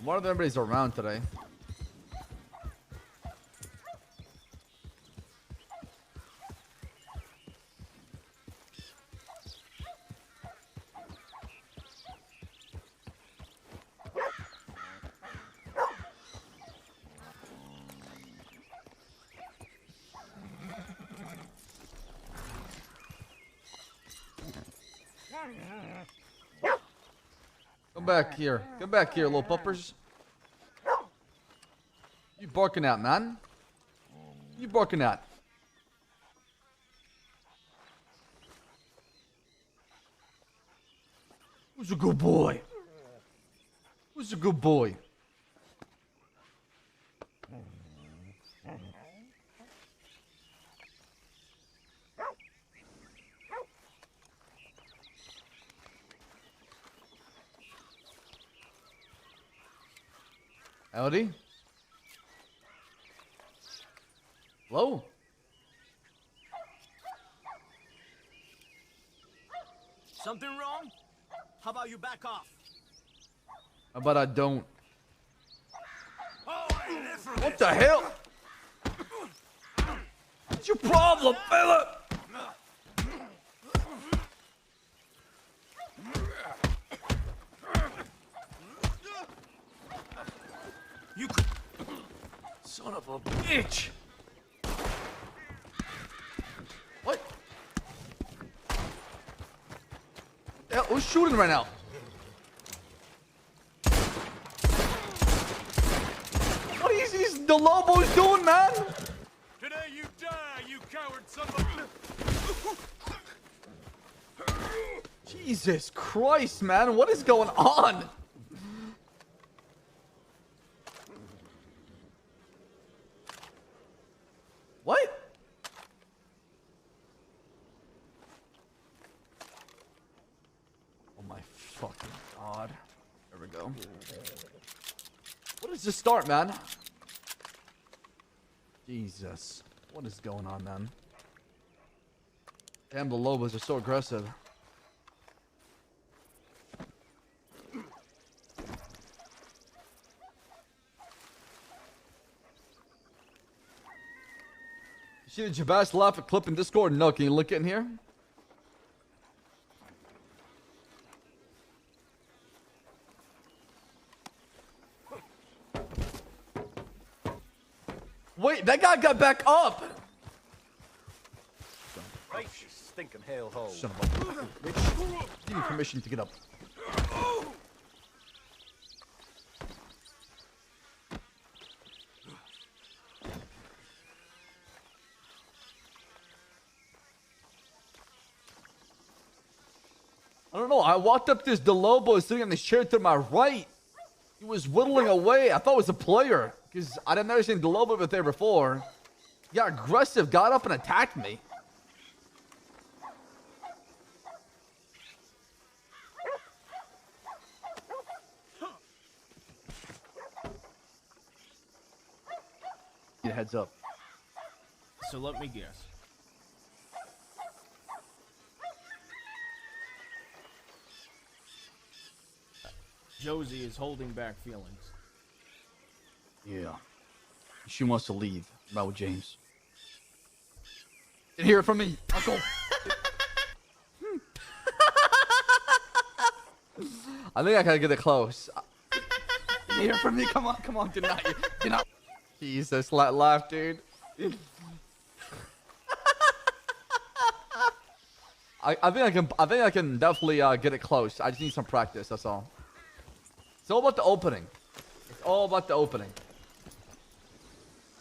More than everybody's around today. Come back here. Come back here, little puppers. You barking out, man? You barking out? Who's a good boy? Who's a good boy? Howdy? Hello? Something wrong? How about you back off? How about I don't? Oh, What the hell? What's your problem, fella? You could... Son of a bitch! What? Yeah, who's shooting right now? What are these the Lobos doing, man? Today you die, you coward son of a... Jesus Christ, man, what is going on? What? Oh my fucking god. There we go. What is this start, man? Jesus. What is going on, man? Damn, the Lobos are so aggressive. You see the Jabaz laugh at clip in Discord? No, can you look in here? Wait, that guy got back up! Right, you stinking hellhole. Son of a bitch. Give me permission to get up. I don't know. I walked up this Delobo sitting on this chair to my right. He was whittling away. I thought it was a player because I didn't never seen Delobo over there before. He got aggressive, got up and attacked me. Get a heads up. So let me guess. Josie is holding back feelings. Yeah. She wants to leave. About with James. You hear it from me, Uncle. I think I gotta get it close. You hear it from me? Come on, do not. Jesus, laugh, dude. I think I can definitely get it close. I just need some practice. That's all. It's all about the opening. It's all about the opening.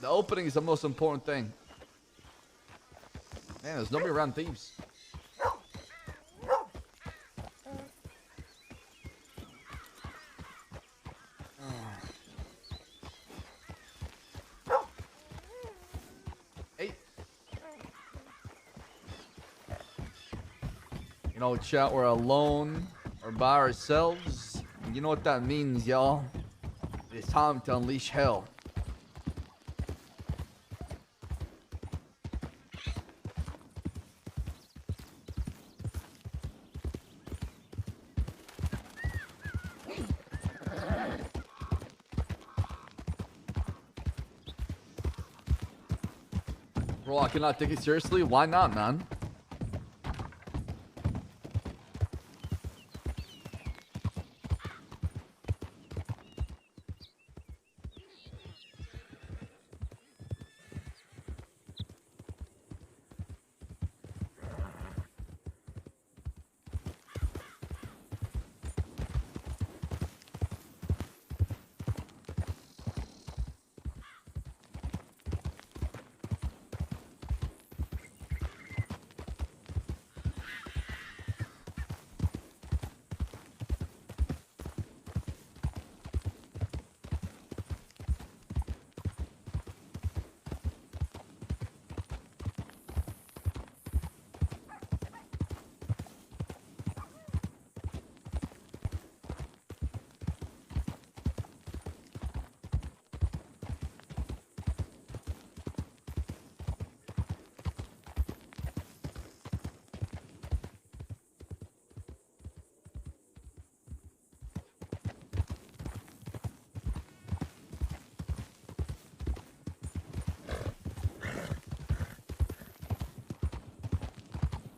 The opening is the most important thing. Man, there's nobody around thieves. Hey. You know, chat, we're alone or by ourselves. You know what that means, y'all. It's time to unleash hell. Well, I cannot take it seriously. Why not, man?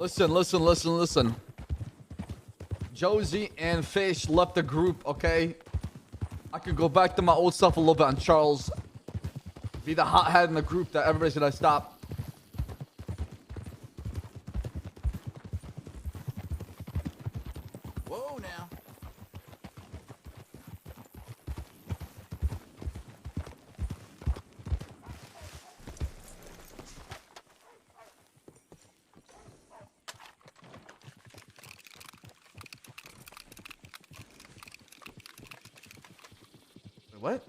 Listen. Josie and Fish left the group, okay? I could go back to my old self a little bit and Charles be the hothead in the group that everybody's gonna stop. Whoa now. What?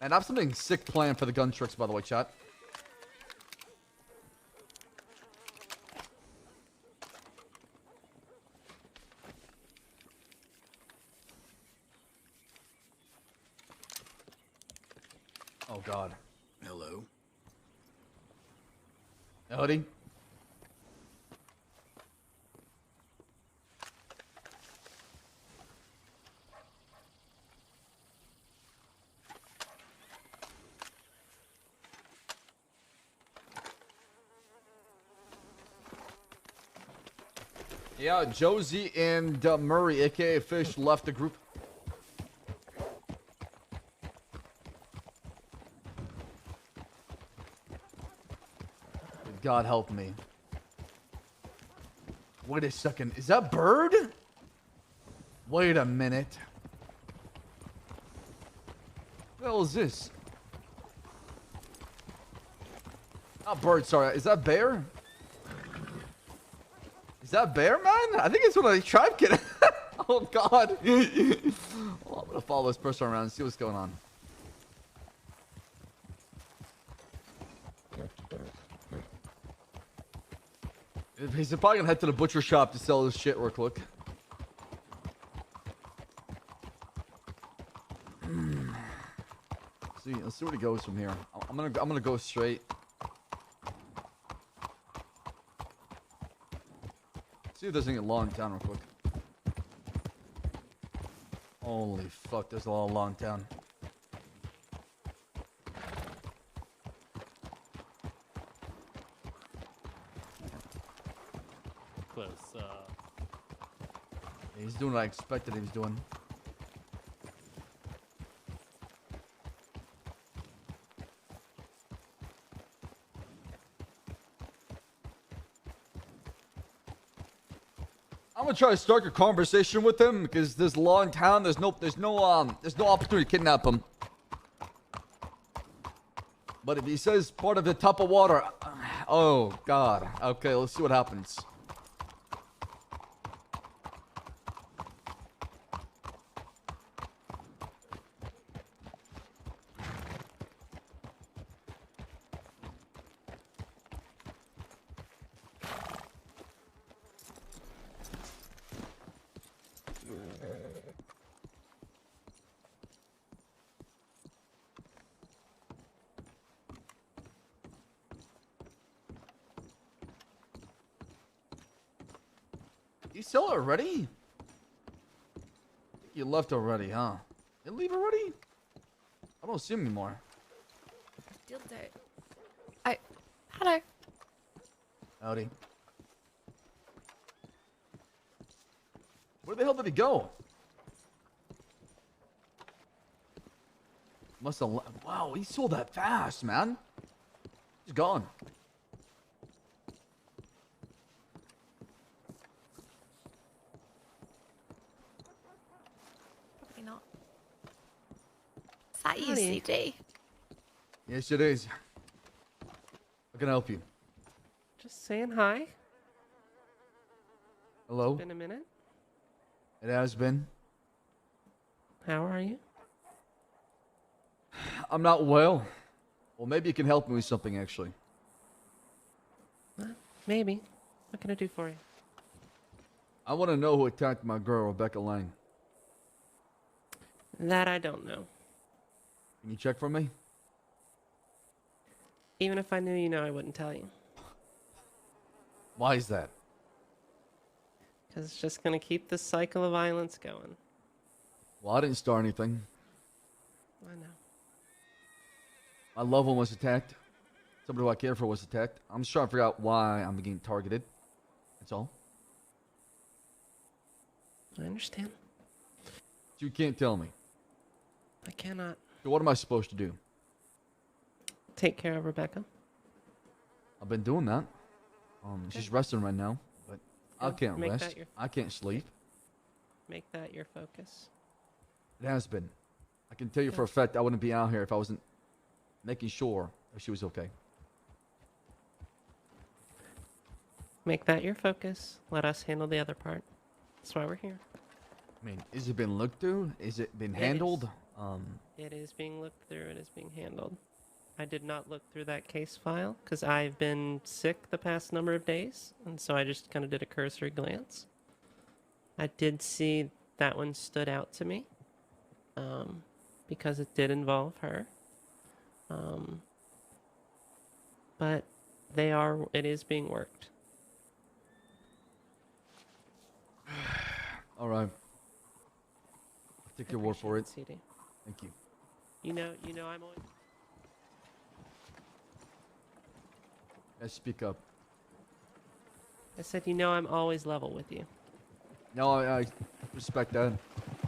And I have something sick planned for the gun tricks, by the way, chat. Oh, God. Hello. Howdy. Yeah, Josie and Murray, aka Fish, left the group. God help me. Wait a second. Is that Bird? Wait a minute. What the hell is this? Not Bird, sorry. Is that Bear? Is that Bear, man? I think it's one of the tribe kid. Oh, God. Well, I'm gonna follow this person around and see what's going on. He's probably gonna head to the butcher shop to sell his shit real quick. Let's see where he goes from here. I'm gonna go straight. See if there's anything long town real quick. Holy fuck, there's a lot of long town. He's doing what I expected he was doing. I'm gonna try to start a conversation with him because this long town, there's no opportunity to kidnap him. But if he says part of the top of water, oh God. Okay, let's see what happens. You sell it already? You left already, huh? You leave already? I don't see him anymore. Deal dirt. Hello. Howdy. Where the hell did he go? Must have. Wow, he sold that fast, man. He's gone. Probably not. Is that you, Howdy. CD? Yes, it is. How can I help you? Just saying hi. Hello? Been a minute. It has been. How are you? I'm not well. Well, maybe you can help me with something, actually. Maybe. What can I do for you? I want to know who attacked my girl, Rebecca Lang. That I don't know. Can you check for me? Even if I knew, you know, I wouldn't tell you. Why is that? Because it's just going to keep this cycle of violence going. Well, I didn't start anything. I know. My loved one was attacked. Somebody who I care for was attacked. I'm just trying to figure out why I'm getting targeted. That's all. I understand. You can't tell me. I cannot So what am I supposed to do? take care of Rebecca. I've been doing that. She's resting right now, but I Good. can't Make rest. that your- I can't sleep. Make that your focus. It has been. I can tell you for a fact I wouldn't be out here if I wasn't making sure that she was okay. Make that your focus. Let us handle the other part. That's why we're here. I mean, is it been looked through? Is it been It handled? is. It is being looked through. It is being handled. I did not look through that case file because I've been sick the past number of days, and so I just kind of did a cursory glance. I did see that one stood out to me because it did involve her. But it is being worked. All right. I'll take your word for it. CD. Thank you. You know, I'm always. Let's speak up. I said, you know, I'm always level with you. No, I respect that.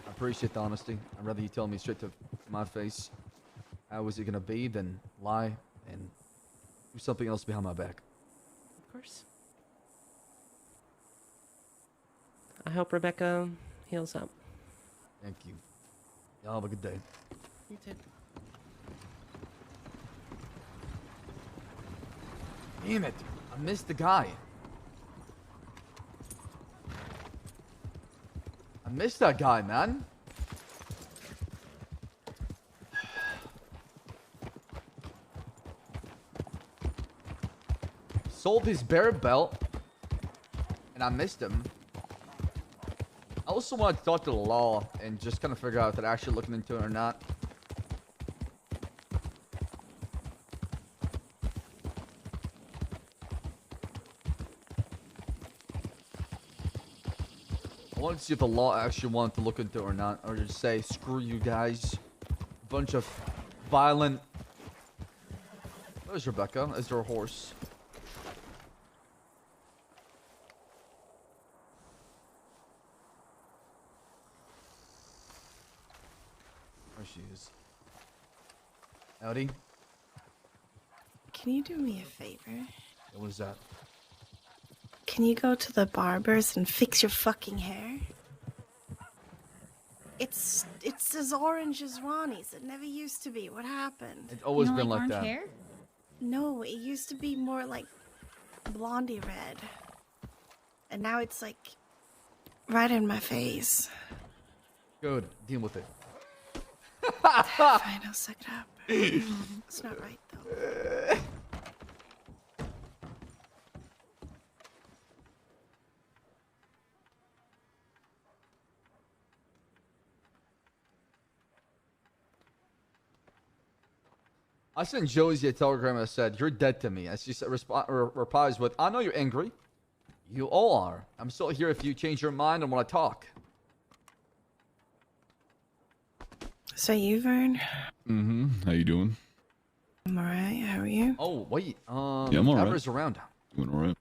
I appreciate the honesty. I'd rather you tell me straight to my face how is it gonna be than lie and do something else behind my back. Of course. I hope Rebecca heals up. Thank you. Y'all have a good day. You too. Damn it! I missed the guy. I missed that guy, man. Sold his bear belt, and I missed him. I also wanted to talk to the law and just kind of figure out if they're actually looking into it or not. I wanted to see if the law actually wanted to look into it or not, or just say, screw you guys. A bunch of violent... Where's Rebecca? Is there a horse? There she is. Howdy. Can you do me a favor? What was that? Can you go to the barber's and fix your fucking hair? It's as orange as Ronnie's. It never used to be. What happened? It's always You don't been like like orange that. hair? No, it used to be more like blondie red. And now it's like right in my face. Good. Deal with it. Fine, I'll suck it up. It's not right though. I sent Josie a telegram that said, "You're dead to me." And she said, replies with, "I know you're angry. You all are. I'm still here if you change your mind and want to talk." So you, Vern? Mm-hmm. How you doing? I'm alright. How are you? Oh wait, Yeah, I'm alright. Ever's around. Doing alright.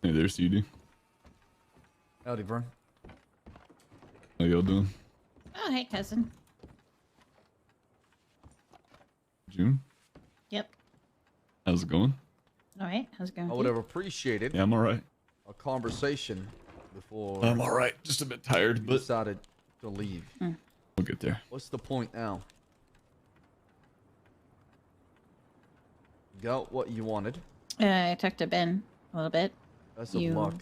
Hey there, CD. Howdy, Vern. How y'all doing? Oh, hey, cousin. June? Yep. How's it going? All right. How's it going? I with would you? have appreciated Yeah, I'm alright. a conversation before I'm alright. Just a bit tired, you but decided to leave. we'll get there. What's the point now? Got what you wanted. I talked to Ben a little bit. Best of You luck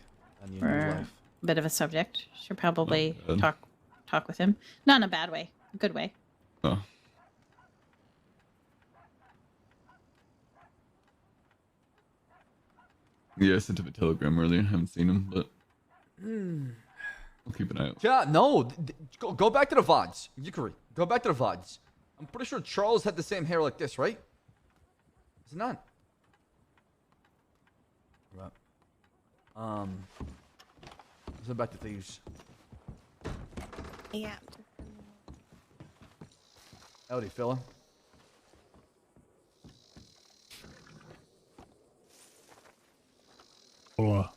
on your new For life. a bit of a subject. Should probably Not bad. talk with him. Not in a bad way. A good way. Oh. Yeah, I sent him a telegram earlier. Haven't seen him, but I'll keep an eye out. Yeah, no. Go back to the VODs. Yukari, go back to the VODs. I'm pretty sure Charles had the same hair like this, right? Is it not? Right. Let's go back to thieves. Yeah. Howdy, fella. Hola.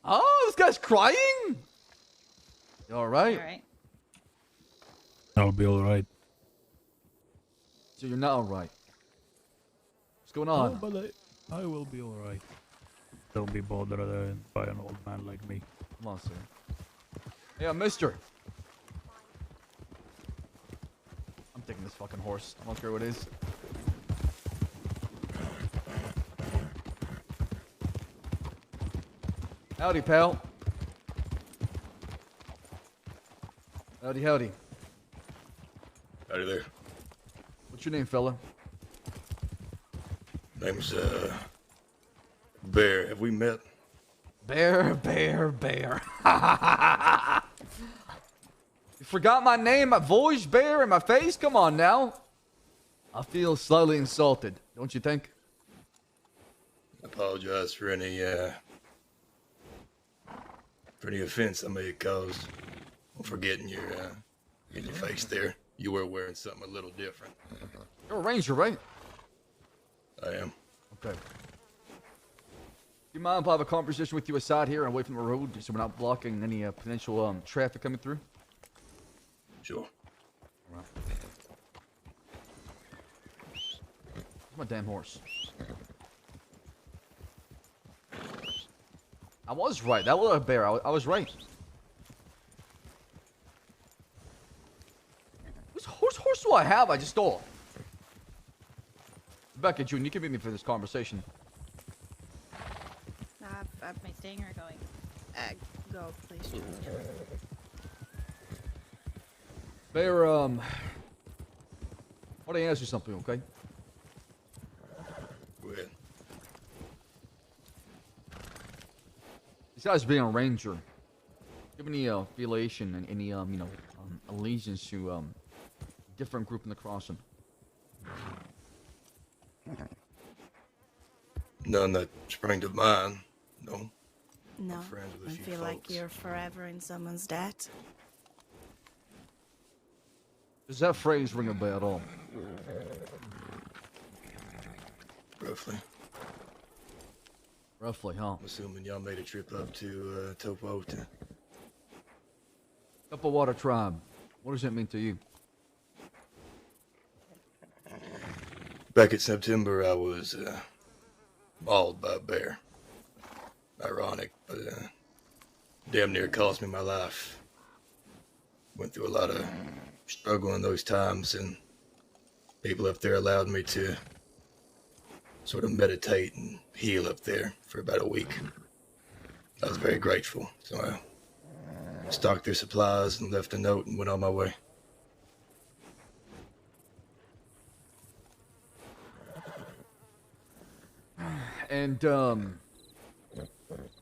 Oh, this guy's crying? You all right? All right. I'll be alright. So you're not all right. What's going Oh, on? but I will be alright. Don't be bothered by an old man like me. Come on, sir. Hey, mister. I'm taking this fucking horse. I don't care what it is. Howdy, pal. Howdy, howdy. Howdy there. What's your name, fella? Name's, Bear. Have we met? Bear, bear, bear. You forgot my name, my voice, bear, and my face? Come on now. I feel slightly insulted, don't you think? I apologize for any offense I may have caused. I'm forgetting getting your face there. You were wearing something a little different. You're a ranger, right? I am. Okay. Do you mind if I have a conversation with you aside here and away from the road so we're not blocking any potential traffic coming through? Sure. Alright. Where's my damn horse? I was right. That was a bear. I was right. Whose horse do I have? I just stole. Becca, June, you can meet me for this conversation. Am I staying or going? Go, please. Bear, I want to ask you something, okay? Go ahead. Besides being a ranger, do you have any affiliation and any allegiance to a different group in the crossing? None that spring to mind. No. No. friends with a I few feel like folks. you're forever in someone's debt. Does that phrase ring a bell at all? Roughly. Roughly, huh? I'm assuming y'all made a trip up to Topo to... Upper Water Tribe. What does that mean to you? Back in September, I was mauled by a bear. Ironic, but damn near cost me my life. Went through a lot of struggle in those times, and people up there allowed me to sort of meditate and heal up there for about a week. I was very grateful, so I stocked their supplies and left a note and went on my way. And,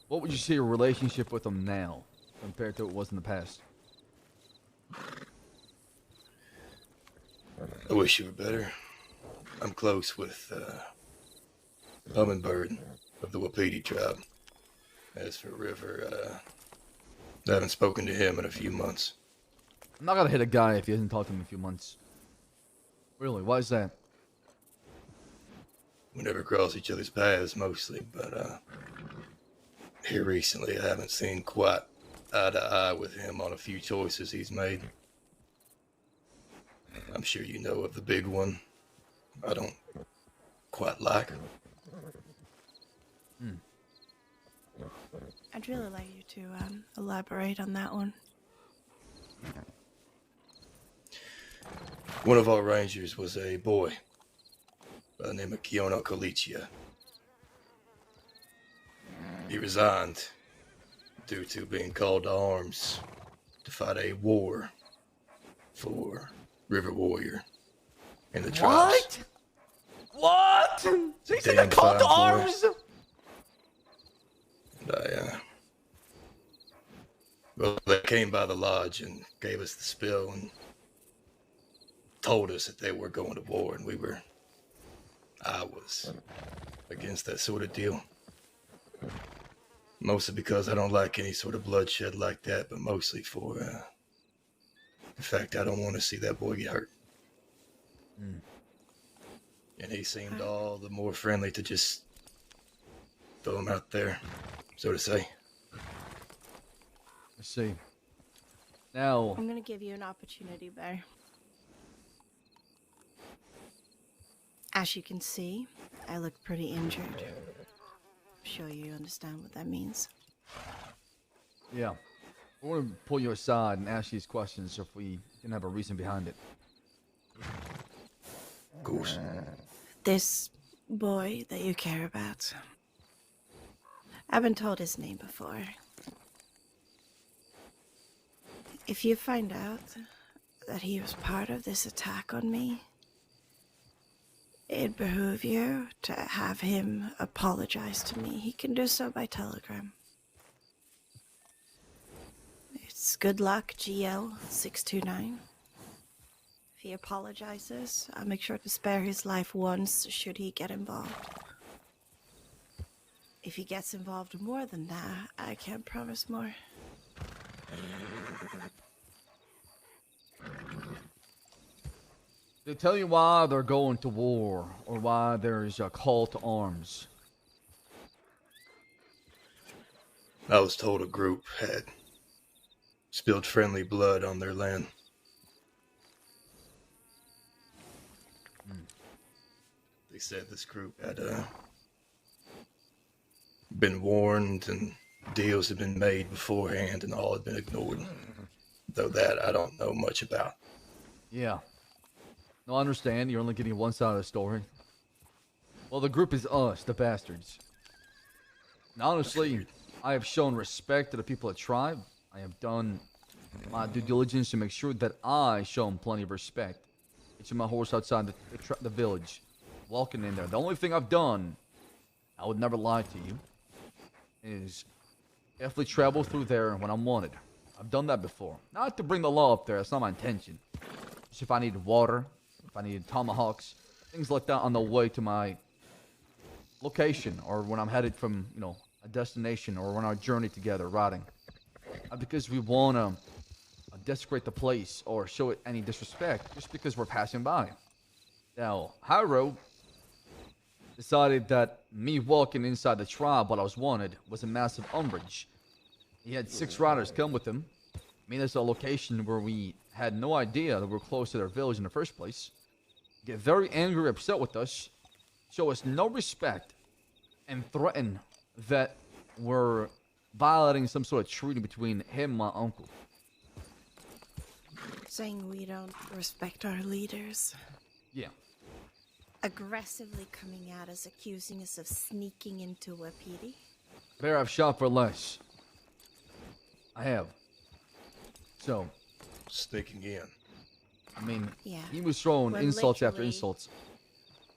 what would you say your relationship with them now compared to what it was in the past? I wish you were better. I'm close with Hummingbird. of the Wapiti tribe. As for River, I haven't spoken to him in a few months. I'm not gonna hit a guy if he hasn't talked to me in a few months. Really? Why is that? We never cross each other's paths mostly, but here recently I haven't seen quite eye to eye with him on a few choices he's made. I'm sure you know of the big one. I don't quite like. I'd really like you to elaborate on that one. One of our rangers was a boy by the name of Kiona Kolichia. He resigned due to being called to arms to fight a war for River Warrior and the tribes. What? So he's Damn been called to fine boy. arms? And well, they came by the lodge and gave us the spill and told us that they were going to war, and I was against that sort of deal. Mostly because I don't like any sort of bloodshed like that, but mostly for the fact I don't want to see that boy get hurt. And he seemed all the more friendly to just throw him out there, so to say. Let's see. Now, I'm gonna give you an opportunity, Bear. As you can see, I look pretty injured. I'm sure you understand what that means. yeah. I want to pull you aside and ask you these questions if we can have a reason behind it. Of course. This boy that you care about, I've been told his name before. If you find out that he was part of this attack on me, it'd behoove you to have him apologize to me. He can do so by telegram. It's good luck, GL629. If he apologizes, I'll make sure to spare his life once should he get involved. If he gets involved more than that, I can't promise more. They tell you why they're going to war or why there's a call to arms. I was told a group had spilled friendly blood on their land. They said this group had been warned and deals had been made beforehand and all had been ignored. Though that I don't know much about. Yeah. No, I understand. You're only getting one side of the story. Well, the group is us, the bastards. And honestly, I have shown respect to the people of the tribe. I have done my due diligence to make sure that I show them plenty of respect. Hitching my horse outside the village. Walking in there. The only thing I've done, I would never lie to you, is definitely travel through there when I'm wanted. I've done that before. Not to bring the law up there. That's not my intention. Just if I needed water, if I needed tomahawks, things like that on the way to my location, or when I'm headed from, a destination, or on our journey together, riding. Not because we want to desecrate the place or show it any disrespect, just because we're passing by. Now, Hyro decided that me walking inside the tribe while I was wanted was a massive umbrage. He had 6 riders come with him. Made us a location where we had no idea that we were close to their village in the first place. Get very angry, upset with us, show us no respect, and threaten that we're violating some sort of treaty between him and my uncle. Saying we don't respect our leaders. Yeah. Aggressively coming at us, accusing us of sneaking into Wapiti. Bear, I've shot for less. I have. So, Sneaking in. I mean, Yeah. he was throwing Well, insults after literally, insults.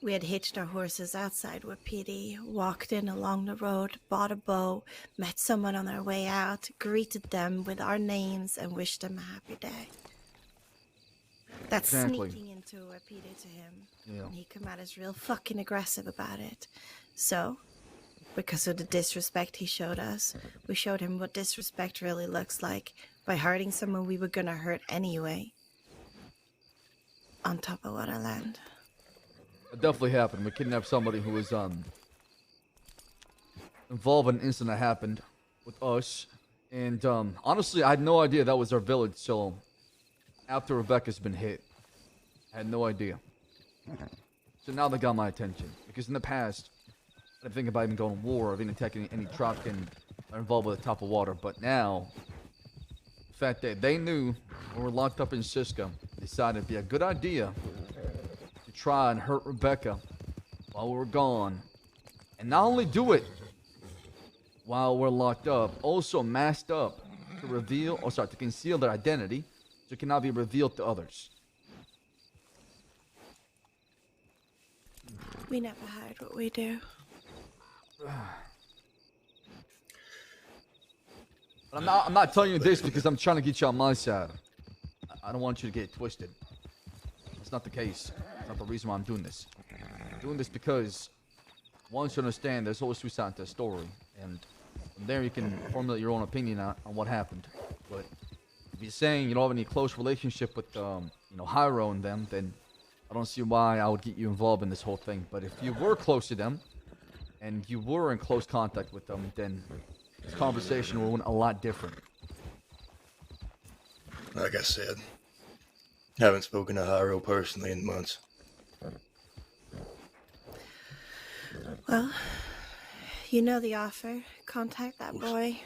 We had hitched our horses outside Wapiti, walked in along the road, bought a bow, met someone on our way out, greeted them with our names, and wished them a happy day. That's Exactly. sneaking into Wapiti to him. Yeah. And he come out as real fucking aggressive about it. So, because of the disrespect he showed us. We showed him what disrespect really looks like by hurting someone we were gonna hurt anyway. On top of what I land. It definitely happened. We kidnapped somebody who was involved in an incident that happened with us. And honestly, I had no idea that was our village. So after Rebecca's been hit, I had no idea. So now they got my attention. Because in the past, I didn't think about even going to war or even attacking any Tropkin that are involved with the top of water. But now, the fact that they knew we were locked up in Cisco, decided it'd be a good idea to try and hurt Rebecca while we were gone. And not only do it while we're locked up, also masked up to conceal their identity so it cannot be revealed to others. We never hide what we do. But I'm not telling you this because I'm trying to get you on my side. I don't want you to get it twisted. That's not the case. That's not the reason why I'm doing this. I'm doing this because once you understand there's always two sides to a story. And from there you can formulate your own opinion on what happened. But if you're saying you don't have any close relationship with Hyro and them, then I don't see why I would get you involved in this whole thing. But if you were close to them, and you were in close contact with them, then this conversation would went a lot different. Like I said, haven't spoken to Hyro personally in months. Well, you know the offer. Contact that boy.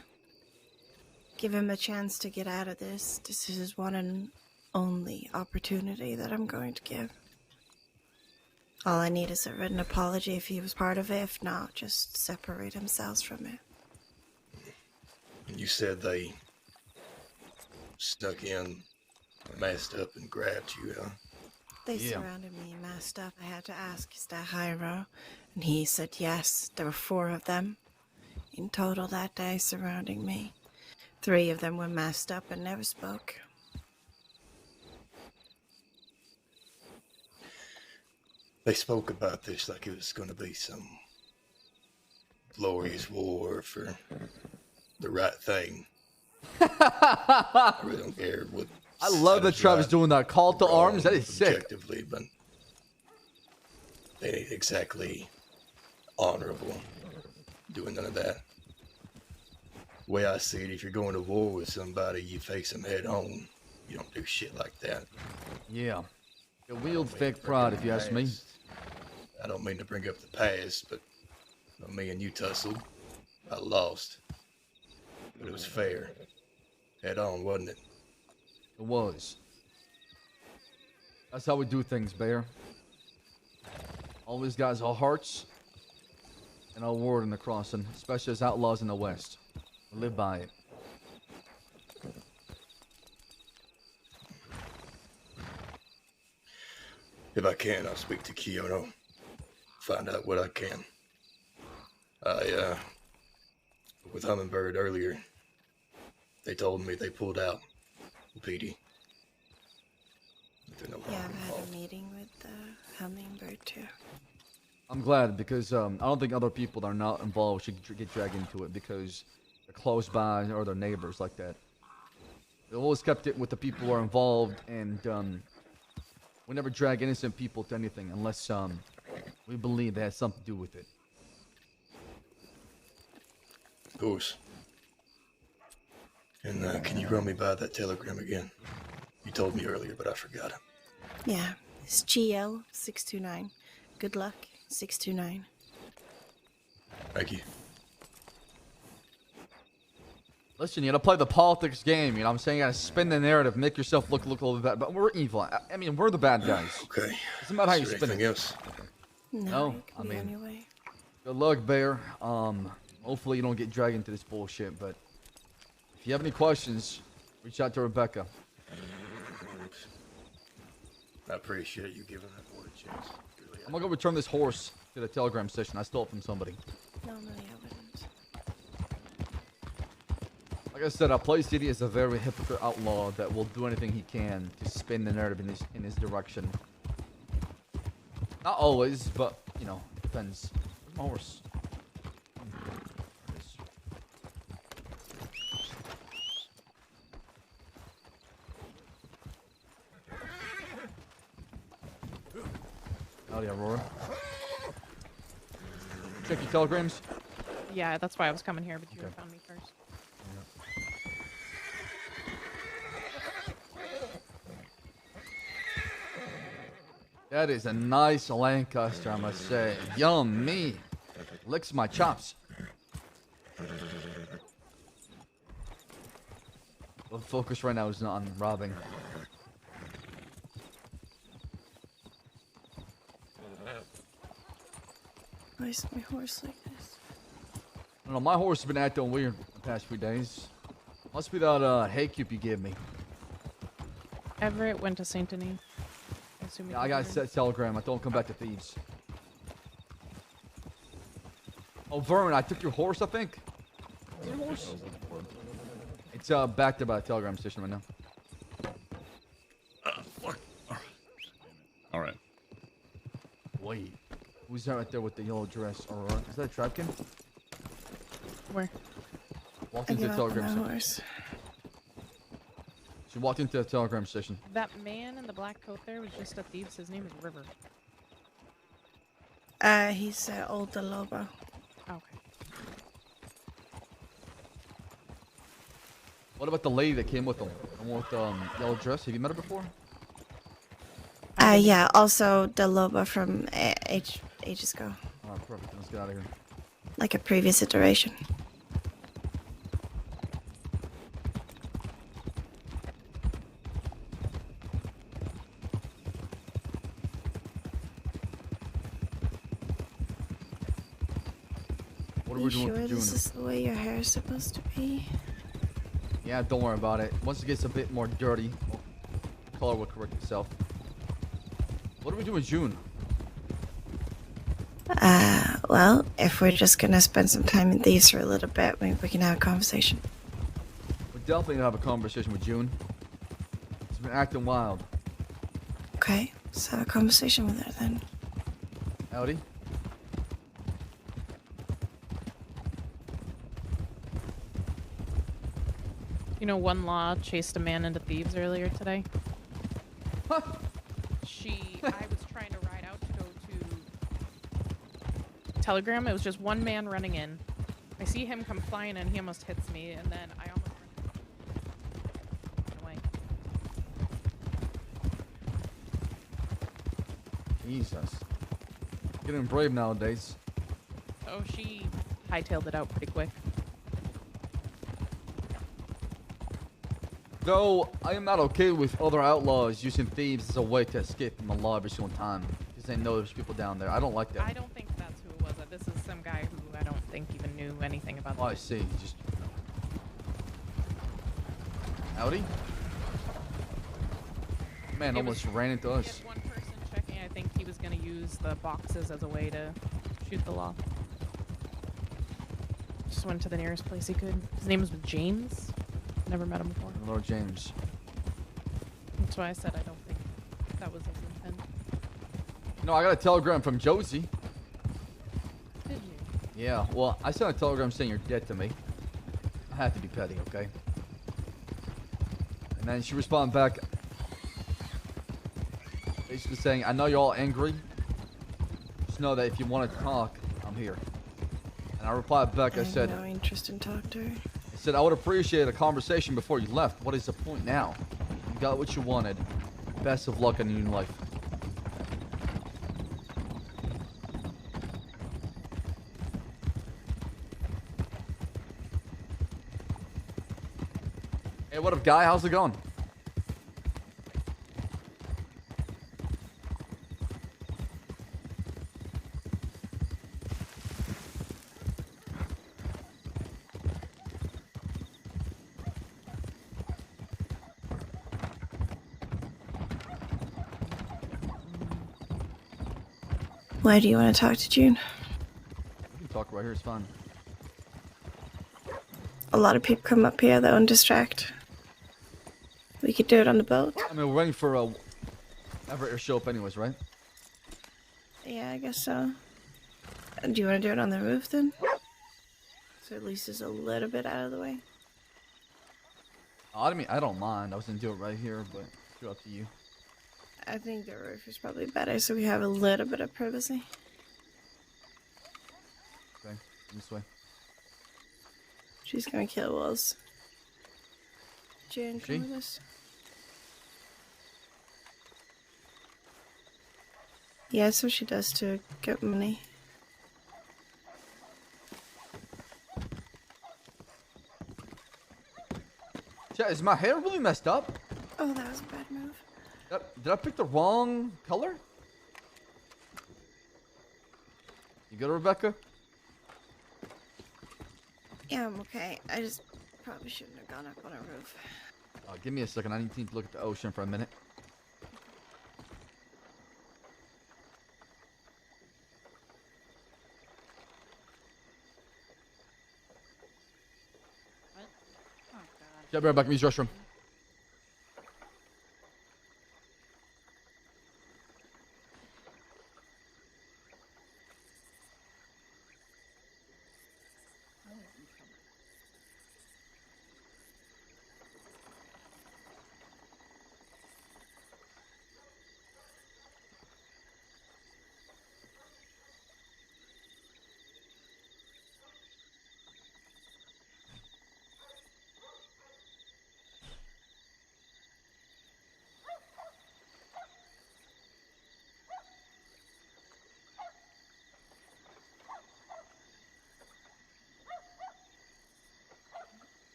Give him a chance to get out of this. This is his one and only opportunity that I'm going to give. All I need is a written apology if he was part of it. If not, just separate himself from it. You said they snuck in, masked up, and grabbed you, huh? They surrounded me and masked up. I had to ask, is that Hyro? And he said yes. There were 4 of them in total that day surrounding me. 3 of them were masked up and never spoke. They spoke about this like it was going to be some glorious war for the right thing. I really don't care what. I love that Travis doing that call to arms. That is sick. Objectively, but they ain't exactly honorable doing none of that. The way I see it, if you're going to war with somebody, you face them head on. You don't do shit like that. Yeah. You wield fake pride, if you ask me. I don't mean to bring up the past, but when me and you tussled, I lost. But it was fair. Head on, wasn't it? It was. That's how we do things, Bear. Always guys, our hearts and our word in the crossing, especially as outlaws in the West. We live by it. If I can, I'll speak to Kyoto. Find out what I can. With Hummingbird earlier, they told me they pulled out PD. Yeah, I've had a meeting with Hummingbird too. I'm glad because I don't think other people that are not involved should get dragged into it because they're close by or they're neighbors like that. They've always kept it with the people who are involved, and we never drag innocent people to anything unless we believe they had something to do with it. Of course. And can you run me by that telegram again? You told me earlier, but I forgot it. Yeah, it's GL629. Good luck, 629. Thank you. Listen, you gotta play the politics game, you know what I'm saying? You gotta spin the narrative, make yourself look a little bit bad. But we're evil. I mean, we're the bad guys. Okay. It's about how you Is there spin anything it. else? No, I mean, anyway. good luck, Bear. Hopefully you don't get dragged into this bullshit, but if you have any questions, reach out to Rebecca. I appreciate you giving that boy a chance. Really, I'm gonna go return this horse to the telegram station. I stole it from somebody. Normally I wouldn't. Like I said, Play City is a very hypocrite outlaw that will do anything he can to spin the narrative in his direction. Not always, but, you know, depends. Where's my horse? Howdy, Aurora. Check your telegrams. Yeah, that's why I was coming here, but you Okay. found me first. That is a nice Lancaster, I must say. Yummy. Licks my chops. The focus right now is not on robbing. Why is my horse like this? I don't know, my horse has been acting weird the past few days. Must be that hay cube you gave me. Everett went to Saint Denis. I assume he Yeah, I got a delivered. set telegram. I told him come back to Thieves. Oh, Vern, I took your horse, I think. Is your horse? It's backed up by a telegram station right now. Fuck. All right. Wait. Who's that right there with the yellow dress? Or is that a Trapkin? Where? Walked I into give the up on telegram my station. horse. She walked into the telegram station. That man in the black coat there was just a thief. His name is River. He's old the Lobo. Okay. What about the lady that came with him? The one with the yellow dress? Have you met her before? Yeah, also the Lobo from ages ago. Oh, perfect. Let's get out of here. Like a previous iteration. What are You we doing sure with June? this is the way your hair is supposed to be? Yeah, don't worry about it. Once it gets a bit more dirty, the color will correct itself. What are we doing with June? Well, if we're just gonna spend some time in these for a little bit, maybe we can have a conversation. We're definitely gonna have a conversation with June. She's been acting wild. Okay, let's have a conversation with her then. Howdy. You know, one law chased a man into thieves earlier today. Huh? I was trying to ride out to go to Telegram. It was just one man running in. I see him come flying in. He almost hits me, and then I almost run away. Jesus. Getting brave nowadays. Oh, she hightailed it out pretty quick. Though, I am not okay with other outlaws using thieves as a way to escape from the law every single time. Because they know there's people down there. I don't like that. I don't think that's who it was. This is some guy who I don't think even knew anything about Oh, I see. Just... Howdy? Man, It almost was- ran into He us. had one person checking. I think he was going to use the boxes as a way to shoot the law. Just went to the nearest place he could. His name was James. Never met him before. Lord James. That's why I said I don't think that was his intent. No, I got a telegram from Josie. Did you? Yeah, well, I sent a telegram saying you're dead to me. I had to be petty, okay? And then she responded back, basically saying, I know you're all angry. Just know that if you want to talk, I'm here. And I replied back, I said, no interest in talking to her. I said, I would appreciate a conversation before you left. What is the point now? You got what you wanted. Best of luck in your new life. Hey, what up, guy? How's it going? Why do you want to talk to June? We can talk right here. It's fine. A lot of people come up here that won't distract. We could do it on the boat. I mean, we're waiting for Everett to show up anyways, right? Yeah, I guess so. Do you want to do it on the roof then? So at least it's a little bit out of the way. I mean, I don't mind. I was gonna do it right here, but it's up to you. I think the roof is probably better, so we have a little bit of privacy. Okay, this way. She's gonna kill wolves. Jen, She? come with us. Yeah, that's what she does to get money. Chat, is my hair really messed up? Oh, that was a bad move. Did I pick the wrong color? You good, Rebecca? Yeah, I'm okay. I just probably shouldn't have gone up on a roof. Give me a second. I need to look at the ocean for a minute. What? Oh god. Yeah, be right back. Use restroom.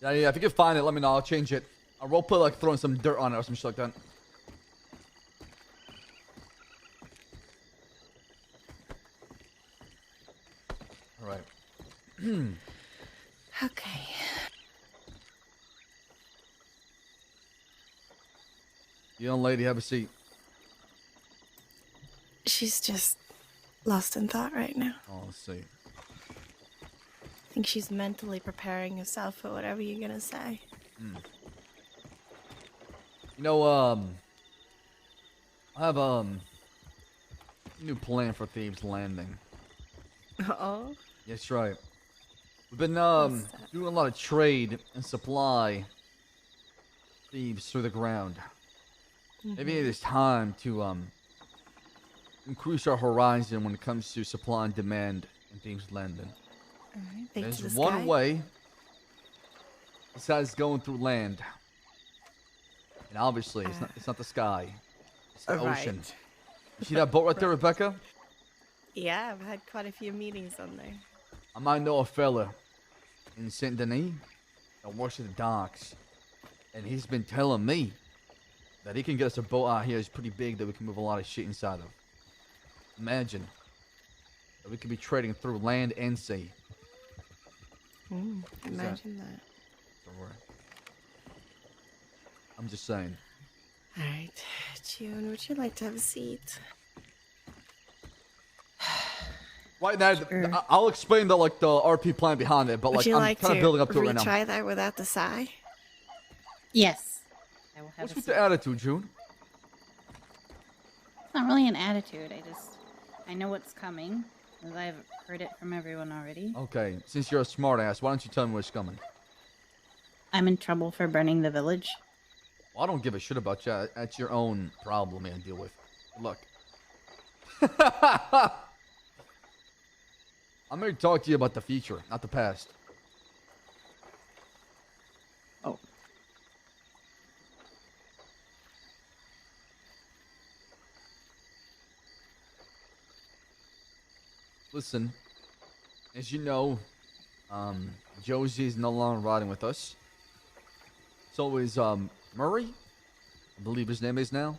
Yeah, if you can find it, let me know. I'll change it. I'll roleplay like throwing some dirt on it or some shit like that. Alright. Okay. Young lady, have a seat. She's just lost in thought right now. Oh, let's see. I think she's mentally preparing herself for whatever you're gonna say. You know, I have a new plan for Thieves Landing. Oh? That's right. We've been What's that? doing a lot of trade and supply thieves through the ground. Maybe it is time to increase our horizon when it comes to supply and demand in Thieves Landing. Alright, think to There's the one sky. way besides going through land. And obviously, it's not the sky. It's the ocean. Right. You see that boat right there, Rebecca? Yeah, I've had quite a few meetings on there. I might know a fella in Saint Denis that works at the docks. And he's been telling me that he can get us a boat out here that's pretty big that we can move a lot of shit inside of. Imagine that we could be trading through land and sea. Imagine that. Don't worry. I'm just saying. Alright, June, would you like to have a seat? Right now, Sure. I'll explain the like the RP plan behind it, but Would like you I'm like kind to of building up to it right now. retry that without the sigh? Yes. I will have What's a with seat. the attitude, June? It's not really an attitude. I know what's coming, as I've heard it from everyone already. Okay, since you're a smartass, why don't you tell me what's coming? I'm in trouble for burning the village. Well, I don't give a shit about you. That's your own problem, man. Deal with. Good luck. I'm here to talk to you about the future, not the past. Oh. Listen, as you know, Josie is no longer riding with us. So is Murray, I believe his name is now.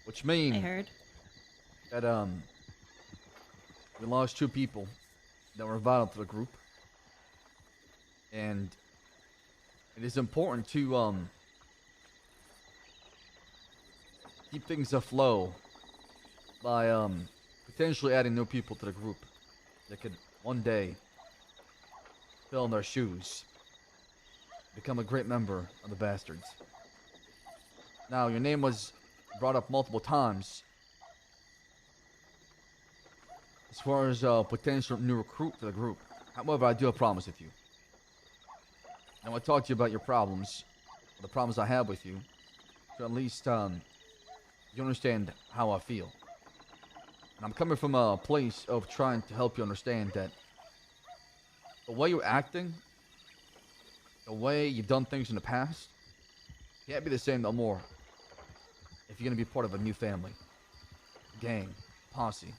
Which I means heard. that we lost 2 people that were vital to the group, and it is important to keep things afloat by potentially adding new people to the group that could one day fill in their shoes, become a great member of the Bastards. Now, your name was brought up multiple times as far as a potential new recruit to the group. However, I do have problems with you. I want to talk to you about your problems, the problems I have with you, so at least you understand how I feel. And I'm coming from a place of trying to help you understand that the way you're acting, the way you've done things in the past, can't be the same no more if you're going to be part of a new family, gang, posse.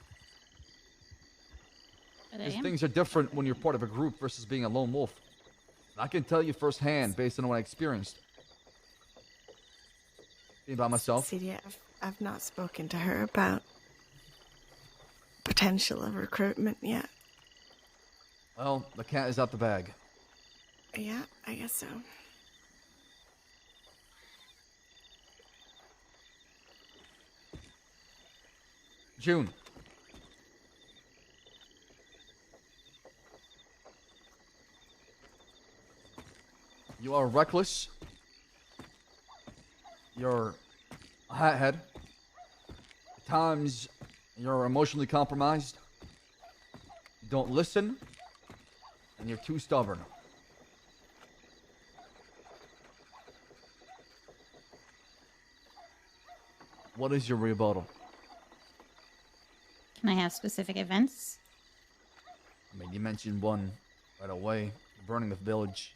Because things are different when you're part of a group versus being a lone wolf. I can tell you firsthand based on what I experienced. Being by myself. CD, I've not spoken to her about potential of recruitment yet. Well, the cat is out the bag. Yeah, I guess so. June. You are reckless. You're a hothead. At times, you're emotionally compromised. You don't listen. And you're too stubborn. What is your rebuttal? Can I have specific events? I mean, you mentioned one right away. Burning the village.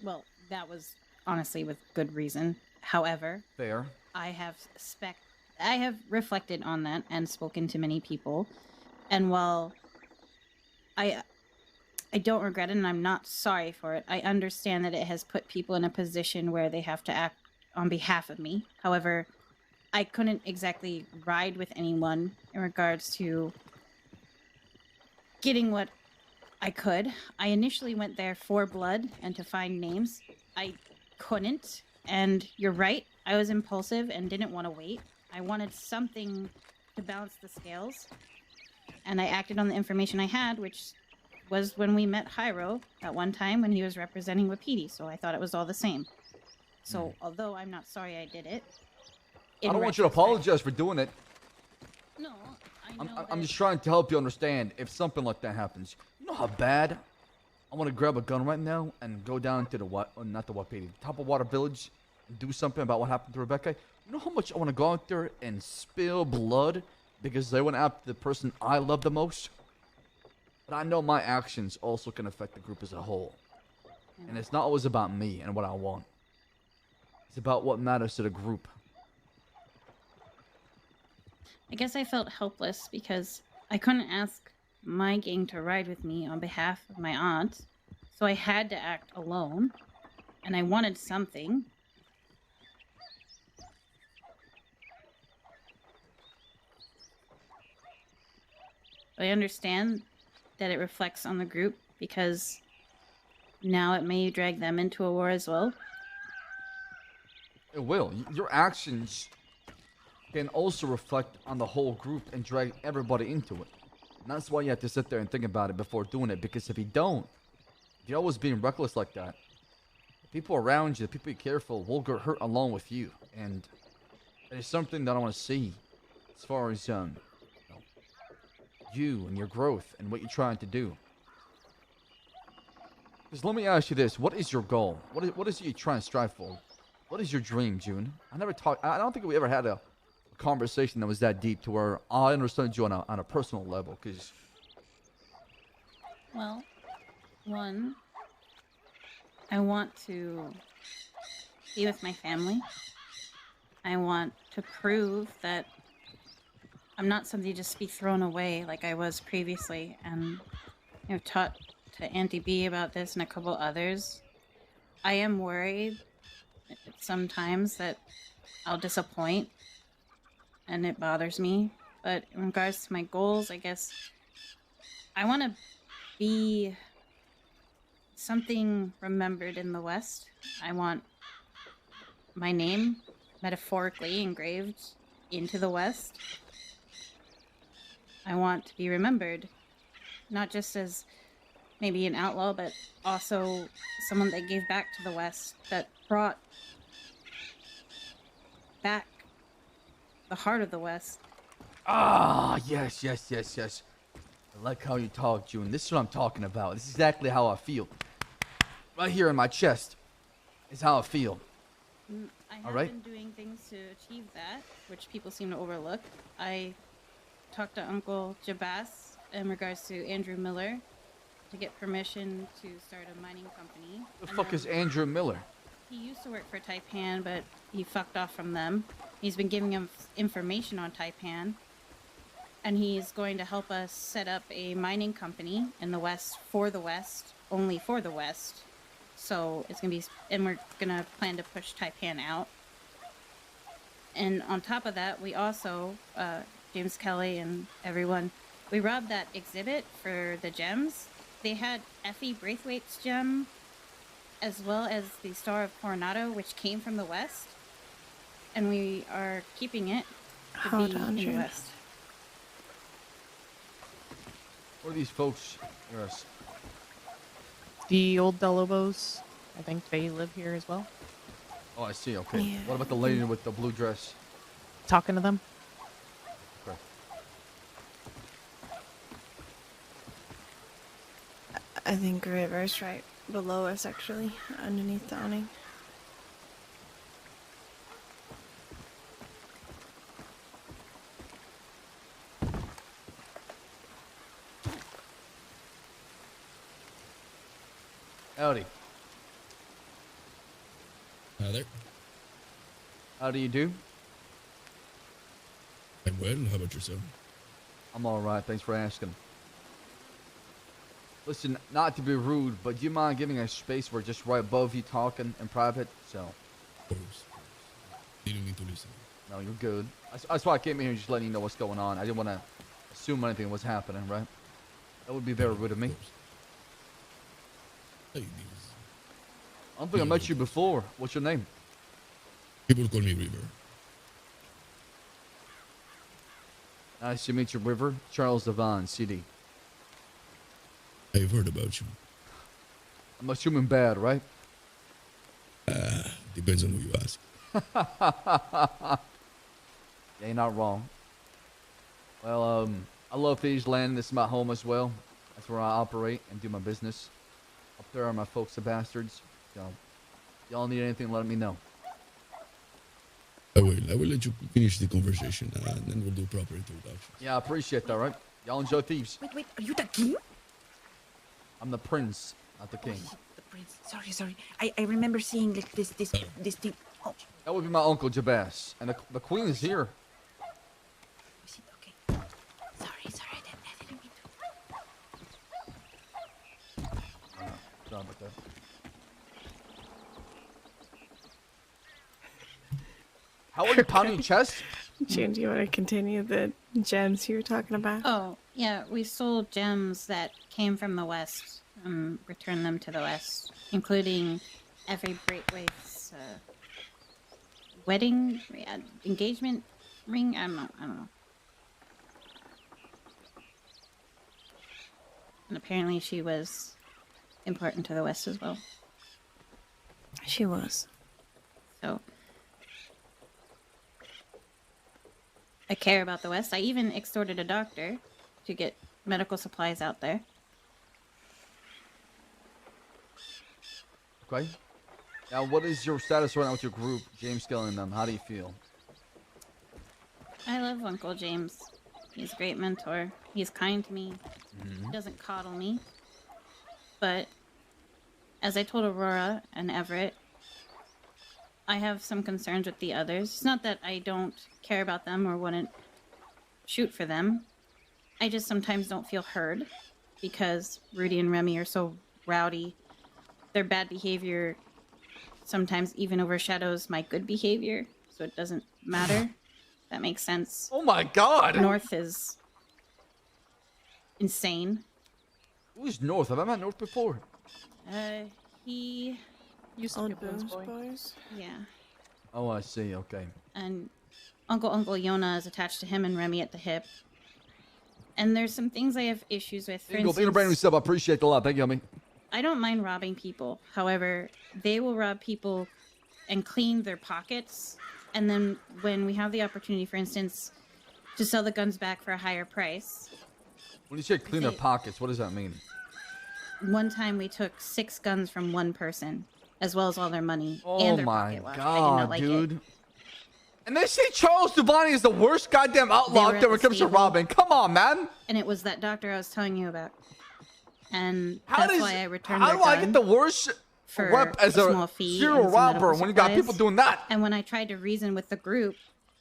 Well, that was honestly with good reason. However, Fair. I have reflected on that and spoken to many people. And while I don't regret it and I'm not sorry for it, I understand that it has put people in a position where they have to act on behalf of me. However, I couldn't exactly ride with anyone in regards to getting what I could. I initially went there for blood and to find names. I couldn't, and you're right, I was impulsive and didn't want to wait. I wanted something to balance the scales, and I acted on the information I had, which was when we met Hyro that one time when he was representing Wapiti, so I thought it was all the same. So, although I'm not sorry I did it, I don't want you to apologize for doing it. No, I know I'm just trying to help you understand if something like that happens. You know how bad I want to grab a gun right now and go down to not the Wapiti, top of Water Village and do something about what happened to Rebecca? You know how much I want to go out there and spill blood because they went after the person I love the most? But I know my actions also can affect the group as a whole. And it's not always about me and what I want. It's about what matters to the group. I guess I felt helpless because I couldn't ask my gang to ride with me on behalf of my aunt, so I had to act alone, and I wanted something. But I understand that it reflects on the group because now it may drag them into a war as well. It will. Your actions can also reflect on the whole group and drag everybody into it. And that's why you have to sit there and think about it before doing it, because if you don't, if you're always being reckless like that, the people around you, the people you care for, will get hurt along with you. And it is something that I want to see as far as you and your growth and what you're trying to do. Because let me ask you this, what is your goal? What is it you're trying to strive for? What is your dream, June? I don't think we ever had a conversation that was that deep to where I understood you on a personal level, because Well, one, I want to be with my family. I want to prove that I'm not somebody to just be thrown away like I was previously. And I've talked to Auntie B about this and a couple others. I am worried sometimes that I'll disappoint, and it bothers me. But in regards to my goals, I guess I want to be something remembered in the West. I want my name metaphorically engraved into the West. I want to be remembered, not just as maybe an outlaw, but also someone that gave back to the West, that brought back the heart of the West. Ah, yes, yes, yes, yes. I like how you talk, June. This is what I'm talking about. This is exactly how I feel. Right here in my chest is how I feel. I have All right. been doing things to achieve that, which people seem to overlook. I talked to Uncle Jabas in regards to Andrew Miller to get permission to start a mining company. The fuck is Andrew Miller? He used to work for Taipan, but he fucked off from them. He's been giving him information on Taipan, and he's going to help us set up a mining company in the West, for the West, only for the West. So it's gonna be, and we're gonna plan to push Taipan out. And on top of that, we also, James Kelly and everyone, we robbed that exhibit for the gems. They had Effie Braithwaite's gem, as well as the Star of Coronado, which came from the West. And we are keeping it to Hold be on, in the June. West. What are these folks? Yes. The old Delobos, I think they live here as well. Oh, I see. Okay. Yeah. What about the lady with the blue dress? Talking to them. Okay. I think River's right below us, actually, underneath the awning. Howdy. Hi there. How do you do? I'm well. How about yourself? I'm all right. Thanks for asking. Listen, not to be rude, but do you mind giving us space? We're just right above you talking in private, so. Of course. You don't need to listen. No, you're good. That's why I came in here just letting you know what's going on. I didn't want to assume anything was happening, right? That would be very rude of me. Ladies. I don't think I met you before. What's your name? People call me River. Nice to meet you, River. Charles Devon, CD. I've heard about you. I'm assuming bad, right? Depends on who you ask. Yeah, you're not wrong. Well, I love Thieves Land. This is my home as well. That's where I operate and do my business. Up there are my folks, the bastards. So, y'all need anything, let me know. I will let you finish the conversation and then we'll do proper introductions. Yeah, I appreciate that, right? Y'all enjoy Thieves. Wait, are you the king? I'm the prince, not the king. The prince. Sorry. I remember seeing like this thing. Oh, That would be my uncle Jabas. And the queen is here. is it okay? Sorry, I didn't mean to. Sorry about that. How are you pounding your chest? June, do you want to continue the gems you were talking about? Oh, yeah, we sold gems that came from the West and returned them to the West, including every Braithwaite's wedding, engagement ring. I don't know. And apparently she was important to the West as well. She was. So I care about the West. I even extorted a doctor to get medical supplies out there. Okay. Now, what is your status right now with your group, James Kelly and them? How do you feel? I love Uncle James. He's a great mentor. He's kind to me. He doesn't coddle me. But as I told Aurora and Everett, I have some concerns with the others. It's not that I don't care about them or wouldn't shoot for them. I just sometimes don't feel heard because Rudy and Remy are so rowdy. Their bad behavior sometimes even overshadows my good behavior, so it doesn't matter. That makes sense. Oh my god! North is insane. Who's North? Have I met North before? He Used to be a Old Blues Booze boy. Boys? yeah. Oh, I see. Okay. And Uncle Yona is attached to him and Remy at the hip. And there's some things I have issues with. For Thank you, brand new instance, sub. I appreciate the love. Thank you, homie. I don't mind robbing people. However, they will rob people and clean their pockets. And then when we have the opportunity, for instance, to sell the guns back for a higher price. When you say clean their pockets, what does that mean? One time we took 6 guns from one person, as well as all their money Oh and their my pocket watch. god, I did not like dude. it. And they say Charles Devani is the worst goddamn outlaw out there when it comes to robbing. Come on, man. And it was that doctor I was telling you about. And How that's why I returned How their do I gun get the worst for rep as a a small fee serial and some robber medical when you got people supplies. doing that? And when I tried to reason with the group,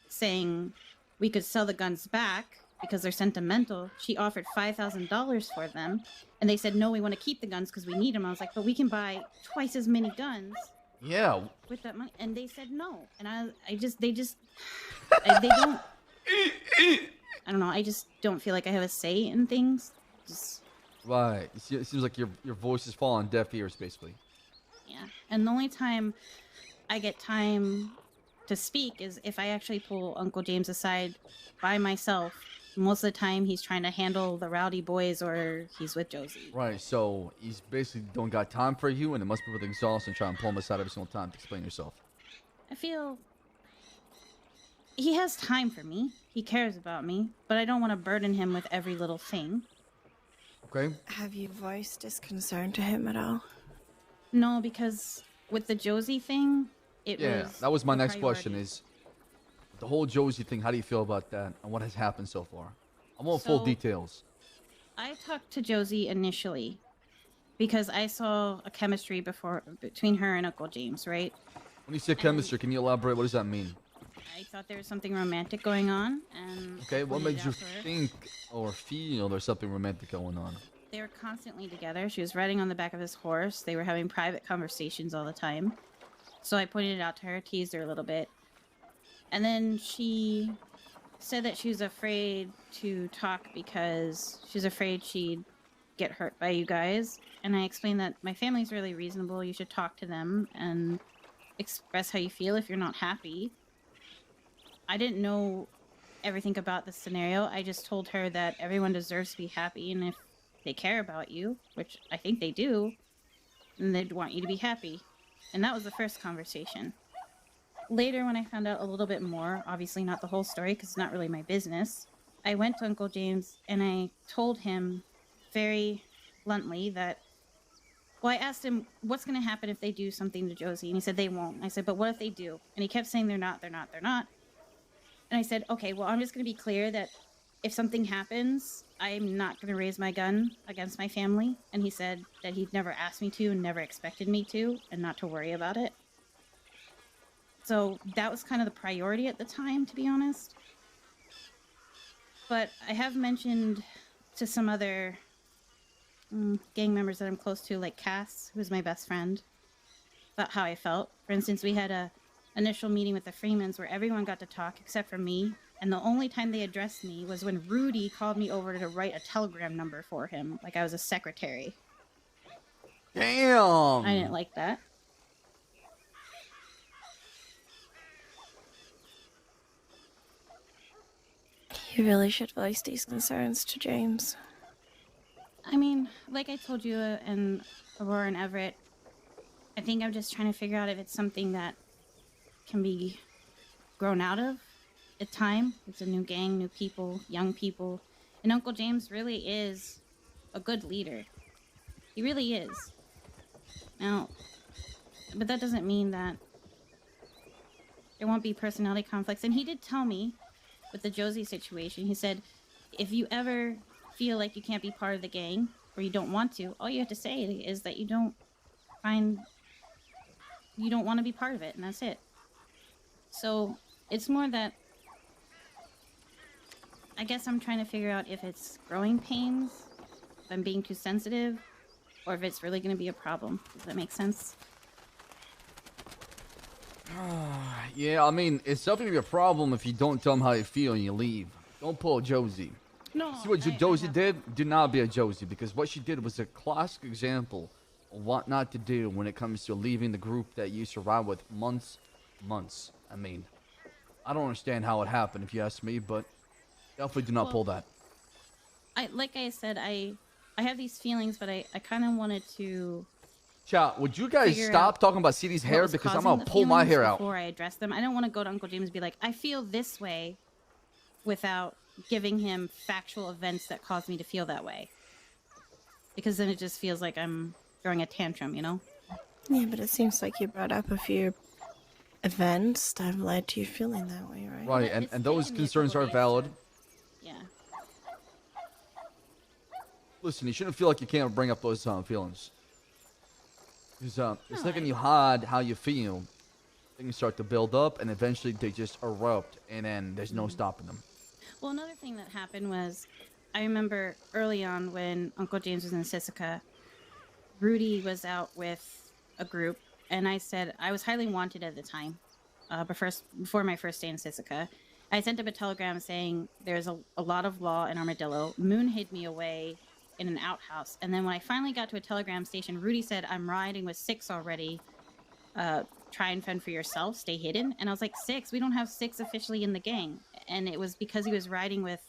saying we could sell the guns back because they're sentimental, she offered $5,000 for them. And they said, no, we want to keep the guns because we need them. I was like, but we can buy twice as many guns. Yeah. With that money. And they said no. And they don't. I don't know. I just don't feel like I have a say in things. Just, Right. It seems like your voice is falling on deaf ears, basically. yeah. And the only time I get time to speak is if I actually pull Uncle James aside by myself. Most of the time he's trying to handle the rowdy boys or he's with Josie. Right. So he's basically don't got time for you, and it must be with exhaustion trying to pull him aside every single time to explain yourself. I feel he has time for me. He cares about me, but I don't want to burden him with every little thing. Okay. Have you voiced this concern to him at all? No, because with the Josie thing, that was my a next question priority. is the whole Josie thing. How do you feel about that, and what has happened so far? I want full details. I talked to Josie initially because I saw a chemistry between her and Uncle James, right? When you say chemistry, can you elaborate? What does that mean? I thought there was something romantic going on, and Okay, what pointed made it you out to her. think or feel there's something romantic going on? They were constantly together. She was riding on the back of his horse. They were having private conversations all the time. So I pointed it out to her, teased her a little bit. And then she said that she was afraid to talk because she was afraid she'd get hurt by you guys. And I explained that my family's really reasonable. You should talk to them and express how you feel if you're not happy. I didn't know everything about the scenario. I just told her that everyone deserves to be happy, and if they care about you, which I think they do, then they'd want you to be happy. And that was the first conversation. Later, when I found out a little bit more, obviously not the whole story because it's not really my business, I went to Uncle James and I told him very bluntly that, well, I asked him, what's going to happen if they do something to Josie? And he said, they won't. And I said, but what if they do? And he kept saying, they're not. And I said, okay, well, I'm just going to be clear that if something happens, I'm not going to raise my gun against my family. And he said that he'd never asked me to and never expected me to, and not to worry about it. So that was kind of the priority at the time, to be honest. But I have mentioned to some other gang members that I'm close to, like Cass, who's my best friend, about how I felt. For instance, we had a initial meeting with the Freemans where everyone got to talk except for me, and the only time they addressed me was when Rudy called me over to write a telegram number for him, like I was a secretary. Damn! I didn't like that. You really should voice these concerns to James. I mean, like I told you and Aurora and Everett, I think I'm just trying to figure out if it's something that can be grown out of at time. It's a new gang, new people, young people. And Uncle James really is a good leader. He really is. Now, but that doesn't mean that there won't be personality conflicts. And he did tell me with the Josie situation, he said, if you ever feel like you can't be part of the gang or you don't want to, all you have to say is that you don't want to be part of it, and that's it. So it's more that I guess I'm trying to figure out if it's growing pains, if I'm being too sensitive, or if it's really going to be a problem. Does that make sense? Yeah, I mean, it's definitely a problem if you don't tell them how you feel and you leave. Don't pull a Josie. No. See what Josie did? Do not be a Josie, because what she did was a classic example of what not to do when it comes to leaving the group that you survived with months. I mean, I don't understand how it happened if you ask me, but definitely do not pull that. like I said, I have these feelings, but I kind of wanted to Chat, would you guys figure stop out talking about CD's what hair was because I'm causing gonna the pull my feelings hair out. before I address them. I don't want to go to Uncle James and be like, I feel this way, without giving him factual events that caused me to feel that way. Because then it just feels like I'm throwing a tantrum, you know? Yeah, but it seems like you brought up a few events that have led to you feeling that way, right? Right, and those concerns are valid. Yeah. Listen, you shouldn't feel like you can't bring up those feelings. Because the No, second you hide how you feel, things start to build up, and eventually they just erupt, and then there's no stopping them. Well, another thing that happened was, I remember early on when Uncle James was in Ssaab, Rudy was out with a group, and I said I was highly wanted at the time, before my first day in Ssaab. I sent him a telegram saying there's a lot of law in Armadillo. Moon hid me away in an outhouse, and then when I finally got to a telegram station, Rudy said, I'm riding with 6 already. Try and fend for yourself, stay hidden. And I was like, 6? We don't have 6 officially in the gang. And it was because he was riding with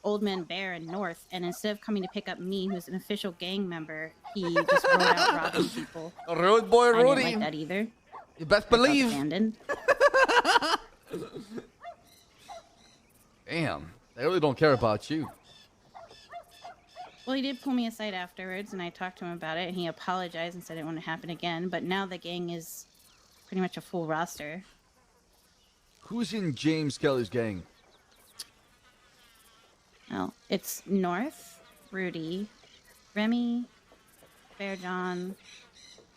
Old Man Bear and North, and instead of coming to pick up me, who's an official gang member, he just rode out robbing people. Road boy Rudy. I didn't like that either. You best believe. Abandoned. Damn, they really don't care about you. Well, he did pull me aside afterwards, and I talked to him about it, and he apologized and said it wouldn't happen again. But now the gang is pretty much a full roster. Who's in James Kelly's gang? Oh, it's North, Rudy, Remy, Bear John,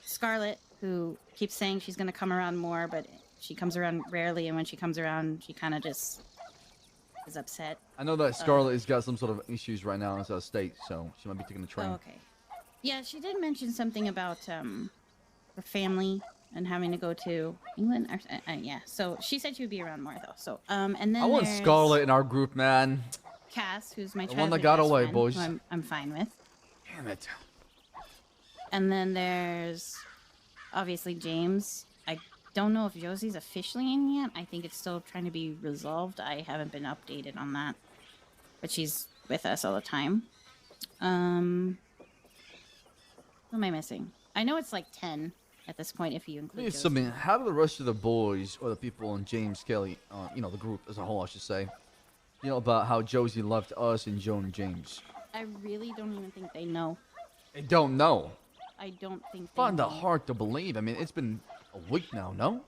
Scarlet, who keeps saying she's going to come around more, but she comes around rarely, and when she comes around, she kind of just is upset. I know that Scarlet has got some sort of issues right now in South State, so she might be taking the train. Oh, okay. Yeah, she did mention something about her family and having to go to England. Yeah, so she said she would be around more, though. So, and then I want there's Scarlet in our group, man. Cass, who's my The one that childhood got best away, friend, boys. who I'm fine with. Damn it. And then there's obviously James. I don't know if Josie's officially in yet. I think it's still trying to be resolved. I haven't been updated on that. But she's with us all the time. Who am I missing? I know it's like 10 at this point if you include Josie. Something. How do the rest of the boys or the people in James Kelly, the group as a whole, I should say, about how Josie left us and Joan and James? I really don't even think they know. They don't know. I don't think they Find know. it hard to believe. I mean, it's been a week now, no?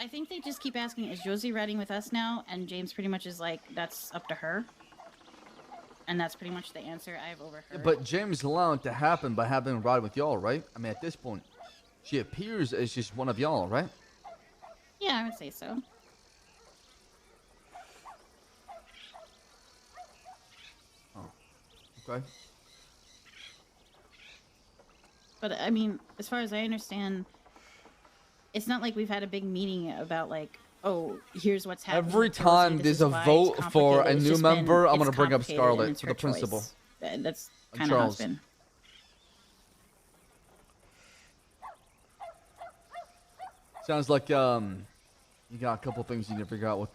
I think they just keep asking, is Josie riding with us now? And James pretty much is like, that's up to her. And that's pretty much the answer I've overheard. Yeah, but James allowed it to happen by having a ride with y'all, right? I mean, at this point, she appears as just one of y'all, right? Yeah, I would say so. Oh, okay. But I mean, as far as I understand, it's not like we've had a big meeting about like, oh, here's what's happening. Every time there's a vote for a new member, I'm going to bring up it's Scarlet for the her principal. choice. That's And kind of how it's Charles. been. Sounds like you got a couple things you need to figure out with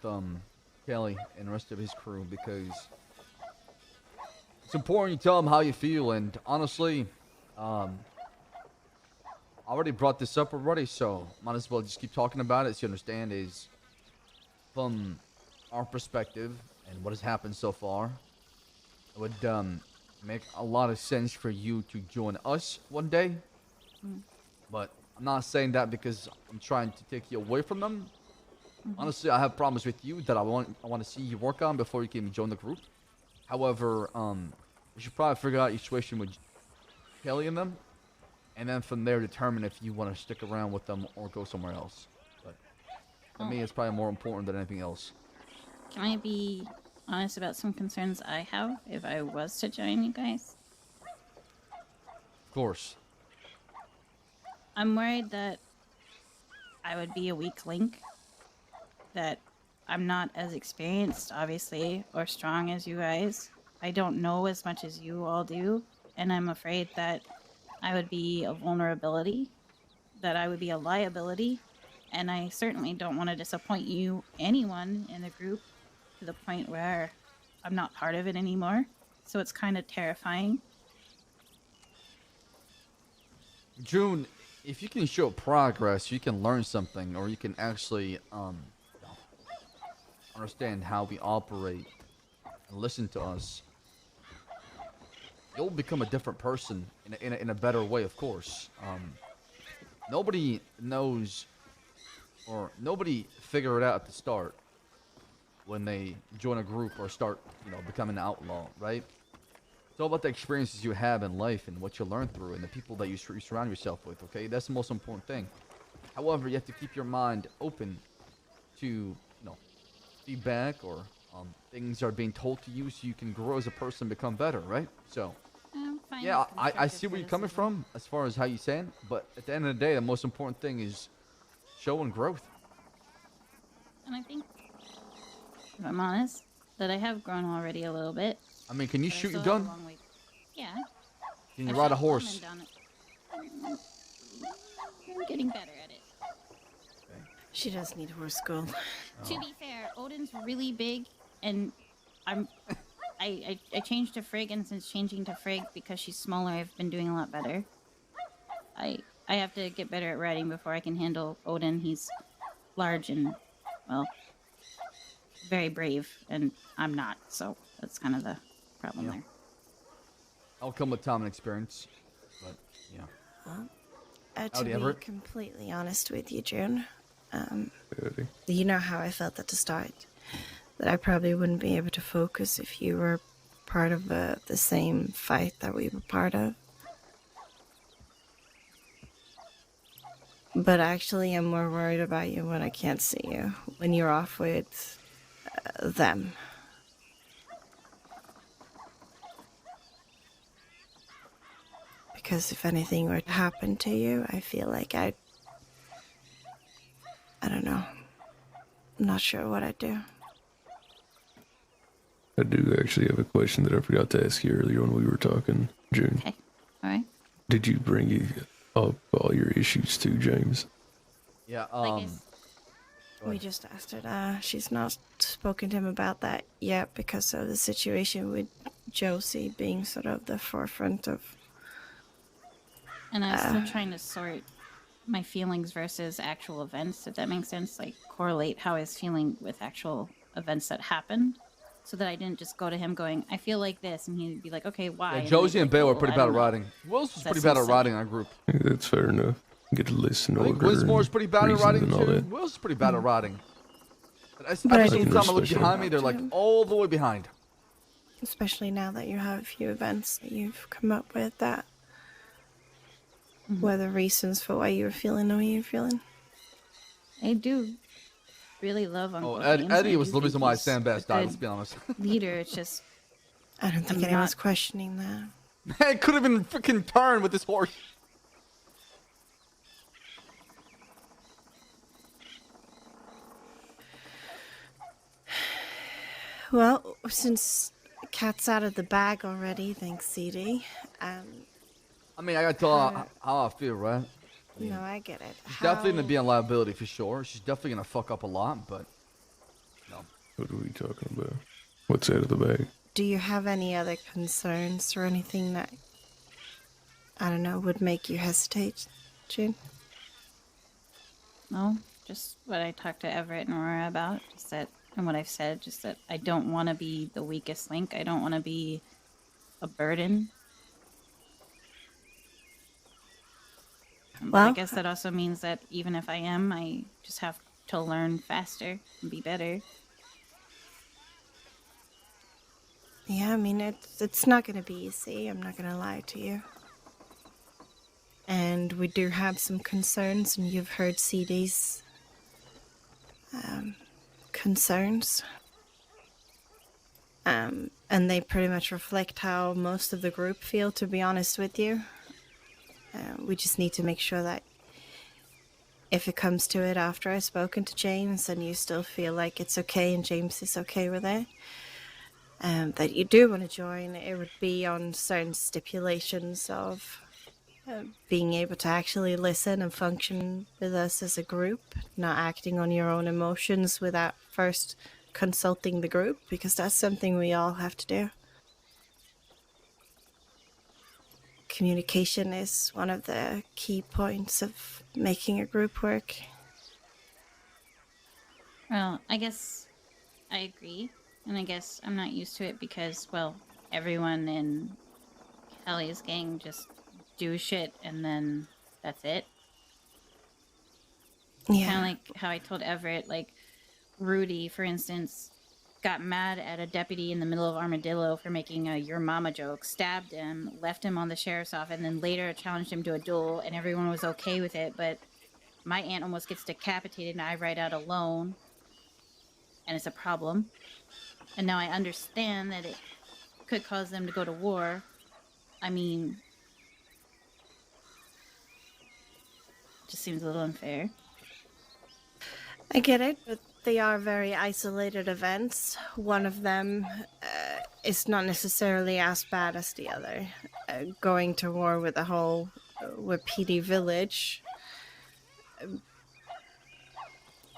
Kelly and the rest of his crew, because it's important you tell him how you feel. And honestly, I already brought this up already, so might as well just keep talking about it so you understand is from our perspective and what has happened so far. It would make a lot of sense for you to join us one day, but I'm not saying that because I'm trying to take you away from them. Honestly, I have problems with you that I want to see you work on before you can join the group. However, you should probably figure out your situation with Kelly and them, and then from there determine if you want to stick around with them or go somewhere else. But for me, it's probably more important than anything else. Can I be honest about some concerns I have if I was to join you guys? Of course. I'm worried that I would be a weak link, that I'm not as experienced, obviously, or strong as you guys. I don't know as much as you all do, and I'm afraid that I would be a vulnerability, that I would be a liability, and I certainly don't want to disappoint you, anyone in the group, to the point where I'm not part of it anymore. so it's kind of terrifying. June, if you can show progress, you can learn something, or you can actually understand how we operate and listen to us. You'll become a different person in a better way, of course. Nobody knows, or nobody figure it out at the start when they join a group or start, becoming an outlaw, right? It's all about the experiences you have in life and what you learn through and the people that you surround yourself with, okay? That's the most important thing. However, you have to keep your mind open to, feedback or things are being told to you so you can grow as a person, become better, right? So, yeah, I see where you're coming from as far as how you saying, but at the end of the day, the most important thing is showing growth. And I think, if I'm honest, that I have grown already a little bit. I mean, can you but I shoot your still have gun? a long way- Yeah. Can you I've ride a shot horse? lawmen down it. I'm getting better at it. She does need horse school. To be fair, Odin's really big, and I changed to Frigg, and since changing to Frigg because she's smaller, I've been doing a lot better. I have to get better at riding before I can handle Odin. He's large and, well, very brave, and I'm not, so that's kind of the problem there. I'll come with time and experience, but yeah. To Howdy, be Everett. completely honest with you, June, you know how I felt at the start. That I probably wouldn't be able to focus if you were part of the same fight that we were part of. But actually, I'm more worried about you when I can't see you, when you're off with them. Because if anything were to happen to you, I feel like I don't know. I'm not sure what I'd do. I do actually have a question that I forgot to ask you earlier when we were talking, June. Okay, alright. Did you bring up all your issues to James? Yeah, We just asked her. She's not spoken to him about that yet because of the situation with Josie being sort of the forefront of. And I'm still trying to sort my feelings versus actual events, if that makes sense. Like, correlate how I was feeling with actual events that happened. So that I didn't just go to him going, I feel like this, and he'd be like, okay, why? Yeah, Josie and Bayou were pretty bad at riding. riding. Wills was pretty bad at riding in our group. Yeah, that's fair enough. Get to listen I think order. Wismore's pretty bad at riding and all too. that. Wills is pretty bad at riding. But every I single do time I look respect behind that. me, they're like all the way behind. Especially now that you have a few events that you've come up with that were the reasons for why you were feeling the way you're feeling. I do really love Uncle Oh, James. Eddie I was do the reason think why he's Sam Bass a died, good let's be honest. leader, it's just I don't think I'm anyone's not- questioning that. Man, it could have been freaking turned with this horse. Well, since cat's out of the bag already, thanks, CD. I mean, I gotta tell her how I feel, right? No, I get it. She's definitely gonna be a liability for sure. She's definitely gonna fuck up a lot, but no. What are we talking about? What's out of the bag? Do you have any other concerns or anything that, I don't know, would make you hesitate, June? no, just what I talked to Everett and Aurora about, just that, and what I've said, just that I don't want to be the weakest link. I don't want to be a burden. But I Well- guess that also means that even if I am, I just have to learn faster and be better. Yeah, I mean, it's not going to be easy. I'm not going to lie to you. And we do have some concerns, and you've heard CD's concerns. And they pretty much reflect how most of the group feel, to be honest with you. We just need to make sure that if it comes to it after I've spoken to James and you still feel like it's okay and James is okay with it, that you do want to join, it would be on certain stipulations of being able to actually listen and function with us as a group, not acting on your own emotions without first consulting the group, because that's something we all have to do. communication is one of the key points of making a group work. Well, I guess I agree. And I guess I'm not used to it because, well, everyone in Kelly's gang just do shit and then that's it. Yeah. Kind of like how I told Everett, like, Rudy, for instance, got mad at a deputy in the middle of Armadillo for making a your mama joke, stabbed him, left him on the sheriff's office, and then later challenged him to a duel, and everyone was okay with it, but my aunt almost gets decapitated and I ride out alone, and it's a problem. And now I understand that it could cause them to go to war. I mean, it just seems a little unfair. I get it, but they are very isolated events. One of them is not necessarily as bad as the other. Going to war with a whole Wapiti village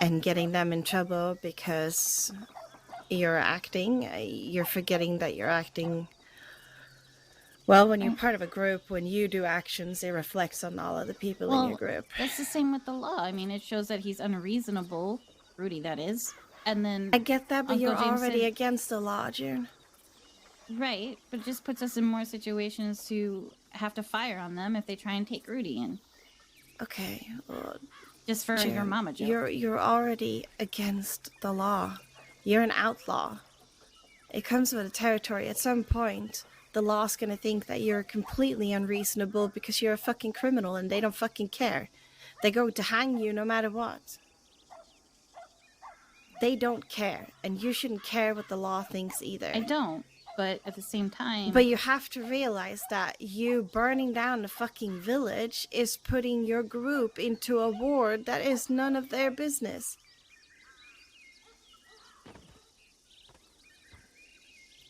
and getting them in trouble because you're forgetting that you're acting. Well, when you're part of a group, when you do actions, it reflects on all of the people in your group. That's the same with the law. I mean, it shows that he's unreasonable. Rudy, that is. And then I get that, but Uncle you're James already said- against the law, June. Right, but it just puts us in more situations to have to fire on them if they try and take Rudy in. Okay, well, just for June, your mama joke. You're already against the law. You're an outlaw. It comes with the territory. At some point, the law's gonna think that you're completely unreasonable because you're a fucking criminal and they don't fucking care. They're going to hang you no matter what. They don't care, and you shouldn't care what the law thinks either. I don't, but at the same time... But you have to realize that you burning down the fucking village is putting your group into a war that is none of their business.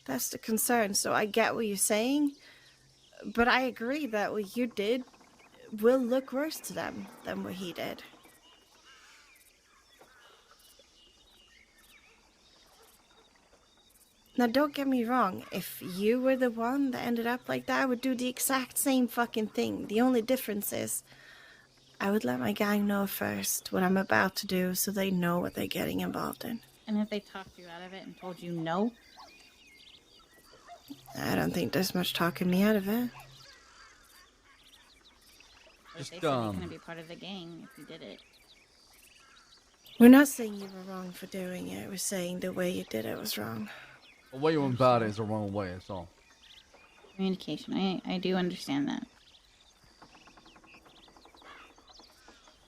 That's the concern, so I get what you're saying, but I agree that what you did will look worse to them than what he did. Now, don't get me wrong, if you were the one that ended up like that, I would do the exact same fucking thing. The only difference is, I would let my gang know first what I'm about to do so they know what they're getting involved in. And if they talked you out of it and told you no? I don't think there's much talking me out of it. Or if they said you couldn't be part of the gang if you did it. We're not saying you were wrong for doing it. We're saying the way you did it was wrong. The way you went about it is the wrong way, that's all. Communication. I do understand that.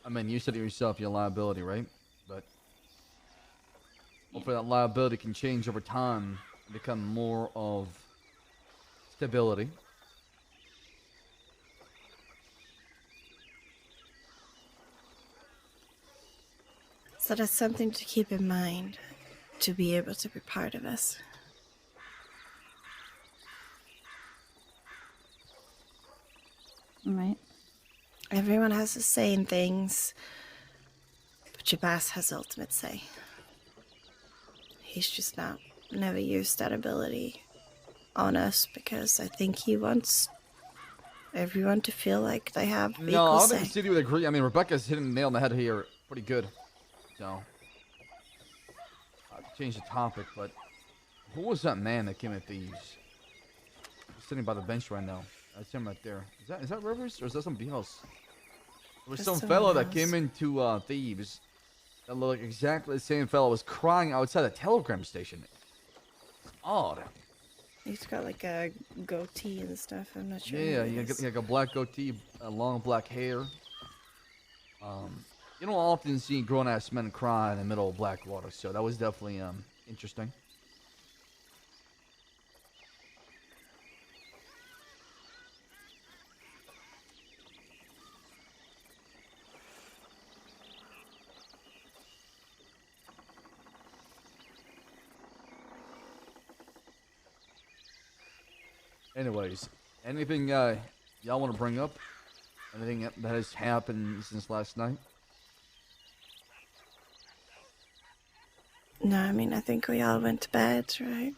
I mean, you said it yourself, your liability, right? But hopefully that liability can change over time and become more of stability. So that's something to keep in mind to be able to be part of us. Right. Everyone has the same things, but your boss has ultimate say. He's just never used that ability on us because I think he wants everyone to feel like they have equal No, I don't say. think the city would agree. I mean, Rebecca's hitting the nail on the head here pretty good. So, to change the topic, but who was that man that came at these? He's sitting by the bench right now. That's him right there. Is that Rivers or is that somebody else? There was some fellow that came into Thieves that looked like exactly the same fellow was crying outside the telegram station. It's odd. He's got like a goatee and stuff. I'm not sure. Yeah, he got like a black goatee, long black hair. You don't often see grown-ass men cry in the middle of Blackwater, so that was definitely interesting. Anyways, anything y'all want to bring up? Anything that has happened since last night? No, I mean, I think we all went to bed, right?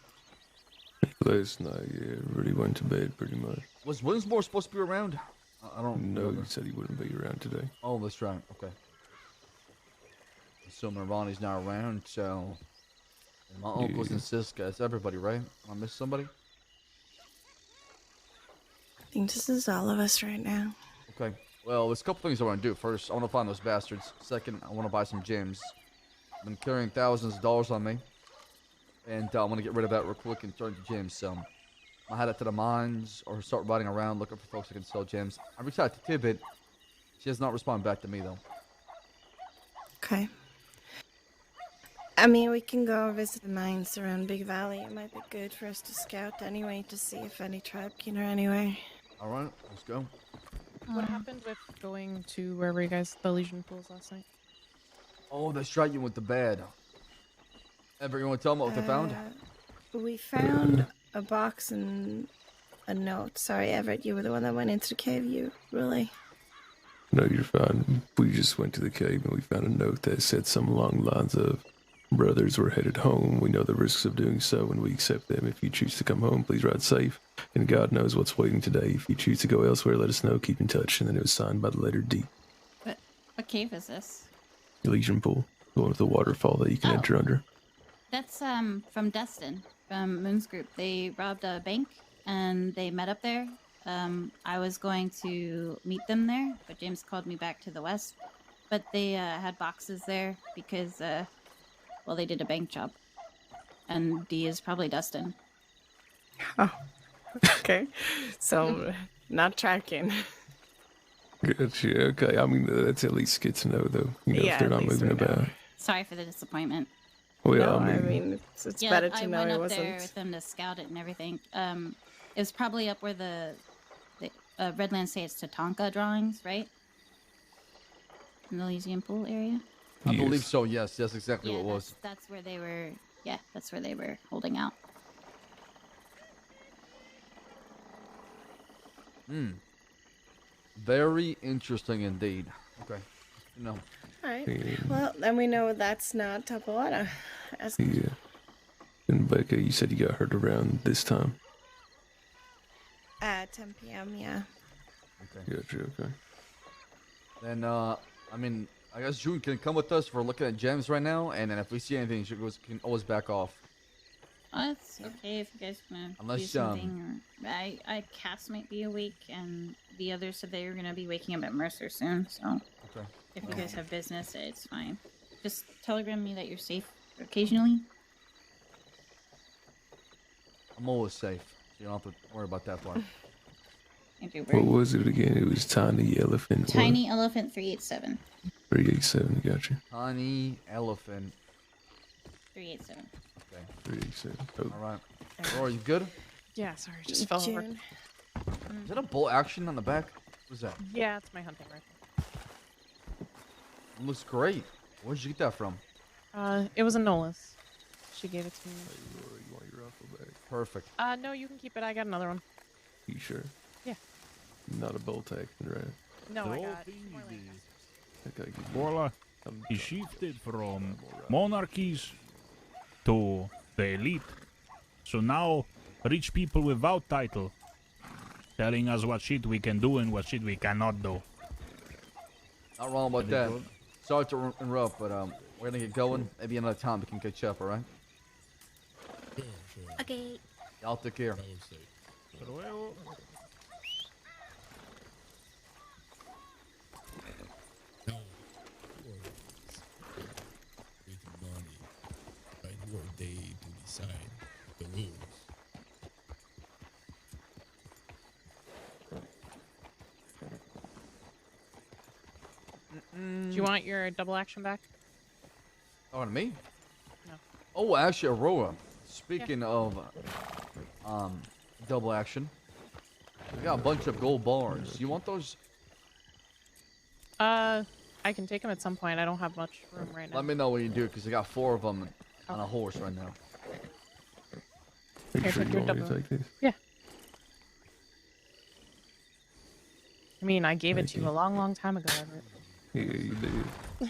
Last night, yeah, everybody went to bed pretty much. Was Winsmore supposed to be around? I don't No, remember. he said he wouldn't be around today. Oh, that's right. Okay. Assuming Ronnie's not around, so... And my uncles and Siska. It's everybody, right? I miss somebody? I think this is all of us right now. Okay. Well, there's a couple things I want to do. First, I want to find those bastards. Second, I want to buy some gems. I've been carrying thousands of dollars on me. And I want to get rid of that real quick and turn to gems. So, I head out to the mines or start riding around looking for folks that can sell gems. I reached out to Tibbet. She has not responded back to me, though. Okay. I mean, we can go visit the mines around Big Valley. It might be good for us to scout anyway to see if any tribe can or anywhere. Alright, let's go. What happened with going to wherever you guys, the Legion pools last night? Oh, that's right, you went to bed. Ever, you want to tell them what they found? We found a box and a note. Sorry, Everett, you were the one that went into the cave. You really? No, you're fine. We just went to the cave and we found a note that said something along the lines of, brothers, we're headed home. We know the risks of doing so and we accept them. If you choose to come home, please ride safe. And God knows what's waiting today. If you choose to go elsewhere, let us know. Keep in touch. And then it was signed by the letter D. What cave is this? Elysian Pool. The one with the waterfall that you can enter under. That's from Destin, from Moon's group. They robbed a bank and they met up there. I was going to meet them there, but James called me back to the west. But they had boxes there because, well, they did a bank job. And D is probably Destin. Oh, okay. So, not tracking. Gotcha. Okay. I mean, that's at least good to know, though. You know, Yeah, if they're at not least moving we know. about. Sorry for the disappointment. Well, No, I I mean, mean it's better to know I it went up wasn't. there with them to scout it and everything. It was probably up where the Redlands say it's Tatanka drawings, right? In the Elysian Pool area. I believe so, yes. That's exactly what it was. That's where they were. Yeah, that's where they were holding out. Very interesting indeed. Okay. No. Alright. Well, then we know that's not Tapawada. Yeah. And Becca, you said you got hurt around this time. At 10 p.m., yeah. Okay. Gotcha. Okay. Then, I mean, I guess June can come with us. We're looking at gems right now, and then if we see anything, she can always back off. Oh, it's okay if you guys wanna do Unless, something. Or Cass might be awake, and the others said they were gonna be waking up at Mercer soon. So, Okay. if you guys have business, it's fine. Just telegram me that you're safe occasionally. I'm always safe, so you don't have to worry about that part. What was it again? It was Tiny Elephant. Tiny Elephant 387. 387. Gotcha. Tiny Elephant. 387. Okay. 387. Oh. All right. Laura, you good? Yeah, sorry, just fell over. June. Is that a bolt action on the back? What's that? Yeah, it's my hunting rifle. It looks great. Where'd you get that from? It was a Nola's. She gave it to me. Hey, Laura, you want your rifle back? Perfect. No, you can keep it. I got another one. You sure? Yeah. Not a bolt action, right? No, I So got easy. more like Okay. Borla, he shifted from monarchies to the elite. So now, rich people without title telling us what shit we can do and what shit we cannot do. Not wrong about Very that. good. Sorry to interrupt, but we're gonna get going. Maybe another time we can catch up, alright? Sure, sure. Okay. Y'all take care. That was safe. Hasta luego. No. Who are these? With money. Right? Who are they to decide the rules? Do you want your double action back? Oh, to me? No. Oh, actually, Aurora. Speaking of double action, we got a bunch of gold bars. You want those? I can take them at some point. I don't have much room right now. Let me know when you do, because I got 4 of them on a horse right now. Are you Here, sure take you your want me to double. take this? Yeah. I mean, I gave it Thank to you you. a long, long time ago, Everett. Yeah, you did.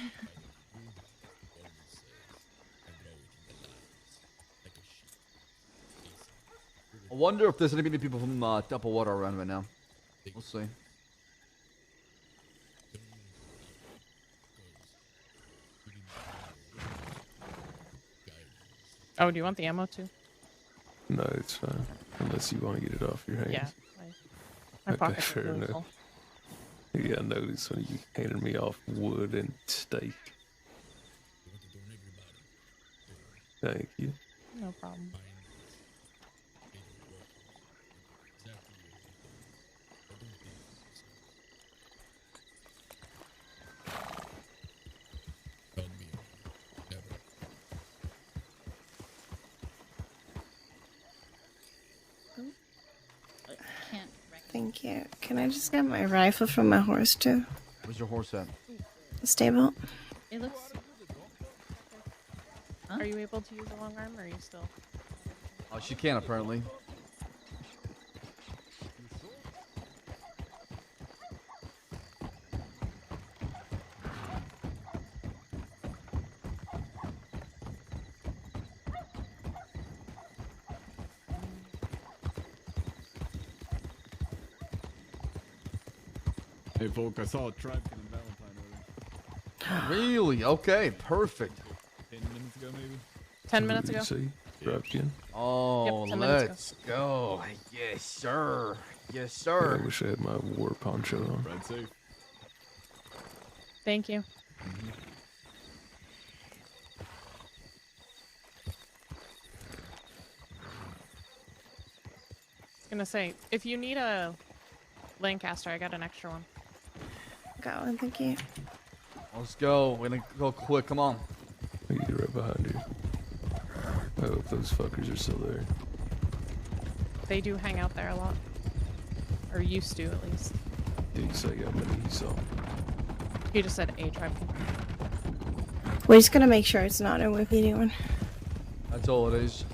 I wonder if there's any people from Double Water around right now. We'll see. Oh, do you want the ammo too? No, it's fine. Unless you want to get it off your hands. Yeah. My Okay, pocket's fair really enough. full. Yeah, I noticed when you handed me off wood and steak. Thank you. No problem. Thank you. Can I just get my rifle from my horse too? Where's your horse at? The stable. It looks. Are you able to use a long arm, or are you still? Oh, she can apparently. Hey, folk, I saw a tribe killing Valentine earlier. Really? Okay, perfect. 10 minutes ago, maybe? 10 minutes What ago. did you say? Drop again? Oh, Yep, 10 minutes let's go. Yes, sir. Yes, I sir. wish I had my war poncho on. Ride safe. Thank you. I was gonna say, if you need a Lancaster, I got an extra one. Got one, thank you. Let's go. We're gonna go quick. Come on. I'll get right behind you. I hope those fuckers are still there. They do hang out there a lot. Or used to, at least. Did you say how many you saw? You just said a tribe. We're just gonna make sure it's not a repeating one. That's all it is.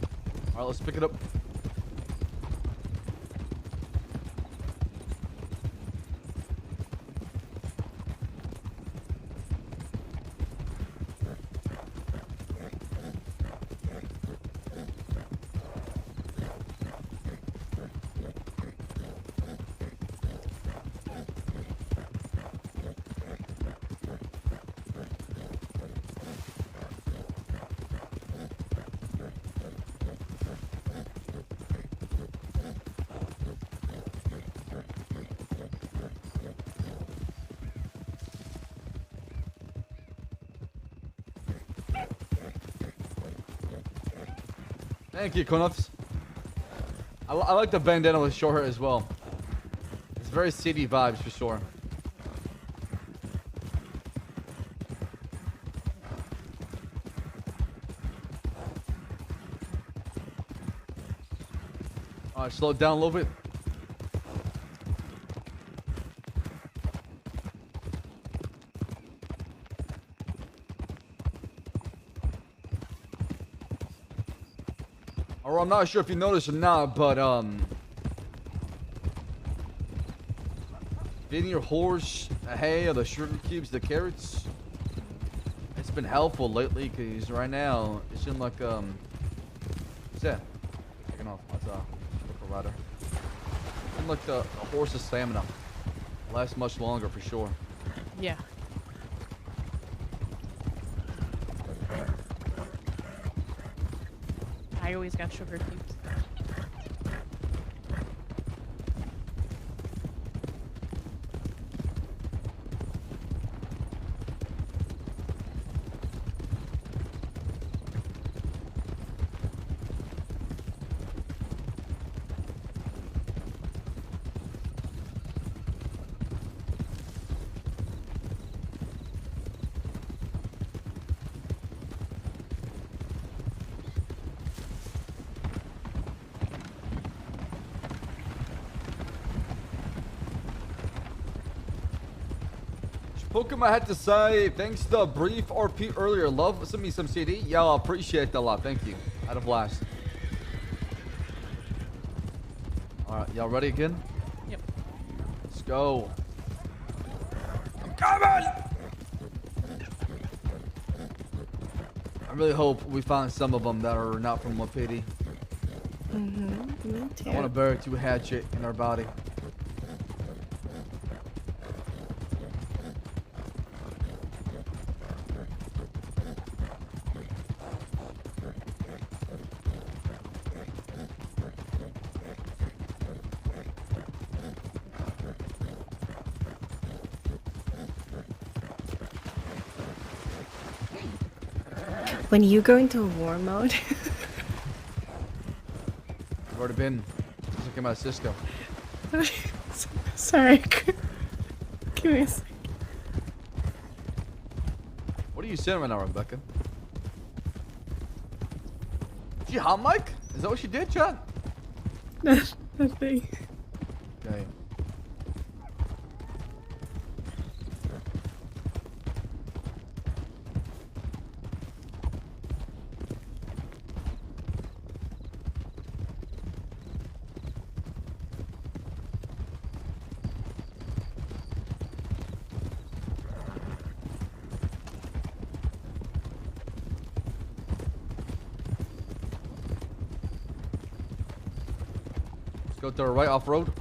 All right, let's pick it up. Thank you, Konuffs. I like the bandana with short hair as well. It's very city vibes for sure. Alright, slow it down a little bit. Or I'm not sure if you noticed or not, but feeding your horse the hay or the sugar cubes, the carrots, it's been helpful lately because right now it seems like what's that? Taking off. That's a rider. It seems like the horse's stamina lasts much longer for sure. Yeah. I always got sugar cubes. Pokemon had to say, thanks to the brief RP earlier. Love, send me some CD. Yo, I appreciate that a lot. Thank you. Had a blast. Alright, y'all ready again? Yep. Let's go. I'm coming! I really hope we find some of them that are not from Wapiti. Me too. I want to bury 2 hatchet in our body. When you go into war mode, I've already been. Just came out of Cisco. sorry, give me a sec. What are you saying right now, Rebecca? Did she hot mic? Is that what she did, Chad? Nothing. Okay. Let's go to the right off road.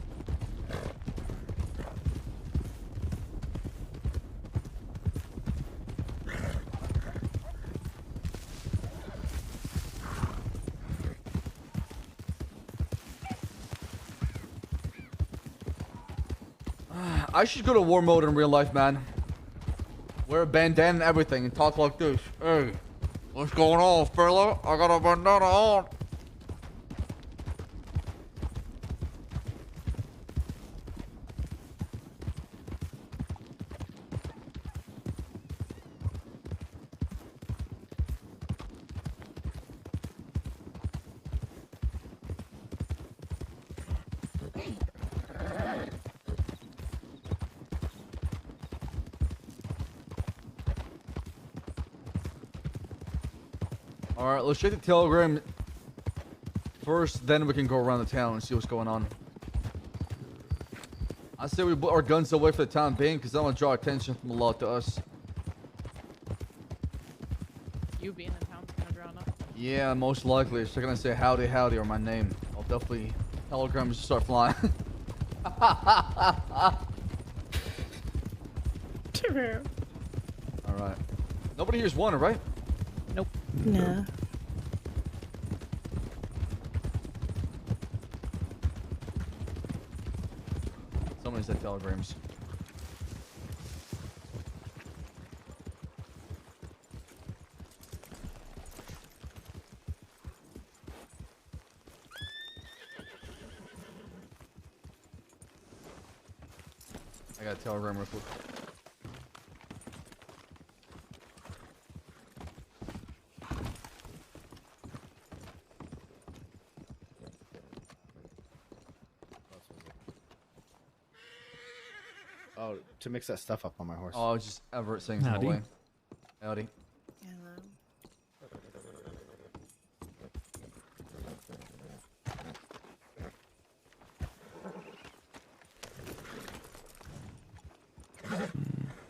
I should go to war mode in real life, man. Wear a bandana and everything and talk like this. Hey, what's going on, fella? I got a bandana on. Alright, let's check the telegram first, then we can go around the town and see what's going on. I say we put our guns away for the time being, because I don't want to draw attention from a lot to us. You being in town's gonna drown out. Yeah, most likely. If they're gonna say howdy howdy or my name, I'll definitely telegrams start flying. True. Alright. Nobody here's wanted, right? Nope. No. Somebody said telegrams. I got a telegram real quick. Oh, to mix that stuff up on my horse. Oh, it's just Everett saying no Howdy. way. Howdy. Hello.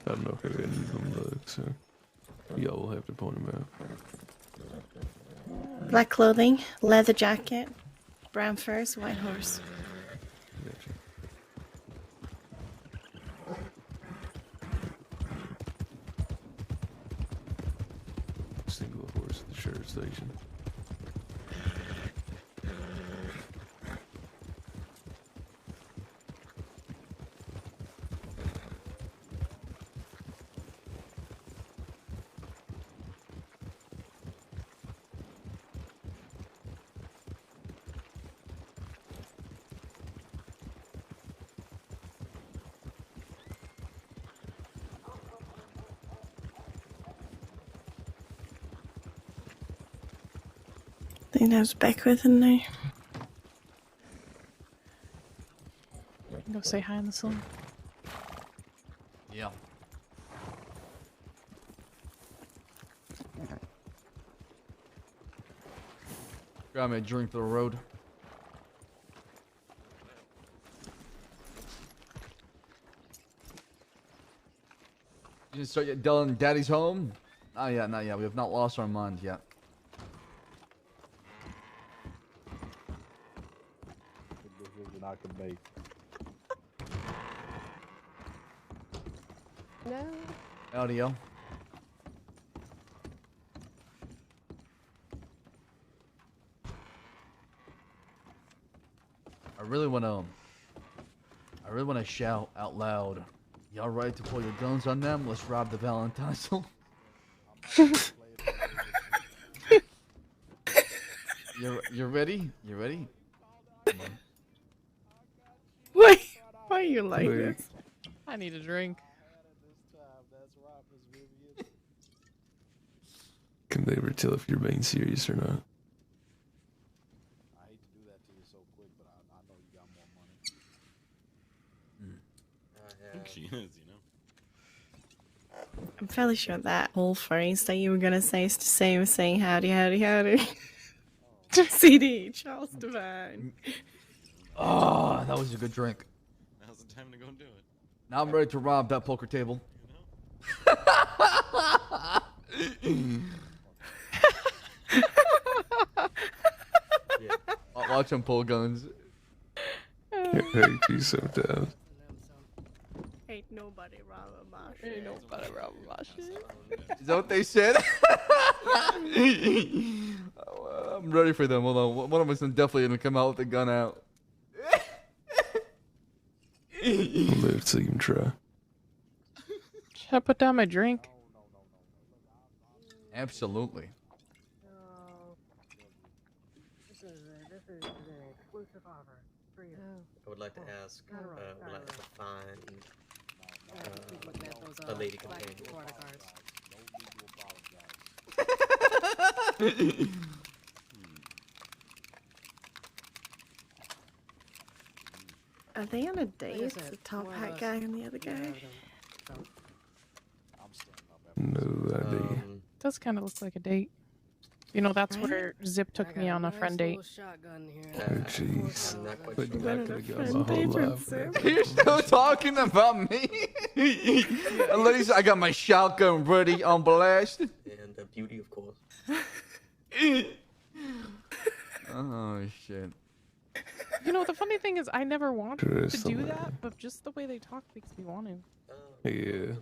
I don't know if any of them look, so y'all will have to point them out. Black clothing, leather jacket, brown furs, white horse. Gotcha. Single horse at the sheriff's station. I think there's Beckwith in there. Go say hi in the saloon. Yeah. Grab me a drink for the road. You didn't start yet, Dylan? Daddy's home? Not yet, not yet. We have not lost our mind yet. I can make. No. Audio. I really wanna shout out loud. Y'all ready to pull your guns on them? Let's rob the Valentine's home. You're ready? You ready? Come on. Wait, why are you like Wait. this? I need a drink. Can they ever tell if you're being serious or not? I hate to do that to you so quick, but I know you got more money. I think she is, you know. I'm fairly sure that whole phrase that you were gonna say is the same as saying howdy, howdy, howdy. CD, Charles Divine. Oh, that was a good drink. Now's the time to go do it. Now I'm ready to rob that poker table. Watch him pull guns. Hey, you sometimes. Ain't nobody robbing my Ain't shit. nobody robbing my shit. Is that what they said? I'm ready for them. Hold on. One of us is definitely gonna come out with the gun out. Let's see him try. Should I put down my drink? Absolutely. I would like to ask, would like to find a lady companion. Are they on a date? The top hat guy and the other guy? No idea. Does kind of look like a date. You know, that's Right? where Zip took me on a friend date. Oh, jeez. But You I went on could a have gone friend my whole date with life. Zip? You're still talking about me? At least I got my shotgun ready on blast. And Beauty, of course. Oh, shit. You know, the funny thing is, I never wanted to do somewhere. that, but just the way they talk makes me want to. Yeah.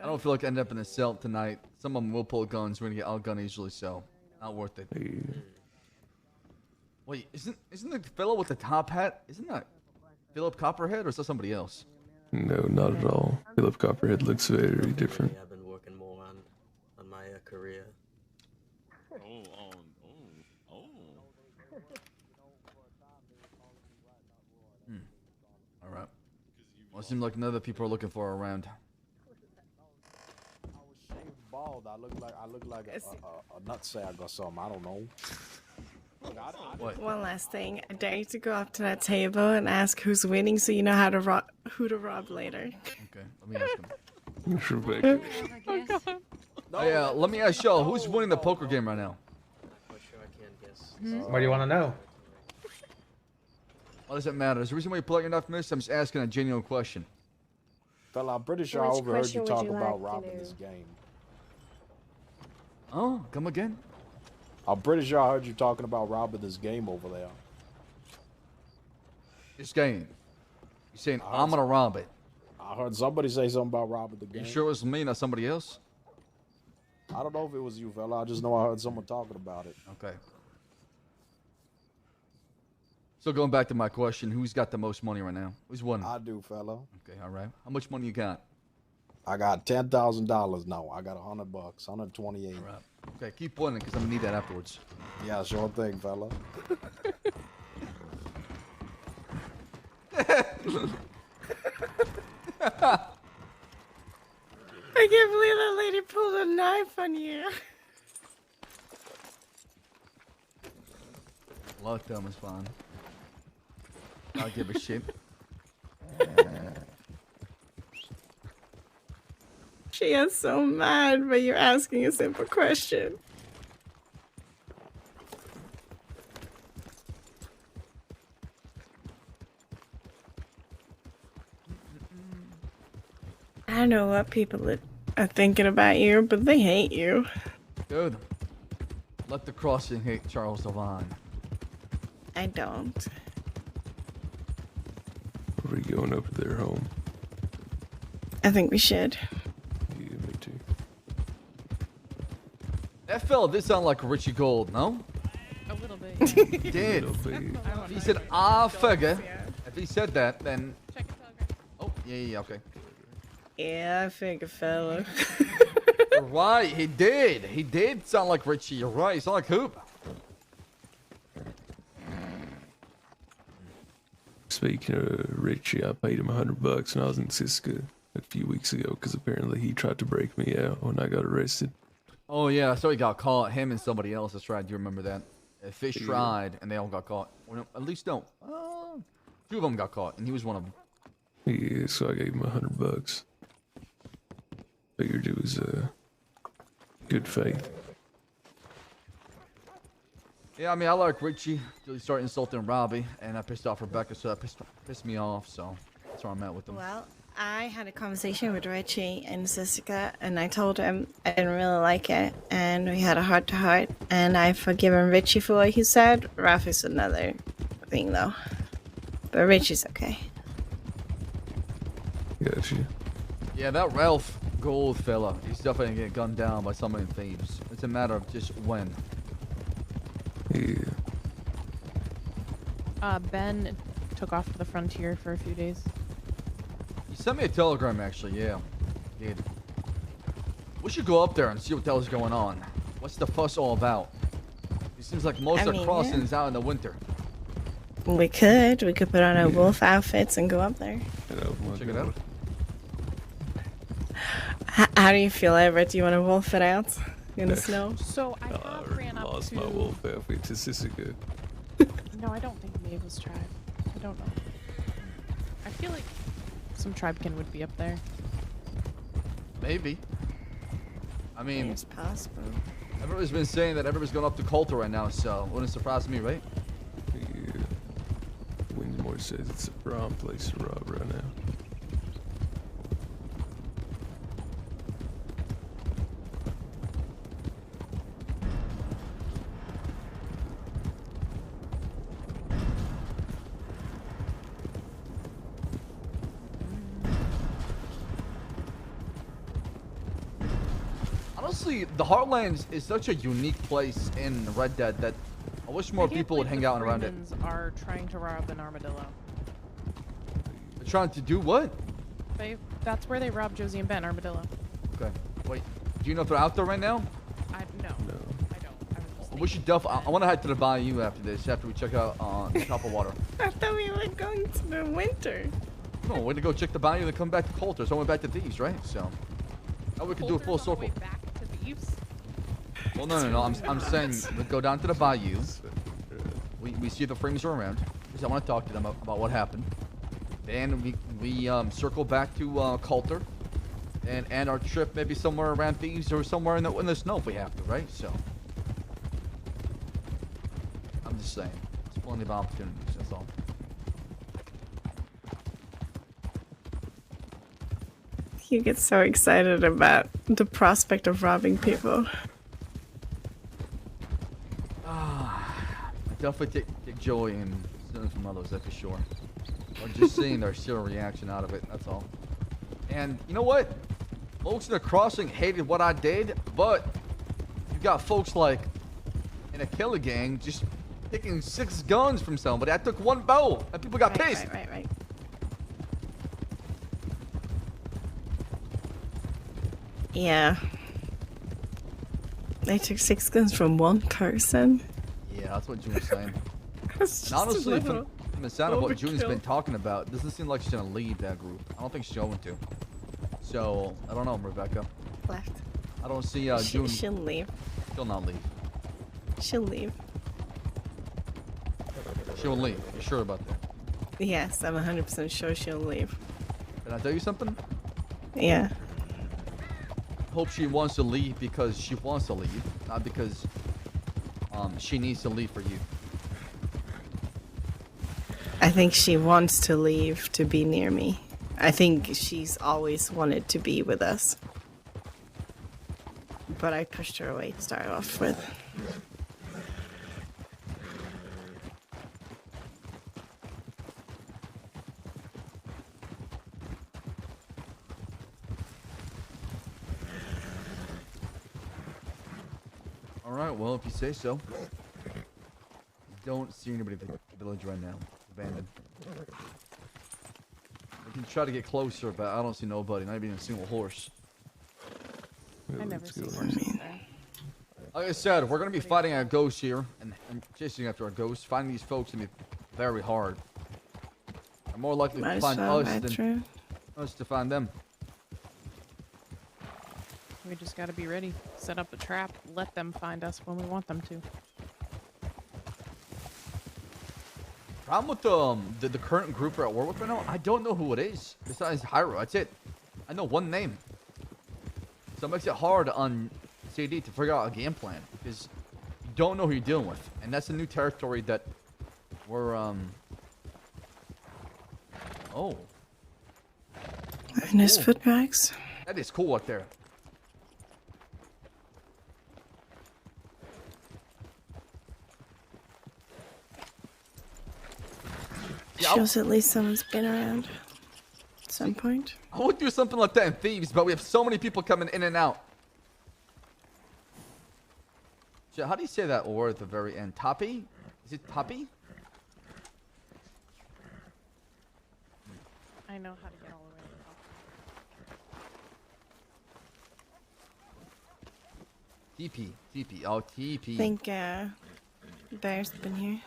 I don't feel like I end up in a cell tonight. Some of them will pull guns. We're gonna get outgunned easily, so not worth it. Yeah. Wait, isn't the fellow with the top hat? Isn't that Philip Copperhead, or is that somebody else? No, not at all. Philip Copperhead looks very different. I've been working more on my career. All right. Well, it seems like none of the people are looking for her around. Bald. I look like a nutsack or something. I don't know. What? One last thing. I dare you to go up to that table and ask who's winning so you know how to who to rob later. Okay, let me ask him. Rebecca. Oh, yeah, let me ask y'all, who's winning the poker game right now? What do you want to know? Well, does it matter? Is the reason why you pull out your knife, miss? I'm just asking a genuine question. Fella, I'm pretty sure I Which overheard question you would talk you about like to robbing know? this game. Oh, come again? I'm pretty sure I heard you talking about robbing this game over there. This game. You're saying I'm gonna rob it. I heard somebody say something about robbing the game. You sure it was me, not somebody else? I don't know if it was you, fella. I just know I heard someone talking about it. Okay. So going back to my question, who's got the most money right now? Who's won? I do, fella. Okay, all right. How much money you got? I got $10,000 now. I got $100, 128. All right. Okay, keep winning because I'm gonna need that afterwards. Yeah, sure thing, fella. I can't believe that lady pulled a knife on you. Lockdown was fine. I don't give a shit. She is so mad, but you're asking a simple question. I don't know what people are thinking about you, but they hate you. Good. Let the crossing hate Charles Devine. I don't. going over to their home. I think we should. Yeah, me too. That fella did sound like Richie Gold, no? A little bit. He did. Little bit. He said, "I figure." If he said that, then. Check it, Telegram. Oh, yeah, okay. Yeah, I think a fella. You're right, he did. He did sound like Richie. You're right. He sounded like Hoop. Speaking of Richie, I paid him $100 when I was in Cisco a few weeks ago because apparently he tried to break me out when I got arrested. Oh yeah, so he got caught. Him and somebody else. That's right. Do you remember that? Fish Yeah. tried, and they all got caught. Or no, at least no. Two of them got caught, and he was one of them. Yeah, so I gave him $100. Figured it was good faith. Yeah, I mean, I like Richie till he started insulting Robbie, and I pissed off Rebecca, so that pissed me off. So that's where I'm at with him. Well, I had a conversation with Richie and Jessica, and I told him I didn't really like it, and we had a heart-to-heart, and I've forgiven Richie for what he said. Ralph is another thing, though. But Richie's okay. Gotcha. Yeah, that Ralph Gold fella, he's definitely gonna get gunned down by so many thieves. It's a matter of just when. Yeah. Ben took off to the frontier for a few days. He sent me a telegram, actually. Yeah, he did. We should go up there and see what the hell's going on. What's the fuss all about? It seems like most of the crossing is out in the winter. We could put on our wolf outfits and go up there. Check it out. How do you feel, Everett? Do you want to wolf it out in the snow? So I I have ran up lost to... my wolf outfit to Cisco. No, I don't think Maeve was tribe. I don't know. I feel like some tribekin would be up there. Maybe. I mean, It's possible. everybody's been saying that everybody's going up to Coulter right now, so wouldn't surprise me, right? Yeah. Winsmore says it's a prime place to rob right now. Honestly, the Heartlands is such a unique place in Red Dead that I wish more I can't people would believe hang out the around it. Freemans are trying to rob an armadillo. They're trying to do what? That's where they robbed Josie and Ben, armadillo. Okay. Wait, do you know if they're out there right now? No. I don't. I was just We should I want to head to the Bayou after this, after we check out the top of water. I thought we were going to the winter. No, we're gonna go check the Bayou and come back to Coulter, so we're back to Thieves, right? So, now we can do a full circle. back to Thieves. Well, no. I'm saying we go down to the Bayou. We see if the Freemans are around, because I want to talk to them about what happened. Then we circle back to Coulter, and end our trip maybe somewhere around Thieves or somewhere in the snow if we have to, right? So, I'm just saying, there's plenty of opportunities. That's all. You get so excited about the prospect of robbing people. I definitely take joy in stealing from others, that's for sure. Or just seeing their sheer reaction out of it, that's all. And you know what? Folks in the crossing hated what I did, but you got folks like in a killer gang just taking 6 guns from somebody. I took 1 bow, and people got pissed. Right. Yeah. They took 6 guns from one person. Yeah, that's what June was saying. That's just And honestly, a from little the sound of what June's been overkill. talking about, it doesn't seem like she's gonna leave that group. I don't think she's going to. So, I don't know, Rebecca. Left. I don't see She'll June. leave. She'll not leave. She'll leave. She'll leave. You're sure about that? Yes, I'm 100% sure she'll leave. Can I tell you something? Yeah. Hope she wants to leave because she wants to leave, not because she needs to leave for you. I think she wants to leave to be near me. I think she's always wanted to be with us. But I pushed her away to start off with. Alright, well, if you say so. Don't see anybody in the village right now. Abandoned. We can try to get closer, but I don't see nobody. Not even a single horse. I never see horses there. Like I said, we're gonna be fighting a ghost here and chasing after a ghost. Finding these folks gonna be very hard. They're more likely to find us than us to find them. We just gotta be ready. Set up a trap. Let them find us when we want them to. Problem with the current group we're at war with right now, I don't know who it is. Besides Hyro, that's it. I know one name. So it makes it hard on CD to figure out a game plan because you don't know who you're dealing with, and that's a new territory that we're Oh. Nice foot bags. That is cool up there. Shows at least someone's been around at some point. I would do something like that in Thieves, but we have so many people coming in and out. Shit, how do you say that or at the very end? Toppy? Is it Toppy? I know how to get all the way to the top. TP. TP. Oh, TP. I think Bear's been here.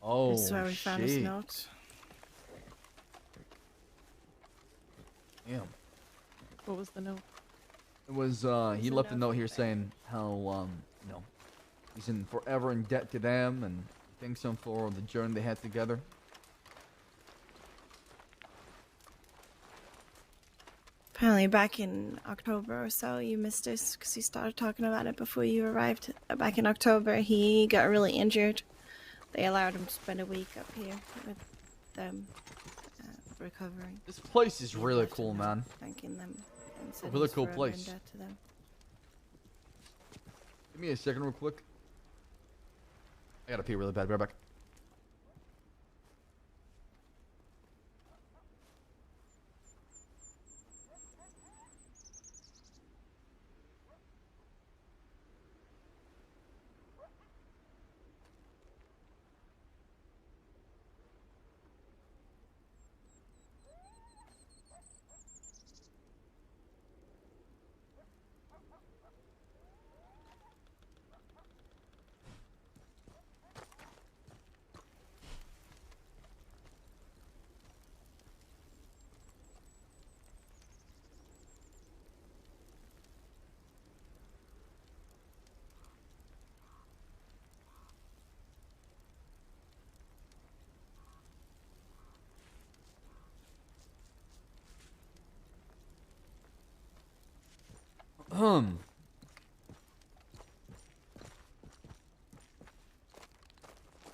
Oh, This is where we found his shit. note. Damn. What was the note? It was, he left a note here saying how, you know, he's forever in debt to them and thanks them for the journey they had together. Apparently back in October or so, you missed us because he started talking about it before you arrived. Back in October, he got really injured. They allowed him to spend a week up here with them recovering. This place is really cool, man. Thanking them. And A said really he's cool forever in place. debt to them. Give me a second real quick. I gotta pee really bad. Be right back.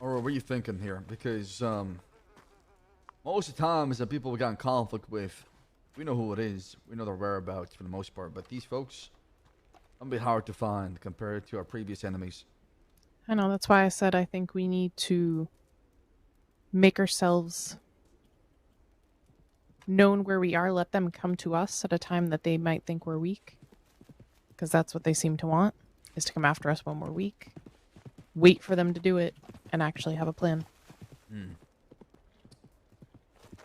Or what are you thinking here? Because most of the time is that people we got in conflict with, we know who it is. We know their whereabouts for the most part. But these folks, gonna be hard to find compared to our previous enemies. I know, that's why I said I think we need to make ourselves known where we are. Let them come to us at a time that they might think we're weak. Because that's what they seem to want, is to come after us when we're weak. Wait for them to do it and actually have a plan.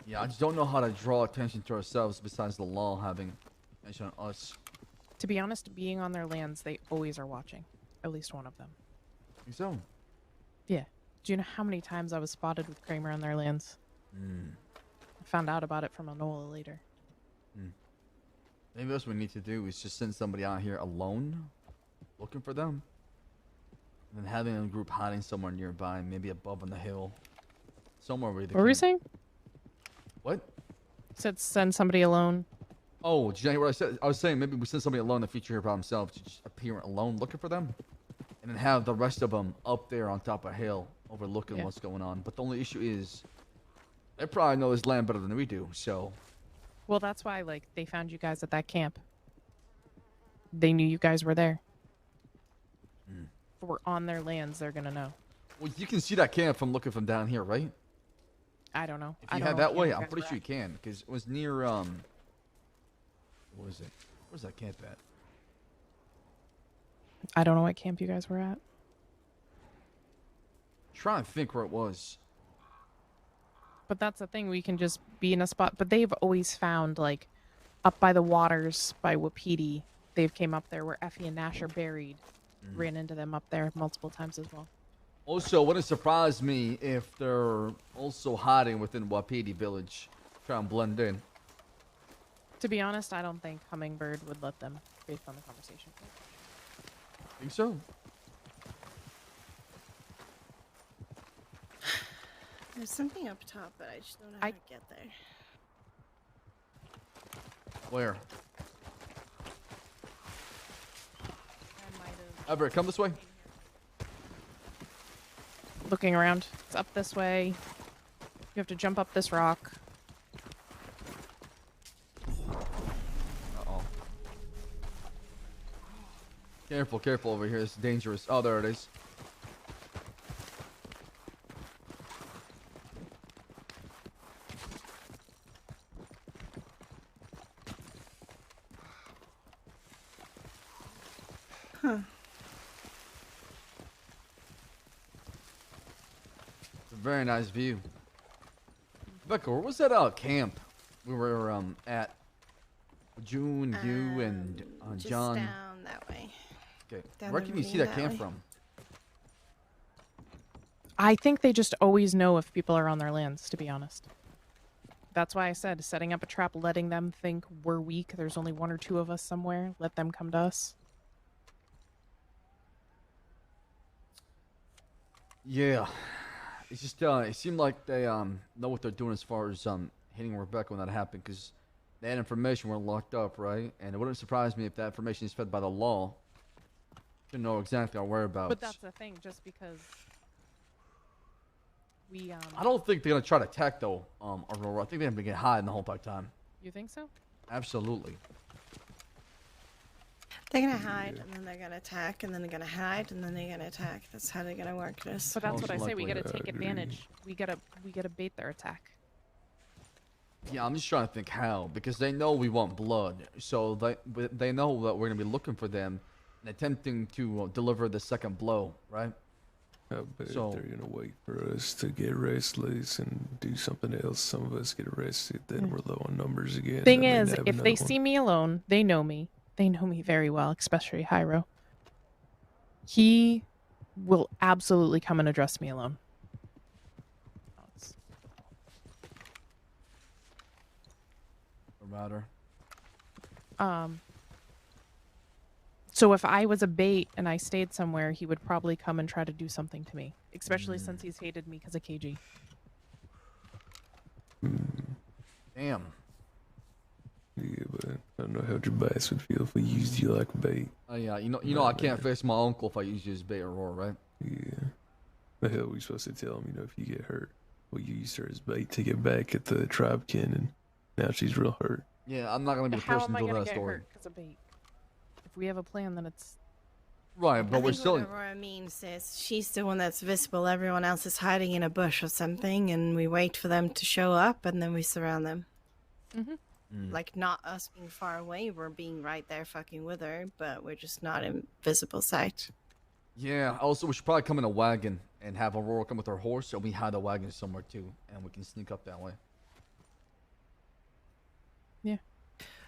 Yeah, I just don't know how to draw attention to ourselves besides the law having attention on us. To be honest, being on their lands, they always are watching. At least one of them. Think so? Yeah. Do you know how many times I was spotted with Kramer on their lands? I found out about it from Enola later. Maybe that's what we need to do is just send somebody out here alone, looking for them. And then having a group hiding somewhere nearby, maybe above on the hill. Somewhere where they What were you can- saying? What? Said send somebody alone. Oh, did you hear what I said? I was saying maybe we send somebody alone in the future here by themselves to just appear alone looking for them. And then have the rest of them up there on top of a hill overlooking what's going on. But the only issue is, they probably know this land better than we do, so... Well, that's why, like, they found you guys at that camp. They knew you guys were there. If we're on their lands, they're gonna know. Well, you can see that camp from looking from down here, right? I don't know. If you head that way, I'm pretty sure you can, because it was near, what was it? Where's that camp at? I don't know what camp you guys were at. Trying to think where it was. But that's the thing, we can just be in a spot. But they've always found, like, up by the waters by Wapiti, they've came up there where Effie and Nash are buried. Ran into them up there multiple times as well. Also, wouldn't surprise me if they're also hiding within Wapiti village, trying to blend in. To be honest, I don't think Hummingbird would let them, based on the conversation. Think so? There's something up top, but I just don't know how to get there. Where? Everett, come this way. Looking around. It's up this way. You have to jump up this rock. Uh-oh. Careful, careful over here. It's dangerous. Oh, there it is. Huh. It's a very nice view. Becca, where was that camp we were at? June, you, and Just John. down that way. Okay. Down Where the can you see ravine that that camp way. from? I think they just always know if people are on their lands, to be honest. That's why I said setting up a trap, letting them think we're weak, there's only one or two of us somewhere, let them come to us. Yeah. It's just, it seemed like they know what they're doing as far as hitting Rebecca when that happened, because they had information we're locked up, right? And it wouldn't surprise me if that information is fed by the law. To know exactly our whereabouts. But that's the thing, just because we I don't think they're gonna try to attack though, Aurora. I think they're gonna get hiding the whole entire time. You think so? Absolutely. They're gonna hide, and then they're gonna attack, and then they're gonna hide, and then they're gonna attack. That's how they're gonna work this. But that's Most what I say, we likely. gotta take advantage. We gotta bait their attack. Yeah, I'm just trying to think how, because they know we want blood, so they know that we're gonna be looking for them and attempting to deliver the second blow, right? I bet So- they're gonna wait for us to get restless and do something else. Some of us get arrested, then we're low on numbers again. Thing and then is, have if they another one. see me alone, they know me. They know me very well, especially Hyro. He will absolutely come and address me alone. No matter. So if I was a bait and I stayed somewhere, he would probably come and try to do something to me, especially since he's hated me because of KG. Damn. Yeah, but I don't know how Jabas would feel if we used you like bait. Oh yeah, you know I can't face my uncle if I use you as bait or roar, right? Yeah. The hell are we supposed to tell him, if you get hurt? We used her as bait to get back at the tribe kin, and now she's real hurt. Yeah, I'm not gonna be the How person am I to tell gonna that get story. hurt because of bait? If we have a plan, then it's Right, but I we're think still. what Aurora means is she's the one that's visible. Everyone else is hiding in a bush or something, and we wait for them to show up, and then we surround them. Like, not us being far away, we're being right there fucking with her, but we're just not in visible sight. Yeah. Also, we should probably come in a wagon and have Aurora come with her horse, so we hide the wagon somewhere too, and we can sneak up that way. Yeah.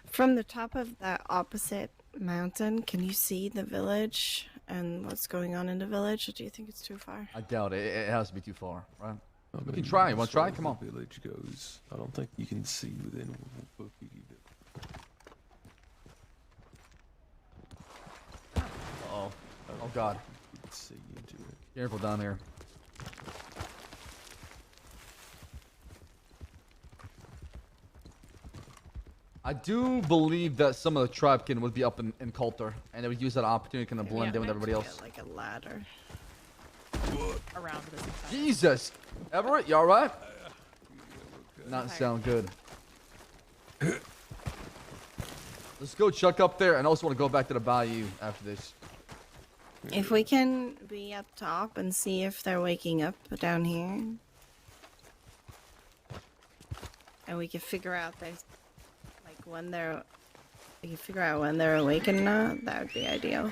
From the top of that opposite mountain, can you see the village and what's going on in the village, or do you think it's too far? I doubt it. It has to be too far, right? I We can mean, try. You as want to far try? as Come the on. village goes, I don't think you can see within Wapiti. Uh-oh. Oh, God. You can see into it. Careful down here. I do believe that some of the tribekin would be up in Coulter, and they would use that opportunity to kind of blend in with everybody else. Like a ladder. around this. Jesus! Everett, you alright? Not sound good. Let's go check up there, and I also want to go back to the Bayou after this. If we can be up top and see if they're waking up down here, and we can figure out when they're awake or not, that would be ideal.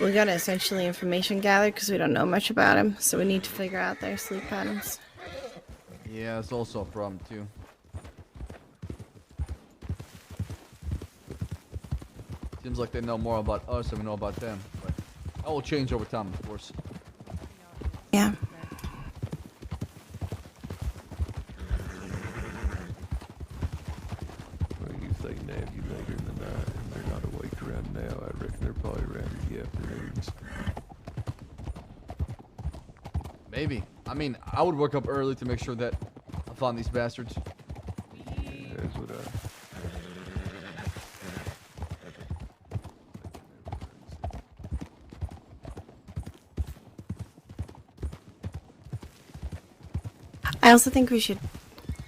We gotta essentially information gather because we don't know much about him, so we need to figure out their sleep patterns. Yeah, it's also a problem too. Seems like they know more about us than we know about them, but that will change over time, of course. Yeah. Well, if they nab you later in the night and they're not awake around now, I reckon they're probably around in the afternoons. Maybe. I mean, I would wake up early to make sure that I found these bastards. Yeah, that's what I also think we should,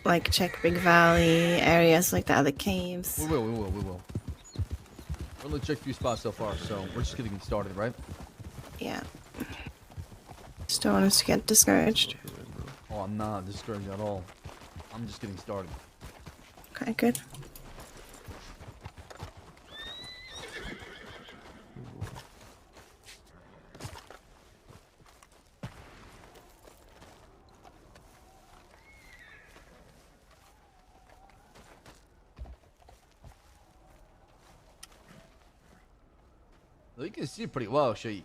like, check Big Valley areas like the other caves. We will. We only checked a few spots so far, so we're just getting started, right? Yeah. Just don't want us to get discouraged. Oh, I'm not discouraged at all. I'm just getting started. Okay, good. Well, you can see pretty well, Shay.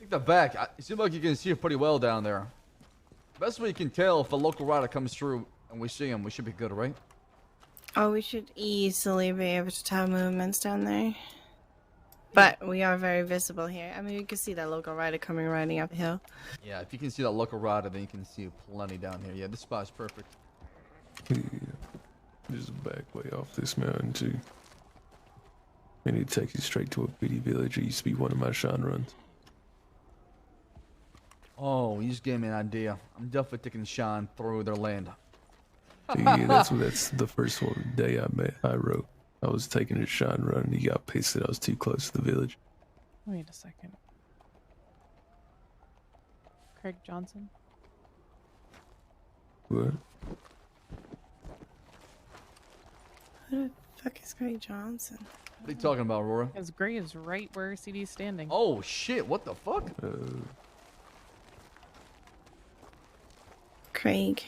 Take that back. It seems like you can see pretty well down there. Best way you can tell if a local rider comes through and we see him, we should be good, right? Oh, we should easily be able to tell movements down there. But we are very visible here. I mean, you can see that local rider riding up the hill. Yeah, if you can see that local rider, then you can see plenty down here. Yeah, this spot is perfect. Yeah. There's a back way off this mountain, too. And it takes you straight to a bitty village. It used to be one of my shine runs. Oh, you just gave me an idea. I'm definitely taking Sean through their land. Yeah, that's the first one day I met Hyro. I was taking a shine run and he got pissed that I was too close to the village. Wait a second. Craig Johnson? What? Who the fuck is Craig Johnson? What are you talking about, Aurora? Because Gray is right where CD's standing. Oh, shit. What the fuck? Craig.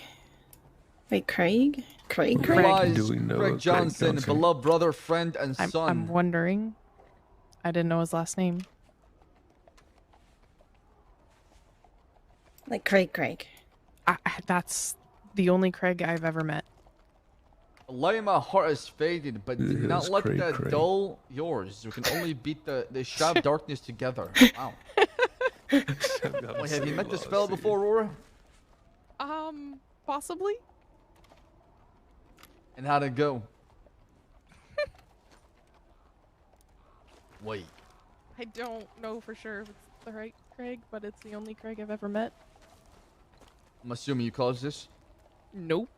Wait, Craig? Craig? Wise Do we know Craig Craig Johnson, Johnson? beloved brother, friend, and son. I'm wondering. I didn't know his last name. Like Craig. That's the only Craig I've ever met. The light in my heart has faded, but do Yeah, not it's let Craig, that Craig. dull yours. We can only beat the sharp darkness together. Wow. Wait, have you met this fella before, Aurora? Possibly? And how'd it go? Wait. I don't know for sure if it's the right Craig, but it's the only Craig I've ever met. I'm assuming you caused this? Nope.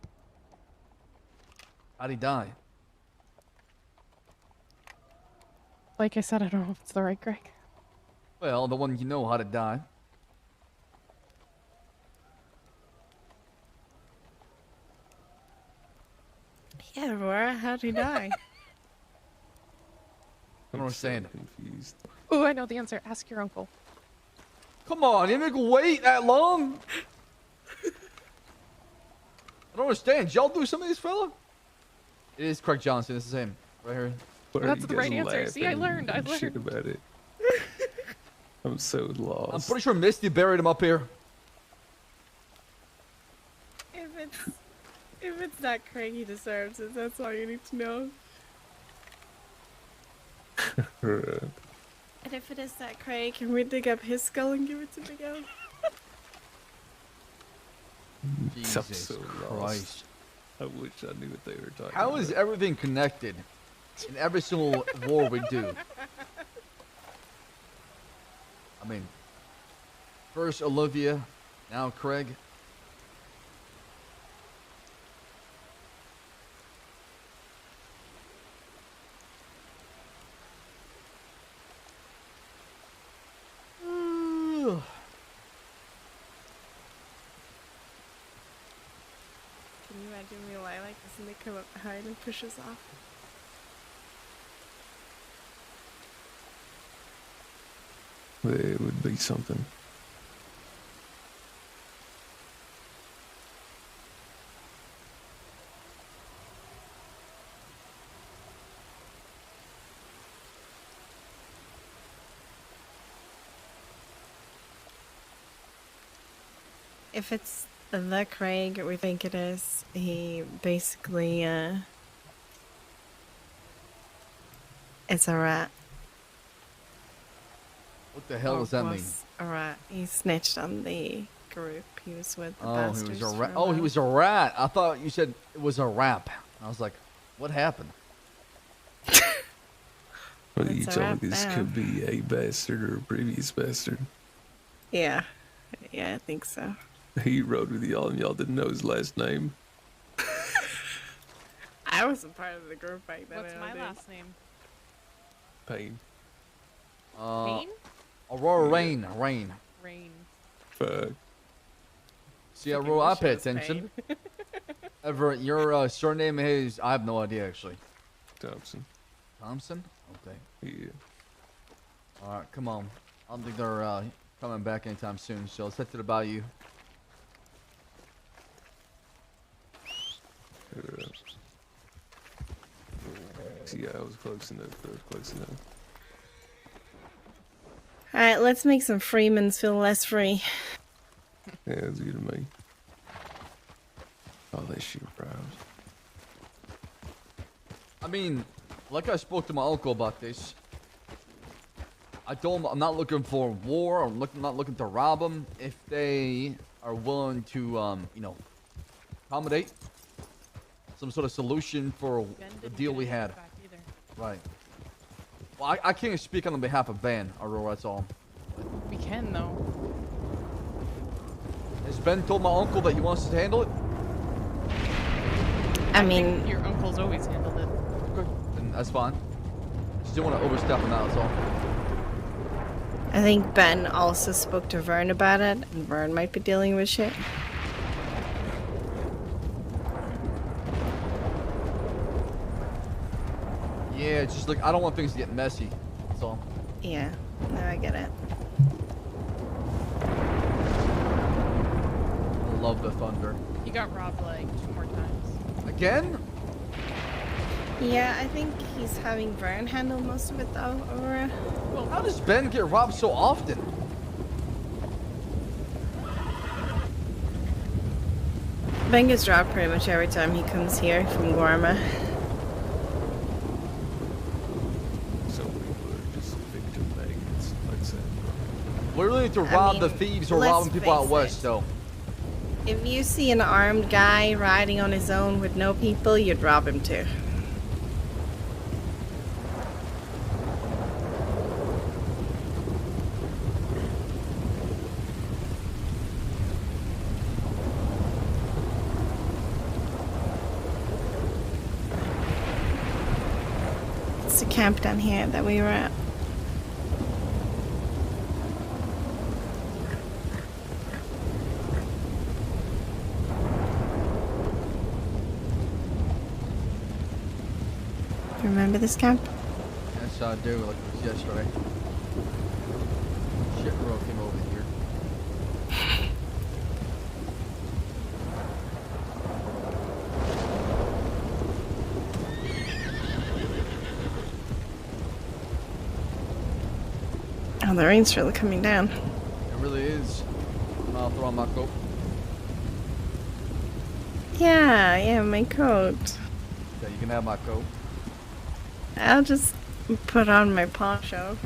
How'd he die? Like I said, I don't know if it's the right Craig. Well, the one you know how to die. Yeah, Aurora, how'd he die? I don't understand. Confused. Oh, I know the answer. Ask your uncle. Come on, you make me wait that long? I don't understand. Did y'all do some of these fella? It is Craig Johnson. It's the same. Right here. Why are That's you the right guys answer. See, I laughing learned. I and shit learned. about it. I'm so lost. I'm pretty sure Misty buried him up here. If it's not Craig, he deserves it. That's all you need to know. And if it is that Craig, can we dig up his skull and give it to Big L? Jesus I'm so Christ. lost. I wish I knew what they were talking about. How is everything connected in every single war we do? I mean, first Olivia, now Craig. Can you imagine me lie like this and they come up behind and push us off? It would be something. If it's the Craig we think it is, he basically, it's a rat. What the hell does that mean? Was a rat. He snitched on the group. He was with the Oh, bastards. he was a rat. for Oh, he while. was a rat. I thought you said it was a rap. I was like, what happened? Well, you It's a told me wrap this now. could be a bastard or a previous bastard. Yeah. Yeah, I think so. He rode with y'all and y'all didn't know his last name. I wasn't part of the group back then. What's my last name? Pain. Pain? Aurora Rain. Rain. Rain. Fuck. See, Aurora, I pay English was attention. Everett, your surname is... I have no idea, actually. Thompson. Thompson? Okay. Yeah. Alright, come on. I don't think they're coming back anytime soon, so let's head to the Bayou. Yeah, I was close enough. I was close enough. Alright, let's make some Freemans feel less free. Yeah, that's good to me. Oh, they shoot proud. I mean, like I spoke to my uncle about this. I told him I'm not looking for war. I'm not looking to rob them. If they are willing to, you know, accommodate some sort of solution for the deal we had. Right. Well, I can't speak on behalf of Ben, Aurora, that's all. We can, though. Has Ben told my uncle that he wants to handle it? I mean, Your uncle's always handled it. Okay, then that's fine. Just didn't want to overstep him out, that's all. I think Ben also spoke to Vern about it, and Vern might be dealing with shit. Yeah, it's just like, I don't want things to get messy, that's all. Yeah, no, I get it. I love the thunder. He got robbed like 2 more times. Again? Yeah, I think he's having Vern handle most of it though, Aurora. Well, how does Ben get robbed so often? Ben gets robbed pretty much every time he comes here from Guarma. Some people are just victim maggots, like that. We're really to I rob the mean, thieves or let's robbing people out face west, it. so. If you see an armed guy riding on his own with no people, you'd rob him too. It's the camp down here that we were at. Remember this camp? Yes, I do, like it was yesterday. Shit bro came over here. Oh, the rain's really coming down. It really is. I'll throw on my coat. Yeah, my coat. Yeah, you can have my coat. I'll just put on my poncho.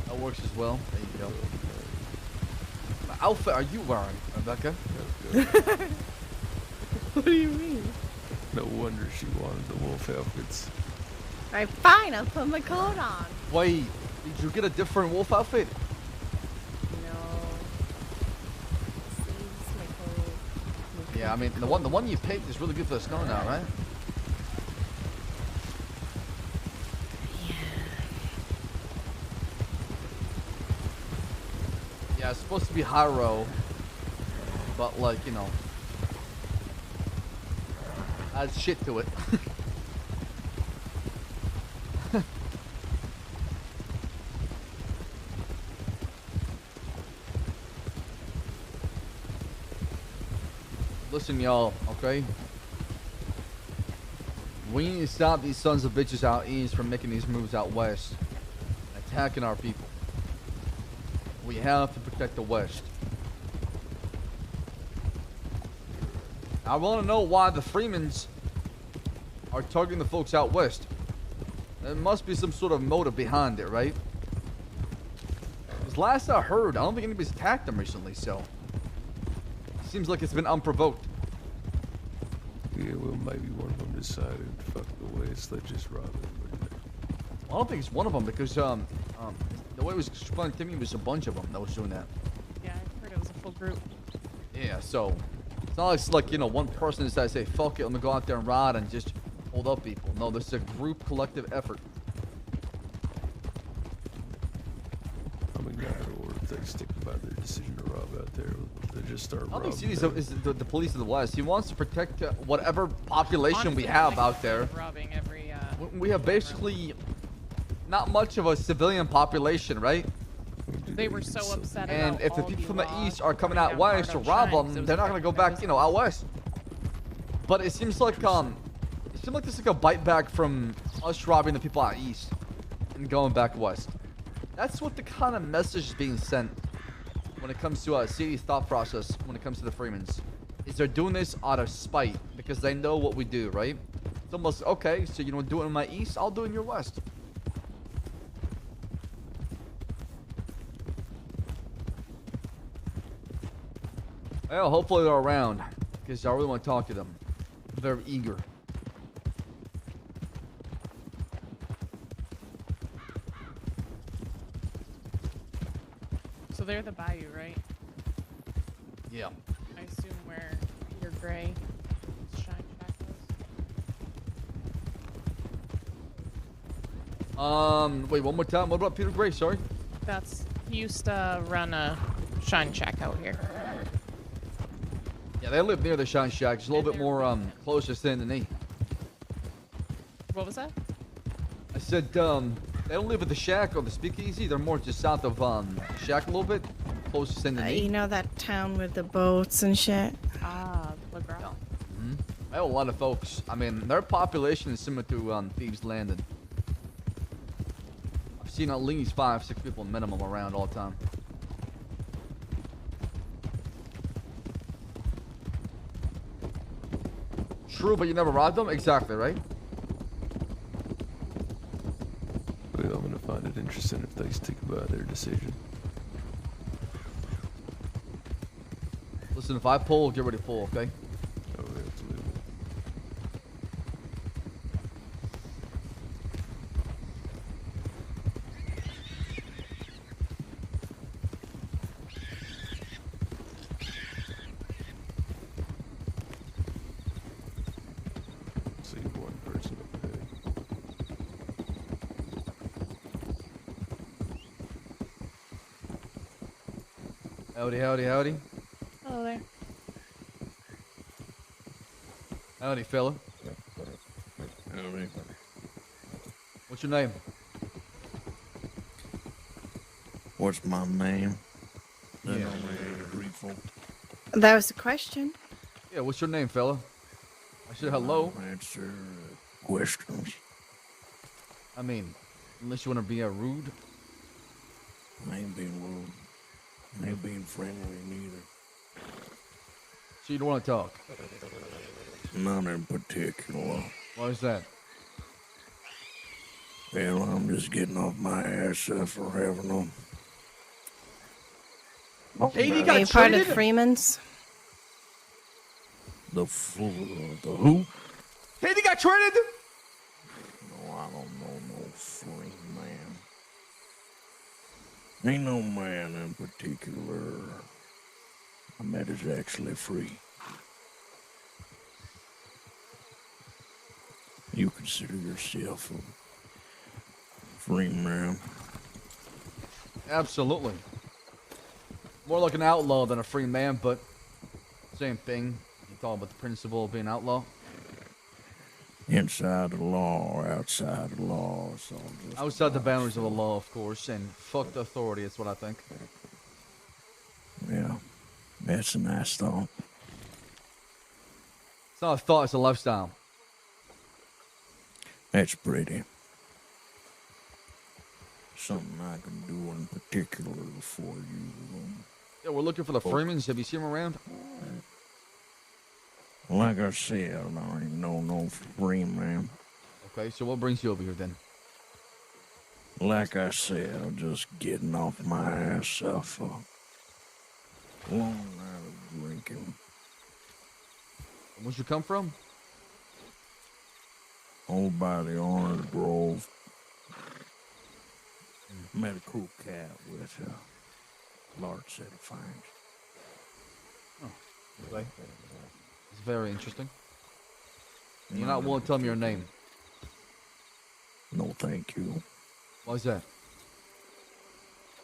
That works as well. There you go. What outfit are you wearing, Rebecca? What do you mean? No wonder she wanted the wolf outfits. Alright, fine, I'll put my coat on. Wait, did you get a different wolf outfit? No. See, this is my coat. Yeah, I mean the one you picked is really good for the snow now, right? Yeah, it's supposed to be Hyro, but like, you know, adds shit to it. Listen, y'all, okay? We need to stop these sons of bitches out east from making these moves out west. Attacking our people. We have to protect the west. I want to know why the Freemans are targeting the folks out west. There must be some sort of motive behind it, right? Because last I heard, I don't think anybody's attacked them recently, so... It seems like it's been unprovoked. Yeah, well, maybe one of them decided, fuck the West, let's just rob everybody. I don't think it's one of them because the way it was explained to me was a bunch of them that was doing that. Yeah, I heard it was a full group. Yeah, so it's not like, you know, one person decides, say, fuck it, let me go out there and ride and just hold up people. No, this is a group collective effort. I mean, or if they stick by their decision to rob out there, they just start I robbing. don't think is the police of the West. He wants to protect whatever population we have out there. Robbing every, We have basically not much of a civilian population, right? They were so upset And about if the all people from the laws east are coming coming out down west to hard on rob shines, it them, was they're not gonna go back, you know, out west. But it seems like this is like a bite back from us robbing the people out east and going back west. That's what the kind of message is being sent when it comes to city's thought process when it comes to the Freemans. Is they're doing this out of spite because they know what we do, right? It's almost, okay, so you don't do it in my east, I'll do it in your west. Well, hopefully they're around because I really want to talk to them. I'm very eager. So they're the Bayou, right? Yeah. I assume where Peter Gray Shine Shack was. Wait, one more time. What about Peter Gray? Sorry. He used to run a Shine Shack out here. Yeah, they live near the Shine Shack. Just a little bit more closer to Saint Denis. What was that? I said they don't live at the Shack or the Speakeasy. They're more just south of Shack a little bit, close to Saint Denis. You know that town with the boats and shit? Ah, LaGrange. Mm-hmm. I have a lot of folks. I mean, their population is similar to Thieves Landing. I've seen at least 5-6 people minimum around all the time. True, but you never robbed them? Exactly, right? Well, I'm gonna find it interesting if they stick by their decision. Listen, if I pull, get ready to pull, okay? Oh, absolutely. See one person up there. Howdy, howdy, howdy. Hello there. Howdy, fella. Howdy. What's your name? What's my name? Yeah. That was the question. Yeah, what's your name, fella? I said hello. Answer questions. I mean, unless you want to be a rude. I ain't being rude. I ain't being friendly neither. So you don't want to talk? None in particular. Why is that? Well, I'm just getting off my ass for having them. Katie Are got you part of traded? Freeman's? The who? Katie got traded? No, I don't know no free man. Ain't no man in particular I met is actually free. You consider yourself a free man? Absolutely. More like an outlaw than a free man, but same thing. You talk about the principle of being an outlaw. Inside the law or outside the law. So just Outside the boundaries of the law, of course, and fuck the authority, that's what I think. yeah, that's a nice thought. It's not a thought, it's a lifestyle. That's pretty. Something I can do in particular for you. Yeah, we're looking for the Freemans. Have you seen them around? Like I said, I ain't no free man. Okay, so what brings you over here then? Like I said, I'm just getting off my ass off a long night of drinking. Where'd you come from? Over by the Orange Grove. Met a cool cat with a large set of fangs. Oh, okay. It's very interesting. You're not willing to tell me your name. No, thank you. Why is that?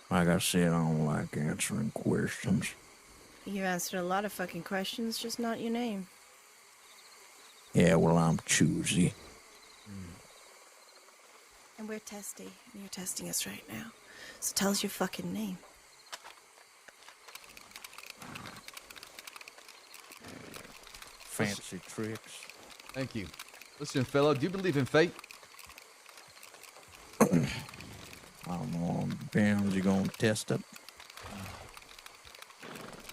Like I said, I don't like answering questions. You answered a lot of fucking questions, just not your name. Yeah, well, I'm choosy. And we're testy, and you're testing us right now. So tell us your fucking name. Fancy tricks. Thank you. Listen, fella, do you believe in fate? I don't know, depends. You gonna test it?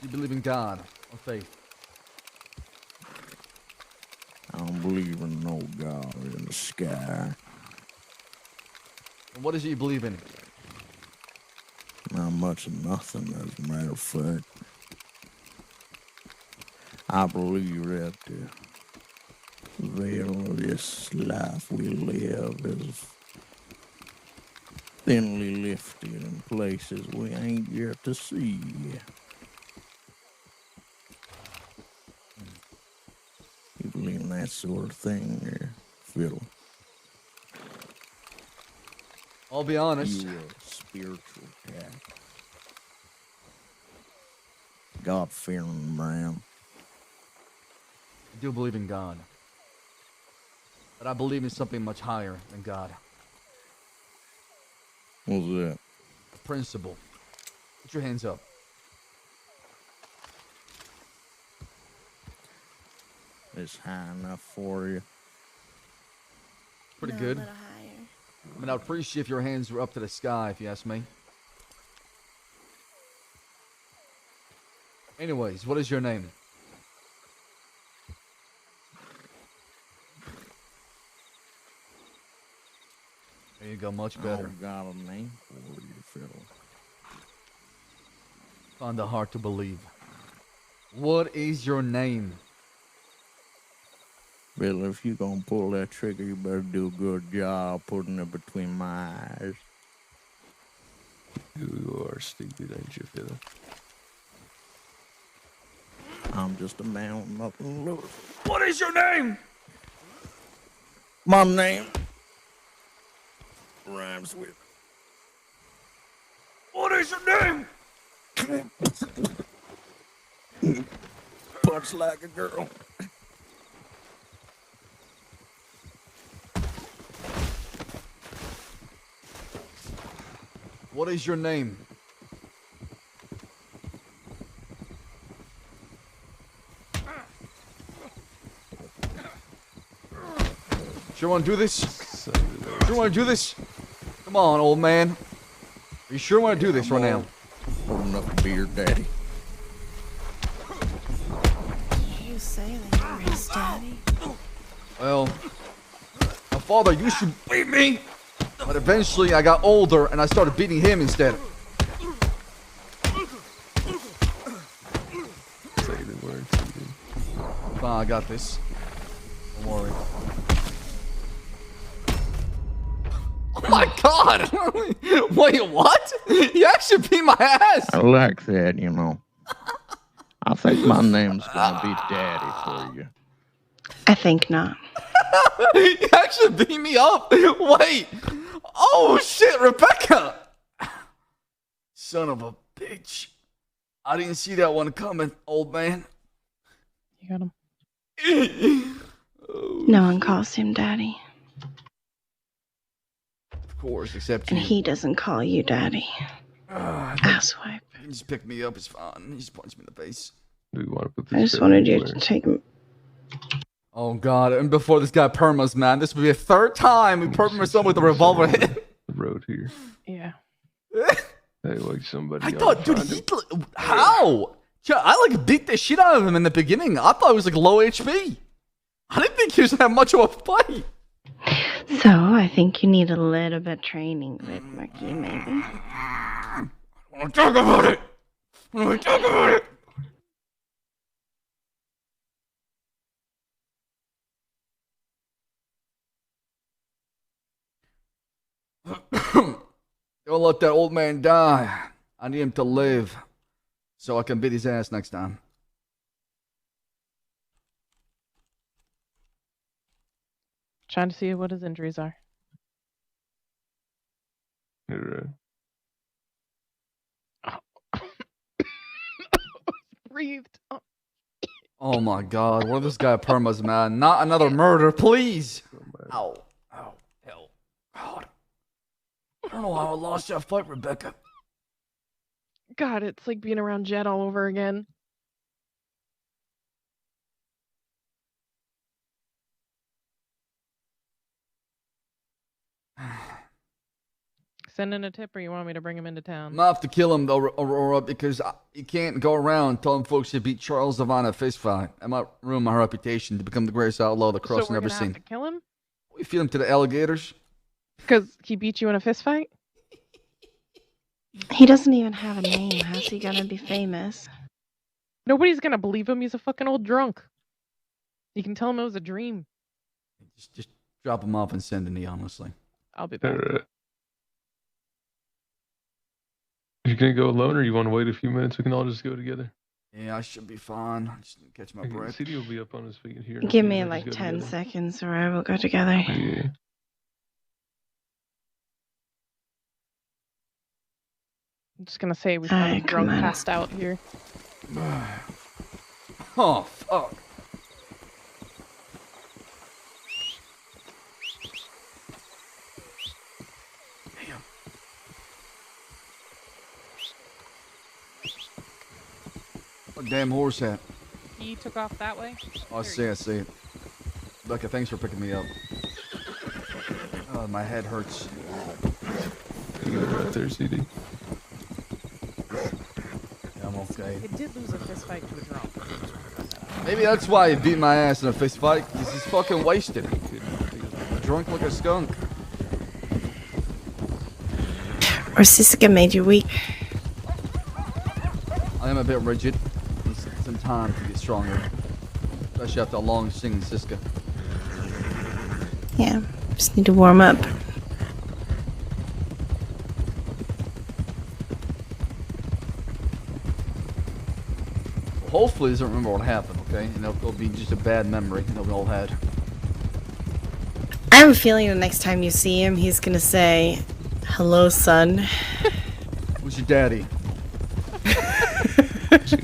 You believe in God or faith? I don't believe in no God in the sky. And what is it you believe in? Not much of nothing, as a matter of fact. I believe that the veil of this life we live is thinly lifted in places we ain't yet to see. You believe in that sort of thing there, Phil? I'll be honest. You a spiritual cat. God-fearing man. I do believe in God. But I believe in something much higher than God. What's that? A principle. Put your hands up. It's high enough for you. Pretty No, good. a little higher. I mean, I'd appreciate if your hands were up to the sky, if you ask me. Anyways, what is your name? There you go, much better. I got a name for you, Phil. Find it hard to believe. What is your name? Bill, if you gonna pull that trigger, you better do a good job putting it between my eyes. You are stupid, ain't you, Phil? I'm just a man with nothing to lose. What is your name? My name rhymes with. What is your name? Punch like a girl. What is your name? Sure want to do this? Sure want to do this? Come on, old man. You sure want to do this right now? Old enough to be your daddy. Did you say that you were his daddy? Well, my father used to beat me, but eventually I got older and I started beating him instead. Say the word. Fine, I got this. Don't worry. Oh my god! Wait, what? You actually beat my ass! I like that, you know. I think my name's gonna be Daddy for you. I think not. You actually beat me up! Wait! Oh shit, Rebecca! Son of a bitch. I didn't see that one coming, old man. You got him. No one calls him daddy. Of course, except And you. he doesn't call you daddy. Asswipe. He just picked me up, it's fine. He just punched me in the face. Do we want to put I this just wanted you anywhere? to take him. Oh god, and before this guy permas, man. This would be a third time we perma someone with a revolver hit. The road here. Yeah. Hey, like somebody. I thought, dude, how? I like beat the shit out of him in the beginning. I thought he was like low HP. I didn't think he was gonna have much of a fight. So, I think you need a little bit of training with Marky, maybe. I want to talk about it. I want to talk about it. Don't let that old man die. I need him to live so I can beat his ass next time. Trying to see what his injuries are. Alright. Breathed. Oh my god, what if this guy permas, man? Not another murder, please. Ow. Ow. Hell. God. I don't know how I lost that fight, Rebecca. God, it's like being around Jed all over again. Send in a tip, or you want me to bring him into town? I'm gonna have to kill him, though, Aurora, because you can't go around telling folks to beat Charles Devon in a fist fight. I might ruin my reputation to become the greatest outlaw the cross so we're never gonna seen. have to kill him? We feed him to the alligators. Because he beat you in a fist fight? He doesn't even have a name. How's he gonna be famous? Nobody's gonna believe him. He's a fucking old drunk. You can tell him it was a dream. Just drop him off and send an E, honestly. I'll be back. Alright. You gonna go alone, or you want to wait a few minutes? We can all just go together. Yeah, I should be fine. I just need to catch my breath. CD will be up on his feet here. Give me like 10 seconds, or I will go together. Yeah. I'm just gonna say we found a Alright, drunk come on. passed out here. Oh, fuck. Damn. What damn horse hat? He took off that way? Oh, I see it. Becca, thanks for picking me up. Oh, my head hurts. You got it right there, CD. Yeah, I'm okay. It did lose a fist fight to a drunk. Maybe that's why he beat my ass in a fist fight, because he's fucking wasted. Drunk like a skunk. Or Siska made you weak. I am a bit rigid. Needs some time to get stronger. Especially after a long sing Siska. Yeah, just need to warm up. Hopefully he doesn't remember what happened, okay? And it'll be just a bad memory that we all had. I have a feeling the next time you see him, he's gonna say, "Hello, son." Who's your daddy? Jesus.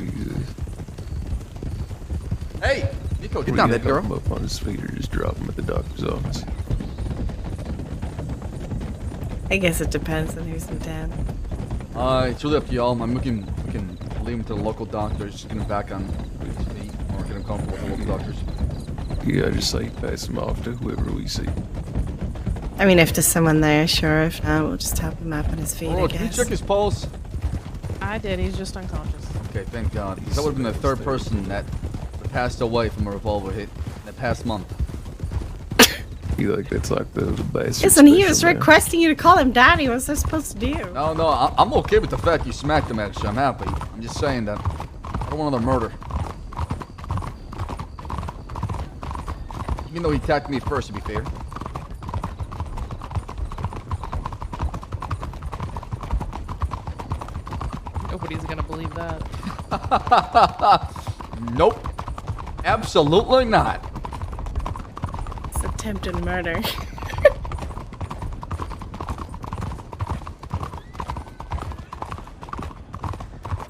Hey! Nico, get Were down, you that gonna girl. pick him up on his feet, or just drop him at the doctor's office? I guess it depends on who's in town. It's really up to y'all. We can leave him to the local doctors, just get him back on his feet, or get him comfortable with the local doctors. Yeah, just like pass him off to whoever we see. I mean, if there's someone there, sure. If not, we'll just help him up on his feet, I Oh, can you guess. check his pulse? I did. He's just unconscious. Okay, thank God. Because that would have been the third person that passed away from a revolver hit in the past month. You like that's like the bastard. Listen, he was special, man. requesting you to call him daddy. What's I supposed to do? No, I'm okay with the fact you smacked him, actually. I'm happy. I'm just saying that. I don't want another murder. Even though he attacked me first, to be fair. Nobody's gonna believe that. Nope. Absolutely not. It's attempted murder.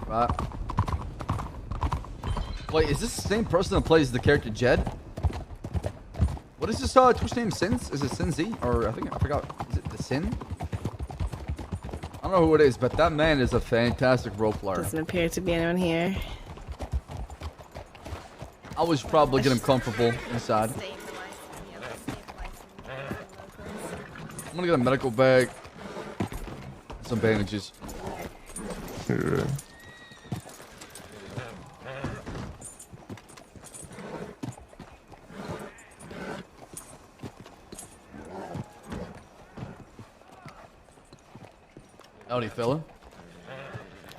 Right. Wait, is this the same person that plays the character Jed? What is this Twitch name? Sins? Is it Sin Z? Or I forgot. Is it the Sin? I don't know who it is, but that man is a fantastic role player. Doesn't appear to be anyone here. I was probably getting comfortable inside. I'm gonna get a medical bag. Some bandages. Yeah. Howdy, fella.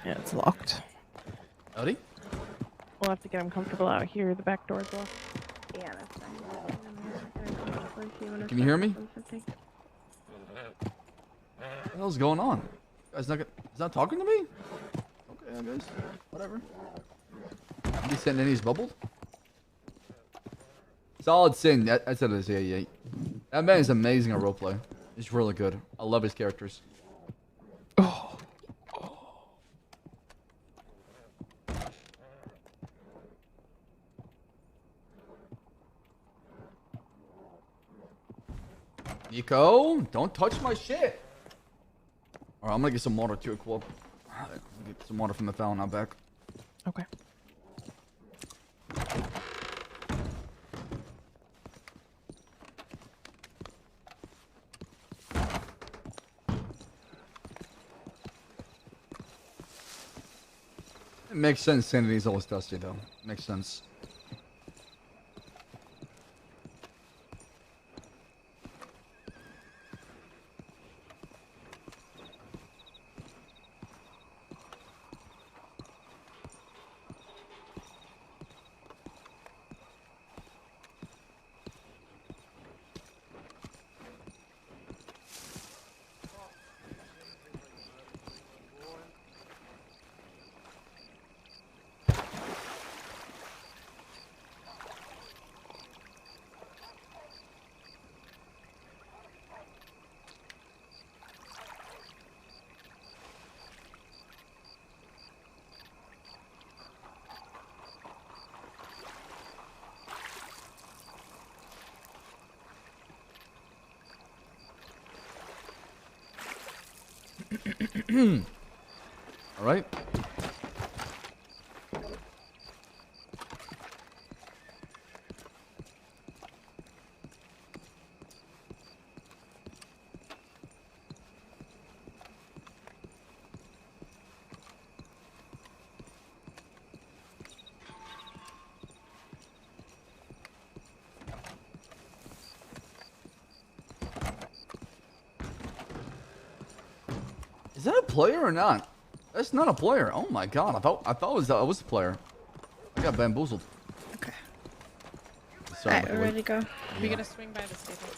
Yeah, it's locked. Howdy? We'll have to get him comfortable out here. The back door's locked. Yeah, that's fine. Can you hear me? What the hell's going on? Guy's not he's not talking to me? Okay, I guess. Whatever. He sending any bubbled? Solid sin. I said it. Yeah. That man is amazing at roleplay. He's really good. I love his characters. Nico, don't touch my shit. Alright, I'm gonna get some water too, Quote. Get some water from the fountain out back. Okay. It makes sense. Sanity's always dusty, though. Makes sense. All right. Is that a player or not? That's not a player. Oh my god! I thought it was a player. I got bamboozled. Okay. Sorry, Alright, we're ready to go. We gonna swing by the stable.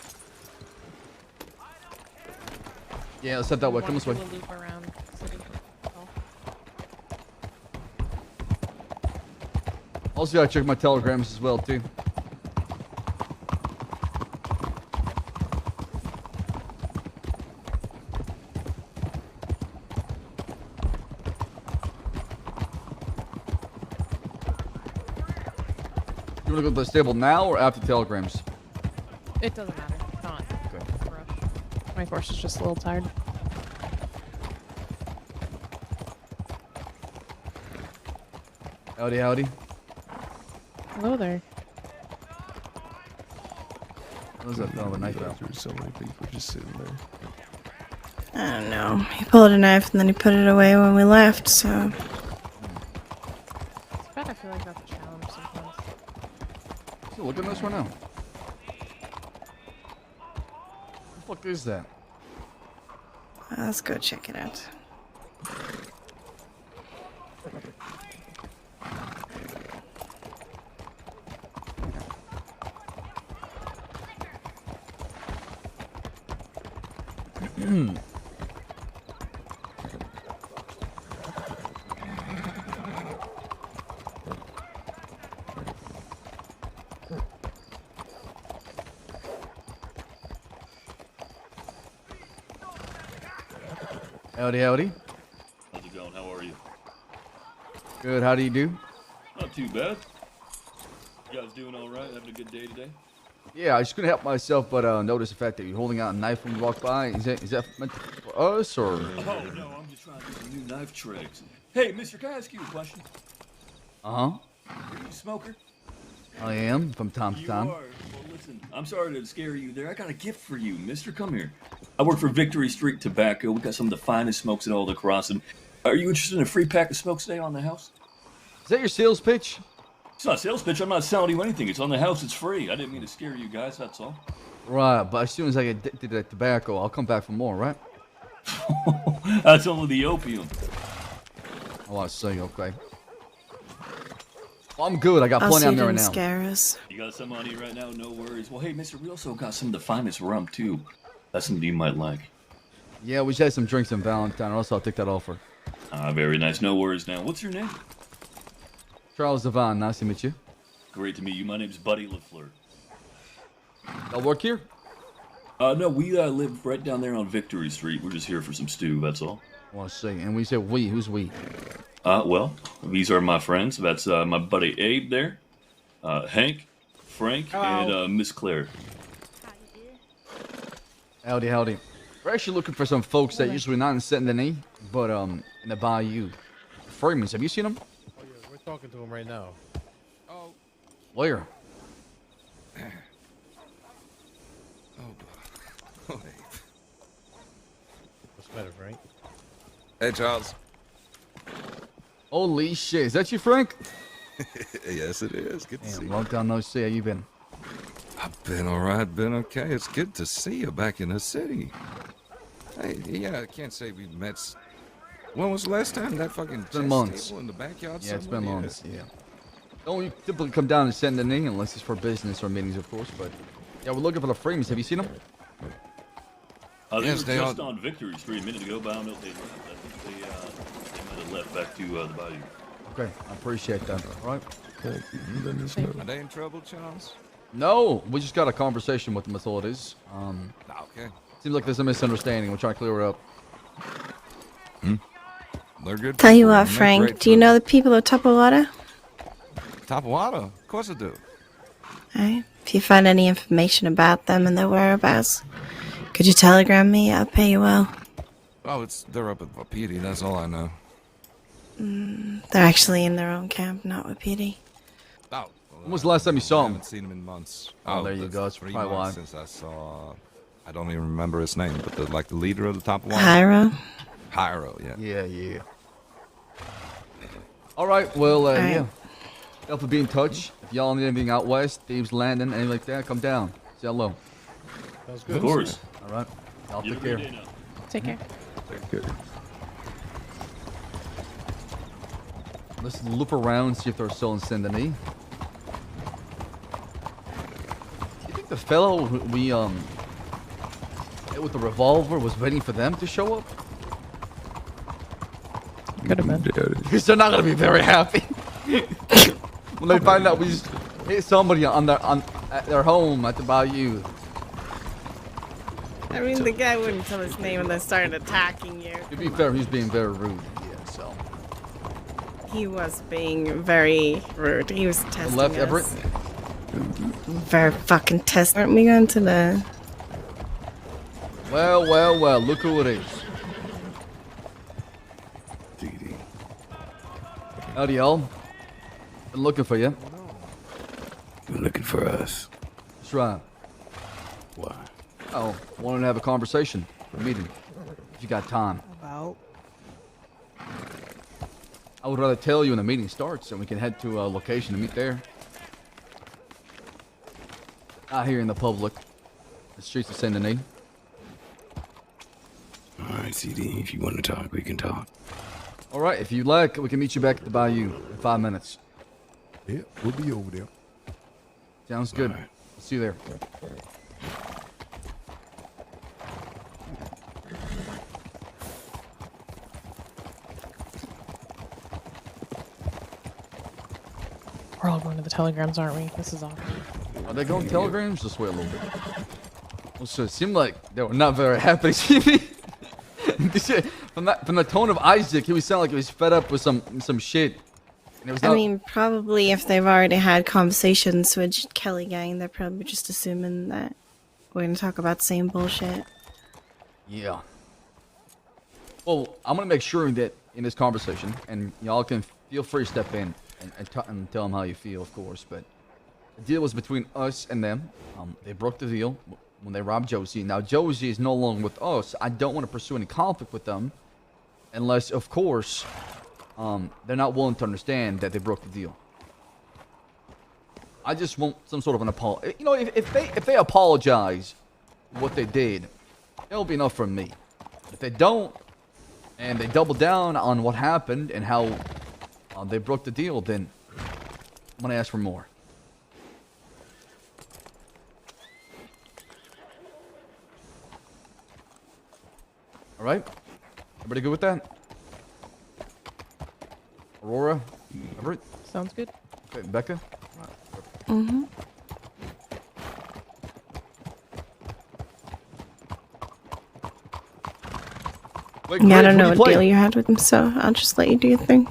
Yeah, let's head that way. Come this way. We'll loop around city. Also, gotta check my telegrams as well too. You wanna go to the stable now or after telegrams? It doesn't matter. Not Okay. a rush. My horse is just a little tired. Howdy, howdy. Hello there. What was that? Oh, a knife out. There's so many people just sitting there. I don't know. He pulled a knife and then he put it away when we left, so. It's bad. I feel like that's a challenge sometimes. So look at this right now. What the fuck is that? Let's go check it out. Howdy, howdy. How's it going? How are you? Good, how do you do? Not too bad. You guys doing all right? Having a good day today? Yeah, I just couldn't help myself but notice the fact that you're holding out a knife when you walk by. Is that meant for us or? Oh, no, I'm just trying to do some new knife tricks. Hey, mister, can I ask you a question? Uh-huh. Are you a smoker? I am from time to time. Well, listen, I'm sorry to scare you there. I got a gift for you, mister. Come here. I work for Victory Street Tobacco. We got some of the finest smokes in all the crossing. Are you interested in a free pack of smokes today on the house? Is that your sales pitch? It's not a sales pitch. I'm not selling you anything. It's on the house. It's free. I didn't mean to scare you guys. That's all. Right, but as soon as I get addicted to that tobacco, I'll come back for more, right? That's only the opium. Oh, I see. Okay. Well, I'm good. I got I'll plenty see on it there right didn't now. scare us. You got some on you right now? No worries. Well, hey, mister, we also got some of the finest rum, too. That's something you might like. Yeah, we just had some drinks on Valentine. Also, I'll take that offer. Very nice. No worries now. What's your name? Charles Devon. Nice to meet you. Great to meet you. My name's Buddy LaFleur. Y'all work here? No, we live right down there on Victory Street. We're just here for some stew, that's all. Well, I see. And we said we. Who's we? Well, these are my friends. That's my buddy Abe there, Hank, Frank, and Miss Claire. Howdy, howdy. We're actually looking for some folks that usually not in Saint Denis, but in the Bayou. Freemans, have you seen them? Oh, yeah, we're talking to him right now. Oh. Where? Oh, What's better, Frank? hey, Charles. Holy shit. Is that you, Frank? Yes, it is. Good to see you. Long time no see. How you been? I've been all right, been okay. It's good to see you back in the city. Hey, yeah, I can't say we've met. When was the last time that fucking It's been months. table in the backyard? Yeah, it's been somewhere? months. Yeah. Don't typically come down to Saint Denis unless it's for business or meetings, of course. But yeah, we're looking for the Freemans. Have you seen them? They Yes, were they just are. on Victory Street a minute ago, but I don't know if they left. I think they might have left back to the Bayou. Okay, I appreciate that. All right. Thank you. Let us know. Are they in trouble, Charles? No, we just got a conversation with them. That's all it is. Okay. Seems like there's a misunderstanding. We're trying to clear it up. They're good. Tell you people, what, and they're Frank, great do you food. know the people of Tapawada? Top water? Of course I do. Alright. If you find any information about them and their whereabouts, could you telegram me? I'll pay you well. Oh, they're up at Wapiti, that's all I know. They're actually in their own camp, not with PD. Oh. When was the last time you saw I him? haven't seen him in months. Oh, there you go. That's 3 probably months why. since I saw. I don't even remember his name, but the leader of the top one. Hyro? Hyro, yeah. Yeah. All right. Well, yeah. Definitely be in touch. If y'all need anything out west, Dave's Landing, anything like that, come down. Say hello. Sounds good. Of course. All right. Y'all You take have a care. good day now. Take care. Take care. Let's loop around, see if they're still in Saint Denis. You think the fellow we hit with the revolver was waiting for them to show up? Could have been. Because they're not gonna be very happy when they find out we just hit somebody at their home at the Bayou. I mean, the guy wouldn't tell his name and then started attacking you. To be fair, he's being very rude. Yeah, so. He was being very rude. He was testing Left us. Everett. Very fucking test. Aren't we going to the... Well. Look who it is. Howdy, y'all. Been looking for you. You're looking for us. That's right. Why? Oh, wanted to have a conversation, a meeting. If you got time. About? I would rather tell you when the meeting starts, and we can head to a location to meet there. Out here in the public, the streets of Saint Denis. All right, CD. If you want to talk, we can talk. All right, if you like, we can meet you back at the Bayou in 5 minutes. Yeah, we'll be over there. Sounds good. All right. See you there. We're all going to the telegrams, aren't we? This is awful. Are they going telegrams? Just wait a little bit. Well, so it seemed like they were not very happy to see me. From the tone of Isaac, he was sounding like he was fed up with some shit. And it was I not, mean, probably if they've already had conversations with Kelly Gang, they're probably just assuming that we're going to talk about the same bullshit. yeah. Well, I'm gonna make sure that in this conversation, and y'all can feel free to step in and tell them how you feel, of course. But The deal was between us and them. They broke the deal when they robbed Josie. Now Josie is no longer with us. I don't want to pursue any conflict with them, unless, of course, they're not willing to understand that they broke the deal. I just want some sort of an apology. You know, if they apologize for what they did, it'll be enough for me. If they don't, and they double down on what happened and how they broke the deal, then I'm gonna ask for more. All right, everybody good with that? Aurora, Everett. Sounds good. Okay, Becca. Mm-hmm. Wait, Yeah, I Graves, don't know what what do you deal play? you had with him, so I'll just let you do your thing.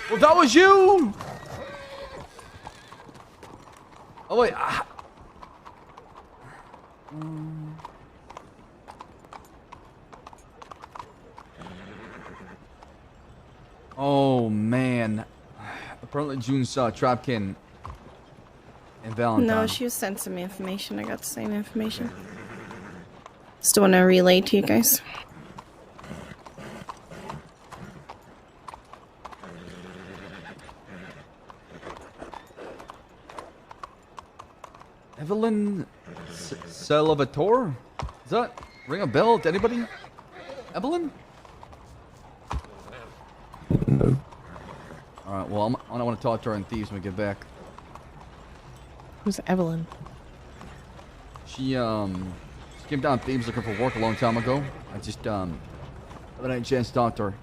Well, that was you. Oh wait. Oh man. Apparently June's Trapkin and Valentine. No, she was sent some information. I got the same information. Still want to relay to you guys. Evelyn Salvatore? Does that ring a bell to anybody? Evelyn? No. Alright, well, I don't want to talk to her in Thieves when we get back. Who's Evelyn? She came down Thieves looking for work a long time ago. I just, haven't had a chance to talk to her.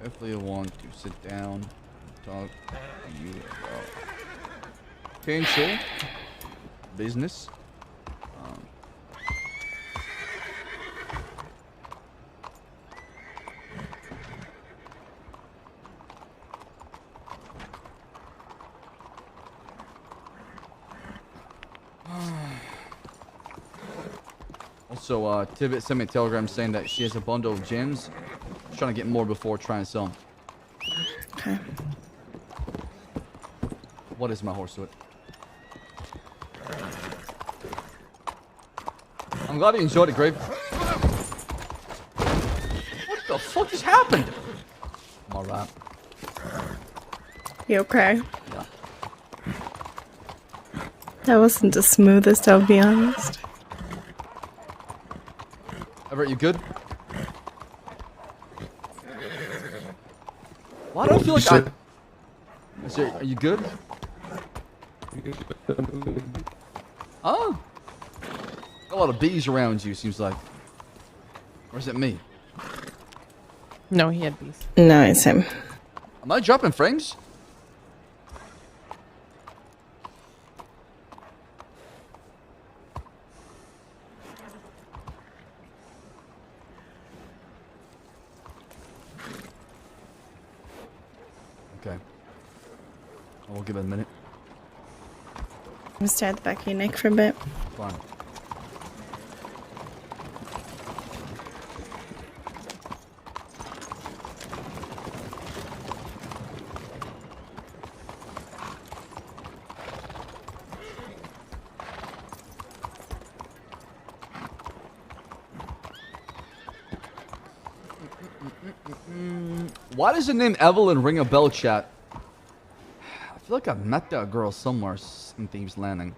Definitely want to sit down and talk to you about potential business. Also, Tibbet sent me a telegram saying that she has a bundle of gems. She's trying to get more before trying to sell them. Okay. What is my horse with? I'm glad you enjoyed it, Grave. What the fuck just happened? I'm alright. You okay? Yeah. That wasn't the smoothest, I'll be honest. Everett, you good? Why do I feel like are you good? Oh. A lot of bees around you, seems like. Or is it me? No, he had bees. No, it's him. Am I dropping frames? Okay. We'll give it a minute. I'm gonna stare at the back of your neck for a bit. Fine. Why does the name Evelyn ring a bell, chat? I feel like I've met that girl somewhere in Thieves Landing.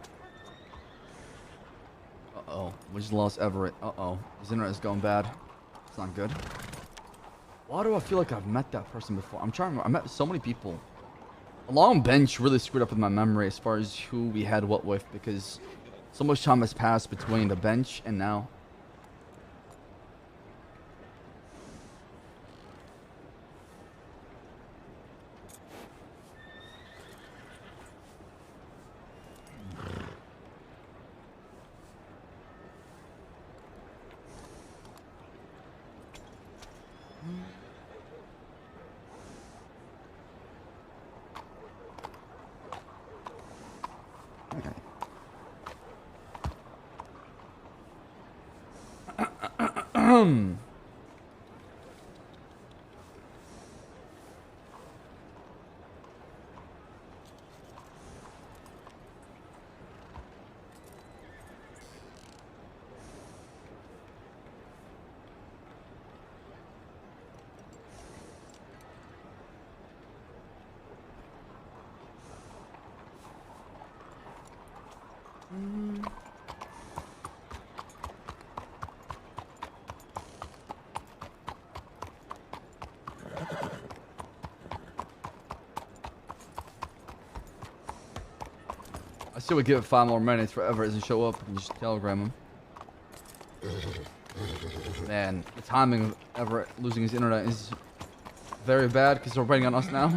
Uh-oh. We just lost Everett. Uh-oh. His internet is going bad. It's not good. Why do I feel like I've met that person before? I'm trying to remember. I met so many people. A long bench really screwed up with my memory as far as who we had what with, because so much time has passed between the bench and now. I still would give it 5 more minutes for Everett doesn't show up and just telegram him. Man, the timing of Everett losing his internet is very bad because they're waiting on us now.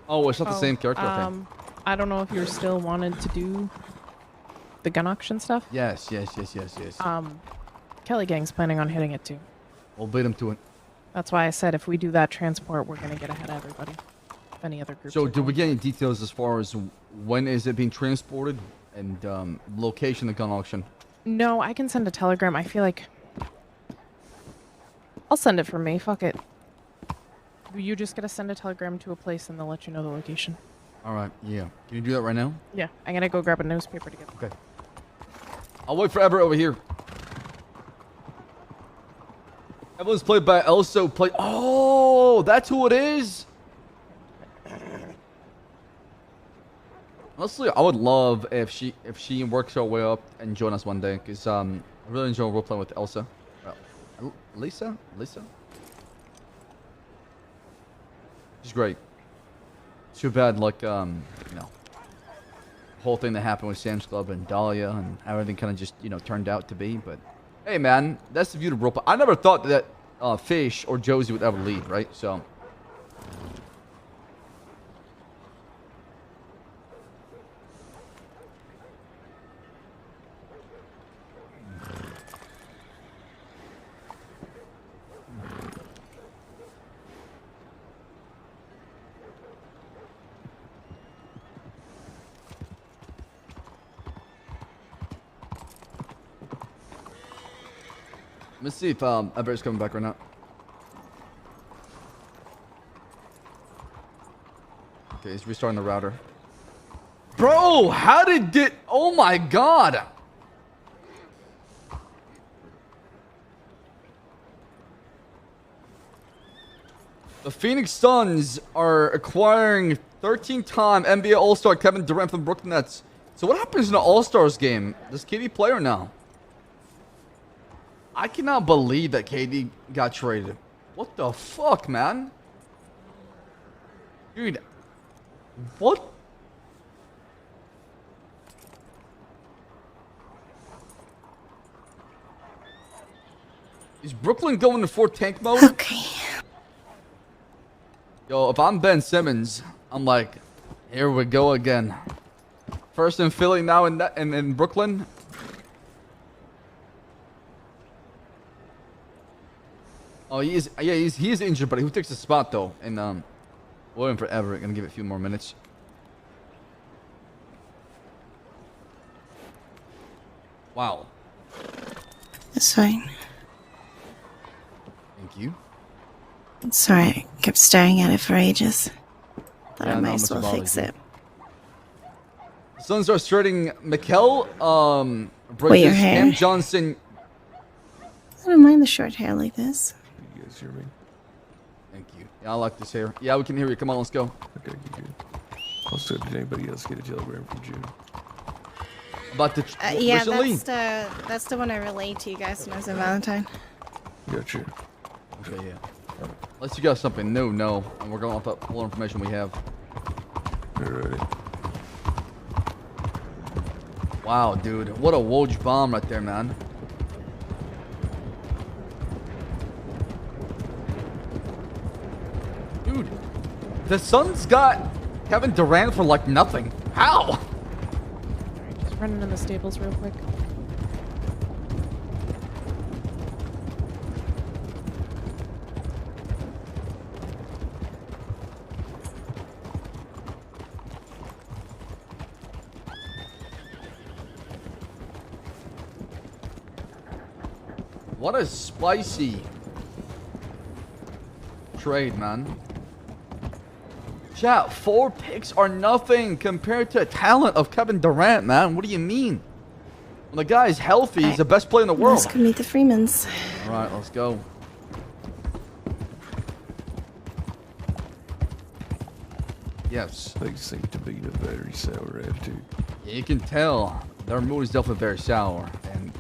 Oh, it's not the same character. Okay. I don't know if you're still wanted to do the gun auction stuff. Yes. Kelly Gang's planning on hitting it too. We'll beat him to it. That's why I said if we do that transport, we're gonna get ahead of everybody. If any other groups. So, did we get any details as far as when is it being transported and location of the gun auction? No, I can send a telegram. I feel like I'll send it from me. Fuck it. You just gotta send a telegram to a place and they'll let you know the location. All right. Yeah. Can you do that right now? Yeah, I'm gonna go grab a newspaper to get. Okay. I'll wait for Everett over here. Everyone's played by Elso. Oh, that's who it is. Honestly, I would love if she works her way up and join us one day, because I really enjoy roleplaying with Elsa. Lisa. She's great. Too bad, like the whole thing that happened with Sam's Club and Dahlia and everything kind of just turned out to be. But hey, man, that's the beauty of roleplay. I never thought that Fish or Josie would ever leave, right? So. Let's see if Everett's coming back or not. Okay, he's restarting the router. Bro, how did it? Oh my god! The Phoenix Suns are acquiring 13-time NBA All-Star Kevin Durant from the Brooklyn Nets. So what happens in the All-Stars game? Does KD play or no? I cannot believe that KD got traded. What the fuck, man? Dude. What? Is Brooklyn going to 4 tank mode? Okay. Yo, if I'm Ben Simmons, I'm like, here we go again. First in Philly, now in Brooklyn. Oh, he is injured, but who takes the spot though? And waiting for Everett. Gonna give it a few more minutes. Wow. It's fine. Thank you. Sorry, I kept staring at it for ages. Thought I Yeah, might not as much well about fix it. it. Suns are starting Mikkel, Wait, your Bridges, hair? Cam Johnson. I don't mind the short hair like this. You guys hear me? Thank you. Yeah, I like this hair. Yeah, we can hear you. Come on, let's go. Okay, good. Also, did anybody else get a telegram from June? About the Yeah, recently? that's the one I relayed to you guys when I was in Valentine. Gotcha. Okay, yeah. Unless you got something new, no. And we're going off that full information we have. Alrighty. Wow, dude. What a Woj bomb right there, man. Dude, the Suns got Kevin Durant for like nothing. How? Just running in the stables real quick. What a spicy trade, man. Chat, 4 picks are nothing compared to the talent of Kevin Durant, man. What do you mean? When the guy is healthy, he's the best player in the world. Let's go meet the Freemans. All right, let's go. Yes. They seem to be in a very sour attitude. Yeah, you can tell their mood is definitely very sour. And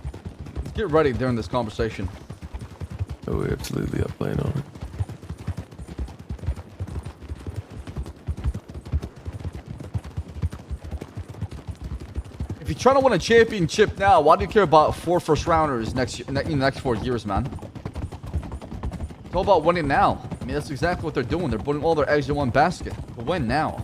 let's get ready during this conversation. Oh, absolutely. I plan on it. If you're trying to win a championship now, why do you care about 4 first-rounders in the next 4 years, man? It's all about winning now. I mean, that's exactly what they're doing. They're putting all their eggs in one basket. But win now.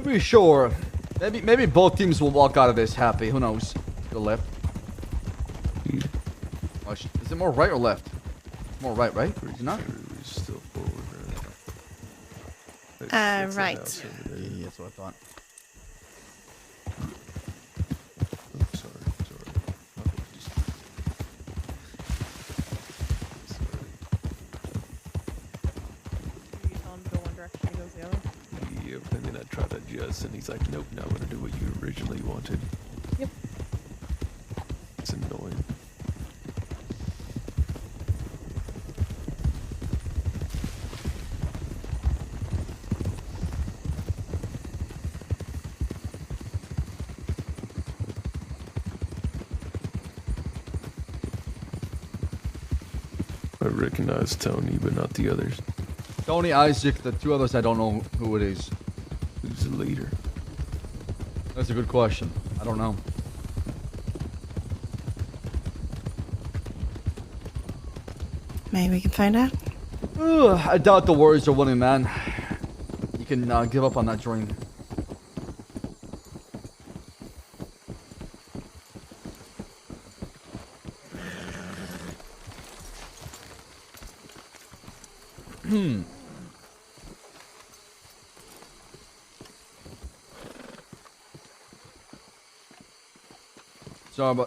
Pretty sure. Maybe both teams will walk out of this happy. Who knows? The left. Oh, is it more right or left? More right, right? Is it not? Still forward, right. Yeah, that's what I thought. Yep, and then I tried to adjust, and he's like, nope, now I'm going to do what you originally wanted. Yep. It's annoying. I recognize Tony, but not the others. Tony, Isaac, the 2 others, I don't know who it is. Who's the leader? That's a good question. I don't know. Maybe we can find out. I doubt the Warriors are winning, man. You can give up on that dream.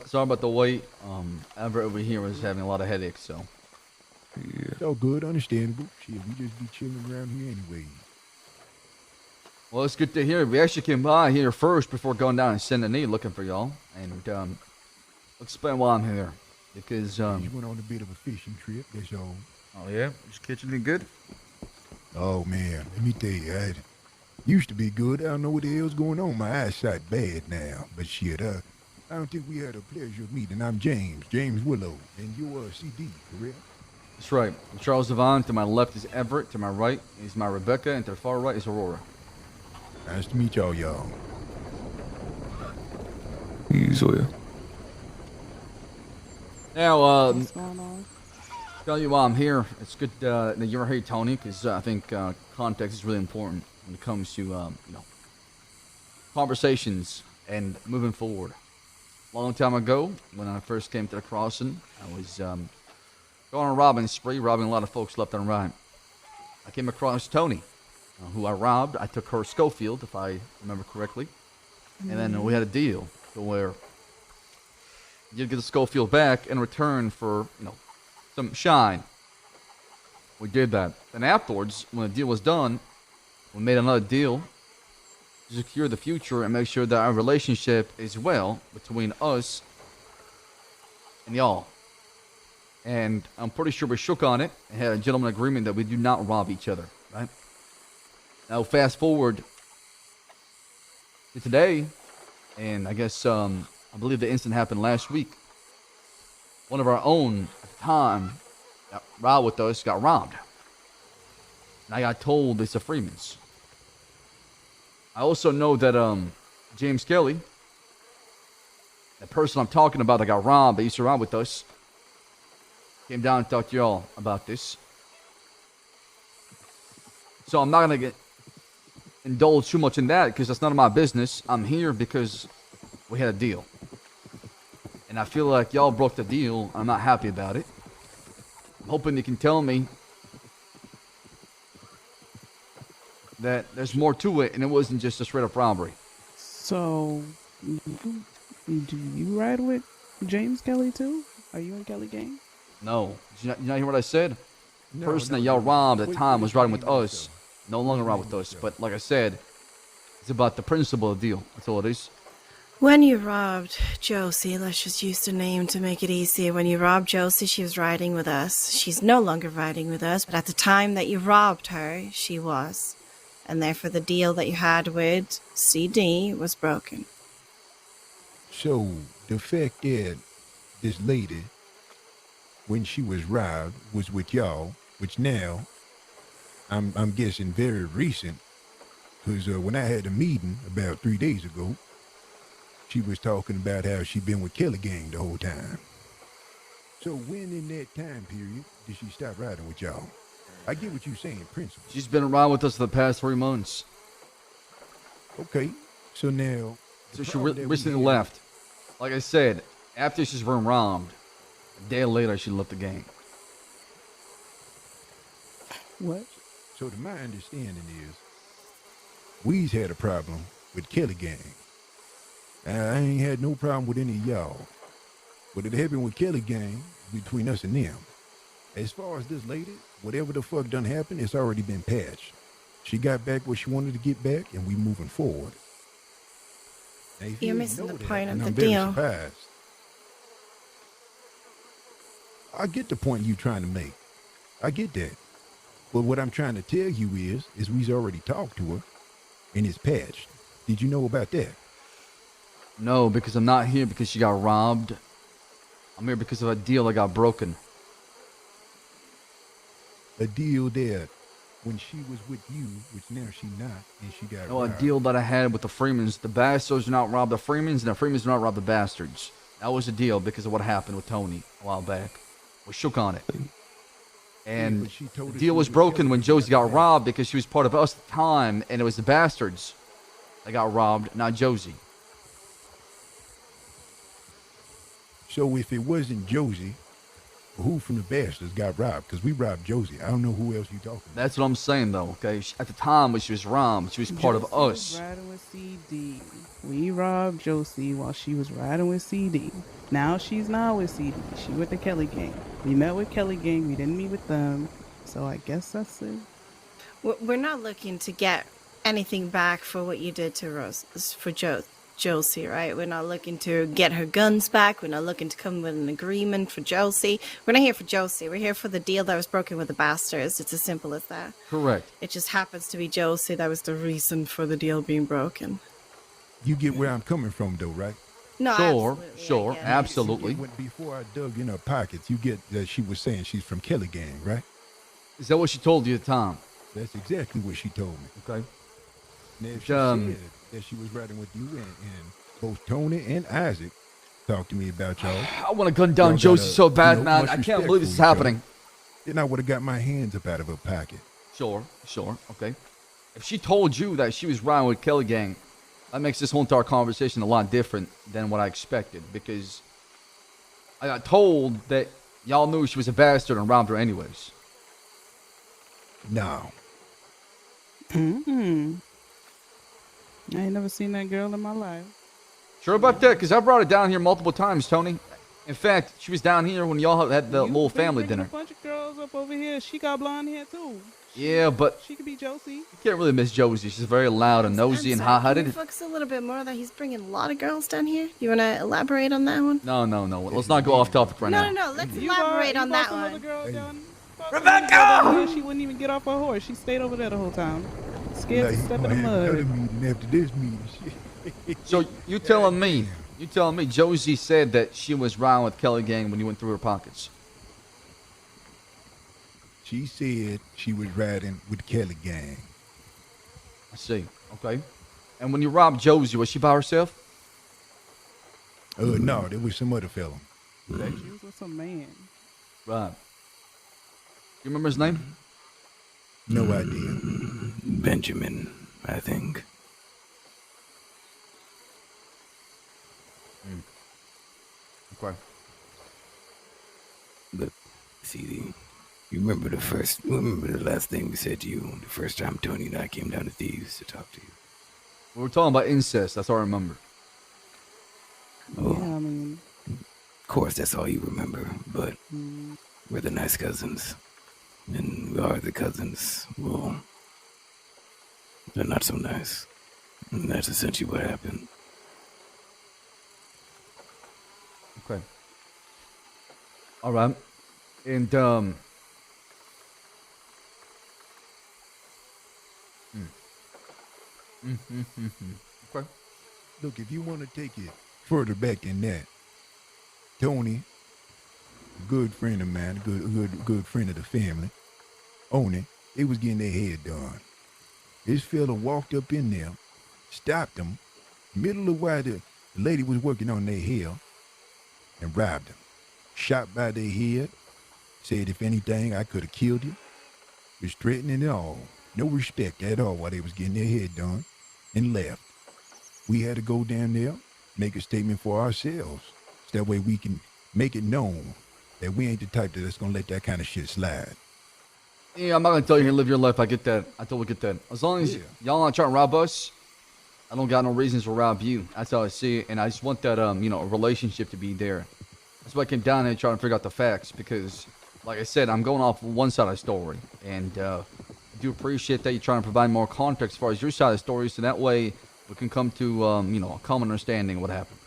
Sorry about the wait. Everett over here was having a lot of headaches, so. Yeah. It's all good, understandable. Shit, we just be chilling around here anyway. Well, it's good to hear. We actually came by here first before going down and Saint Denis looking for y'all. And I'll explain why I'm here. Because You went on a bit of a fishing trip, that's all. Oh yeah? Just catching it good? Oh man, let me tell you, I used to be good. I don't know what the hell's going on. My eyesight bad now. But shit, I don't think we had a pleasure of meeting. I'm James Willow, and you're CD, correct? That's right. I'm Charles Devon. To my left is Everett. To my right is my Rebecca. And to the far right is Aurora. Nice to meet y'all. Usually. Now, tell you why I'm here. It's good that you're here, Tony, because I think context is really important when it comes to, conversations and moving forward. Long time ago, when I first came to the crossing, I was going on a robbing spree, robbing a lot of folks left and right. I came across Tony, who I robbed. I took her Schofield, if I remember correctly. And then we had a deal to where you'd get the Schofield back in return for, some shine. We did that. And afterwards, when the deal was done, we made another deal to secure the future and make sure that our relationship is well between us and y'all. And I'm pretty sure we shook on it and had a gentleman agreement that we do not rob each other, right? Now, fast forward to today, and I guess, I believe the incident happened last week. One of our own at the time that ride with us got robbed. And I got told it's the Freemans. I also know that James Kelly, the person I'm talking about that got robbed, that used to ride with us, came down and talked to y'all about this. So I'm not going to indulge too much in that because that's none of my business. I'm here because we had a deal. And I feel like y'all broke the deal. I'm not happy about it. I'm hoping you can tell me that there's more to it and it wasn't just a straight up robbery. So, do you ride with James Kelly too? Are you in Kelly gang? No. Did you not hear what I said? The No, person that no, y'all no. robbed at the Wait, time wait, was riding with wait, us. No longer ride with us. But like I said, it's about the principle of the deal. That's all it is. When you robbed Josie, let's just use the name to make it easier. When you robbed Josie, she was riding with us. She's no longer riding with us, but at the time that you robbed her, she was. And therefore the deal that you had with CD was broken. So the fact that this lady, when she was robbed, was with y'all, which now I'm guessing very recent, because when I had a meeting about 3 days ago, she was talking about how she'd been with Kelly Gang the whole time. So when in that time period did she stop riding with y'all? I get what you're saying, principle. She's been around with us for the past 3 months. Okay, so now... So she recently left. Like I said, after she's been robbed, a day later she left the gang. What? So to my understanding is, we's had a problem with Kelly Gang. I ain't had no problem with any of y'all. But it happened with Kelly Gang between us and them. As far as this lady, whatever the fuck done happened, it's already been patched. She got back what she wanted to get back, and we moving forward. Now, if You're you missing know the that, point of and the I'm very deal. surprised. I get the point you trying to make. I get that. But what I'm trying to tell you is we's already talked to her, and it's patched. Did you know about that? No, because I'm not here because she got robbed. I'm here because of a deal that got broken. A deal that when she was with you, which now she not, and she got No, a robbed. deal that I had with the Freemans. The bastards do not rob the Freemans, and the Freemans do not rob the bastards. That was a deal because of what happened with Tony a while back. We shook on it. And but she told the us deal she was was broken killing when you Josie got after that. robbed because she was part of us at the time, and it was the bastards that got robbed, not Josie. So if it wasn't Josie, who from the bastards got robbed? Because we robbed Josie. I don't know who else you talking about. That's what I'm saying, though, okay? At the time when she was robbed, she was part of Josie was us. riding with CD. We robbed Josie while she was riding with CD. Now she's not with CD. She with the Kelly Gang. We met with Kelly Gang. We didn't meet with them. So I guess that's it. We're not looking to get anything back for what you did to Rose, for Josie, right? We're not looking to get her guns back. We're not looking to come with an agreement for Josie. We're not here for Josie. We're here for the deal that was broken with the bastards. It's as simple as that. Correct. It just happens to be Josie that was the reason for the deal being broken. You get where I'm coming from, though, right? No, Sure, absolutely, sure, I get it. absolutely. Before I dug in her pockets, you get that she was saying she's from Kelly Gang, right? Is that what she told you at the time? That's exactly what she told me. Okay. Now, if she said that she was riding with you and both Tony and Isaac talked to me about y'all. I want to gun down Josie so bad, man. I can't believe this is happening. Then I would have got my hands up out of her pocket. Sure, okay. If she told you that she was riding with Kelly Gang, that makes this whole entire conversation a lot different than what I expected, because I got told that y'all knew she was a bastard and robbed her anyways. No. Mm-hmm. I ain't never seen that girl in my life. Sure about that, because I brought her down here multiple times, Tony. In fact, she was down here when y'all had the little family dinner. A bunch of girls up over here. She got blonde hair too. Yeah, but She could be Josie. you can't really miss Josie. She's very loud and nosy and Can hot-headed. you focus a little bit more that he's bringing a lot of girls down here? You want to elaborate on that one? No. Let's not go off topic right now. No. Let's elaborate on that one. Rebecca! She wouldn't even get off her horse. She stayed over there the whole time. Scared to step in the Another mud. meeting after this meeting. So you telling me Josie said that she was riding with Kelly Gang when you went through her pockets? She said she was riding with Kelly Gang. I see. Okay. And when you robbed Josie, was she by herself? No, there was some other fella. She was with some man. Right. You remember his name? No idea. Benjamin, I think. Okay. But, CD, you remember the last thing we said to you the first time Tony and I came down to Thieves to talk to you? We were talking about incest. That's all I remember. Oh, Yeah, I mean, of course, that's all you remember, but we're the nice cousins. And we are the cousins. Well, they're not so nice. And that's essentially what happened. Okay. All right. And Okay. Look, if you want to take it further back than that, Tony, a good friend of mine, a good friend of the family, Oni, they was getting their hair done. This fella walked up in there, stopped them, middle of where the lady was working on their hair, and robbed them. Shot by their head, said if anything, I could have killed you. Was threatening and all. No respect at all while they was getting their hair done, and left. We had to go down there, make a statement for ourselves. So that way we can make it known that we ain't the type that's gonna let that kind of shit slide. Yeah, I'm not gonna tell you to live your life. I get that. I totally get that. As long as y'all not trying to rob us, I don't got no reasons to rob you. That's how I see it. And I just want that, a relationship to be there. That's why I came down here trying to figure out the facts. Because, like I said, I'm going off one side of the story. And I do appreciate that you're trying to provide more context as far as your side of the story. So that way we can come to, a common understanding of what happened.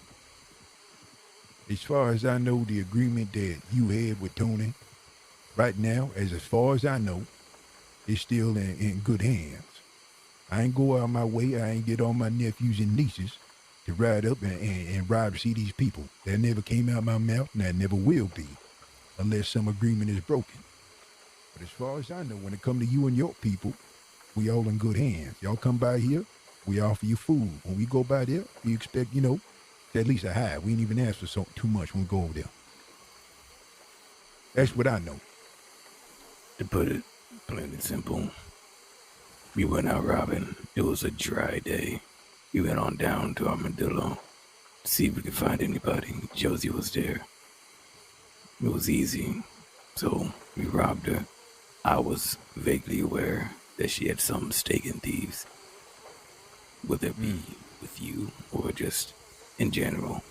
As far as I know, the agreement that you had with Tony, right now, as far as I know, is still in good hands. I ain't go out my way. I ain't get all my nephews and nieces to ride up and rob CD's people. That never came out my mouth, and that never will be, unless some agreement is broken. But as far as I know, when it come to you and your people, we all in good hands. Y'all come by here, we offer you food. When we go by there, we expect, at least a high. We ain't even ask for too much when we go over there. That's what I know. To put it plain and simple, we went out robbing. It was a dry day. We went on down to Armadillo to see if we could find anybody. Josie was there. It was easy, so we robbed her. I was vaguely aware that she had some stake in Thieves. Whether it be with you or just in general,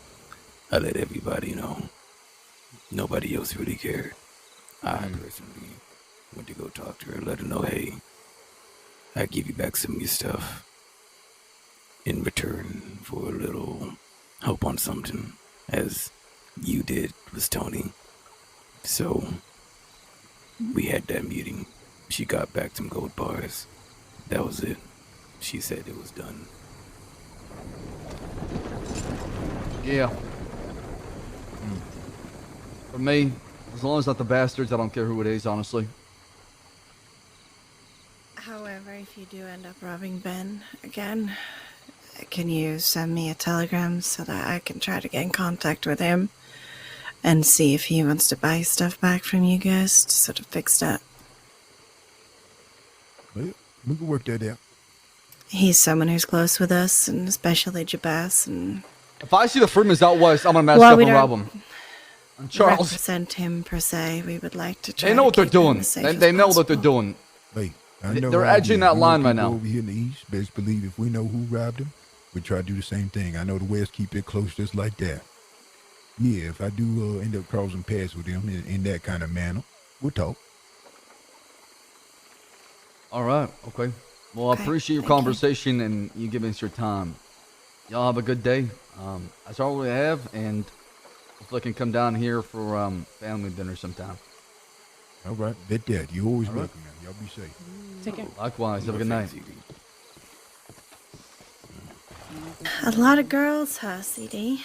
I let everybody know. Nobody else really cared. I personally went to go talk to her, let her know, hey, I give you back some of your stuff in return for a little help on something, as you did with Tony. So we had that meeting. She got back some gold bars. That was it. She said it was done. Yeah. For me, as long as not the bastards, I don't care who it is, honestly. However, if you do end up robbing Ben again, can you send me a telegram so that I can try to get in contact with him and see if he wants to buy stuff back from you guys to sort of fix that? Well, we can work that out. He's someone who's close with us, and especially Jabaz, and If I see the Freemans out west, I'm gonna mess up we and don't rob them. And Charles, represent him per se. We would like to try they know to what they're keep him doing. as safe They as know what they're possible. doing. Hey, I know They're how it edging is. that We line know right people now. Over here in the east, best believe if we know who robbed him, we try to do the same thing. I know the west keep it close just like that. Yeah, if I do end up crossing paths with him in that kind of manner, we'll talk. All right. Okay. Well, I appreciate your conversation and you giving us your time. Y'all have a good day. That's all we have, and hopefully I can come down here for family dinner sometime. All right, bet that. You're always All right. welcome, man. Y'all be safe. Take care. Likewise. Have a good night. A lot of girls, huh, CD?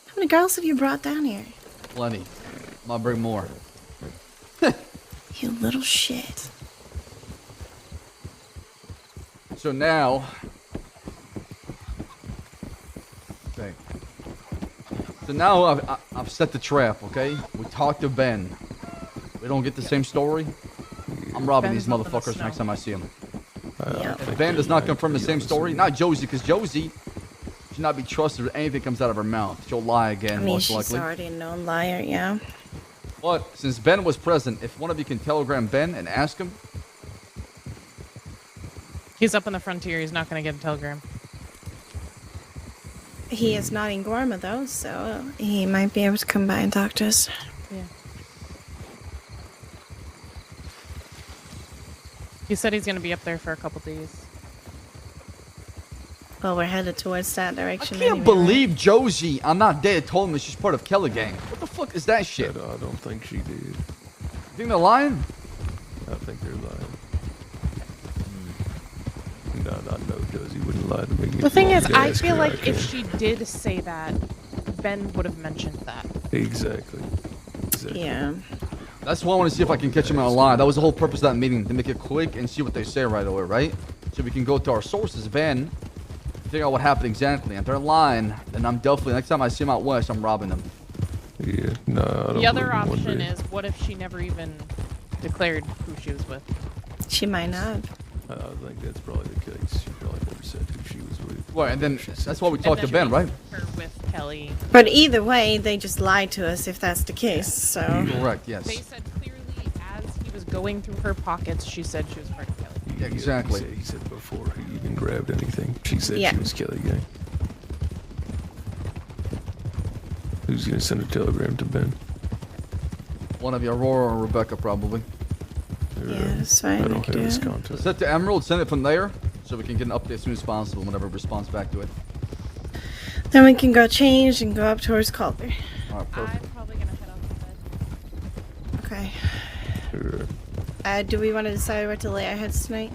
How many girls have you brought down here? Plenty. Might bring more. You little shit. So now, Okay. So now I've set the trap, okay? We talked to Ben. We don't get the same story. I'm robbing Ben's these up in the motherfuckers snow. next time I see them. Yeah. If Ben does not confirm the same story, not Josie, because Josie should not be trusted with anything comes out of her mouth. She'll lie again, I mean, most she's likely. already a known liar, yeah. But since Ben was present, if one of you can telegram Ben and ask him, He's up in the frontier. He's not going to get a telegram. He is not in Gorma, though, so he might be able to come by and talk to us. Yeah. He said he's going to be up there for a couple days. Well, we're headed towards that direction. I can't anyway, believe Josie, I'm not dead, told me she's part of Kelly Gang. What the fuck is that shit? I don't think she did. You think they're lying? I think they're lying. No, no, Josie wouldn't lie to me. The thing is, I Ask feel her, like can. if she did say that, Ben would have mentioned that. Exactly. Yeah. That's why I want to see if I can catch him in a lie. That was the whole purpose of that meeting, to make it quick and see what they say right away, right? So we can go to our sources, Ben, figure out what happened exactly. If they're lying, then I'm definitely, next time I see them out west, I'm robbing them. Yeah, no, I don't The other believe in one option bit. is, what if she never even declared who she was with? She might not. I think that's probably the case. She probably never said who she was with. Right, and then that's why we And talked to then Ben, right? Her with Kelly. But either way, they just lied to us if that's the case, so... Correct, yes. They said clearly as he was going through her pockets, she said she was part of Kelly. Yeah, exactly. He said before he even grabbed anything. She said Yeah. she was Kelly Gang. Who's gonna send a telegram to Ben? One of you, Aurora or Rebecca, probably. Yeah, that's fine. I we don't can have do his it. contact. Set to Emerald, send it from there, so we can get an update as soon as possible whenever it responds back to it. Then we can go change and go up towards Calder. Alright, perfect. I'm probably gonna head out to bed. Okay. Do we want to decide where to lay our heads tonight?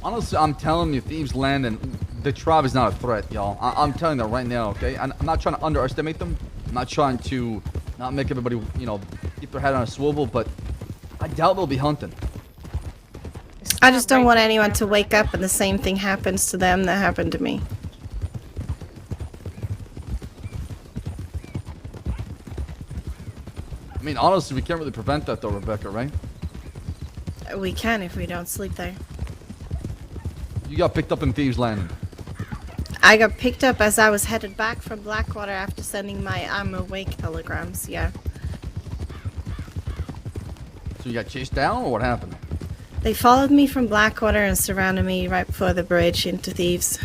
Honestly, I'm telling you, Thieves Landing, the tribe is not a threat, y'all. I'm telling you that right now, okay? I'm not trying to underestimate them. I'm not trying to not make everybody, you know, keep their head on a swivel, but I doubt they'll be hunting. I just don't want anyone to wake up and the same thing happens to them that happened to me. I mean, honestly, we can't really prevent that though, Rebecca, right? We can if we don't sleep there. You got picked up in Thieves Landing. I got picked up as I was headed back from Blackwater after sending my I'm awake telegrams, yeah. So you got chased down, or what happened? They followed me from Blackwater and surrounded me right before the bridge into Thieves.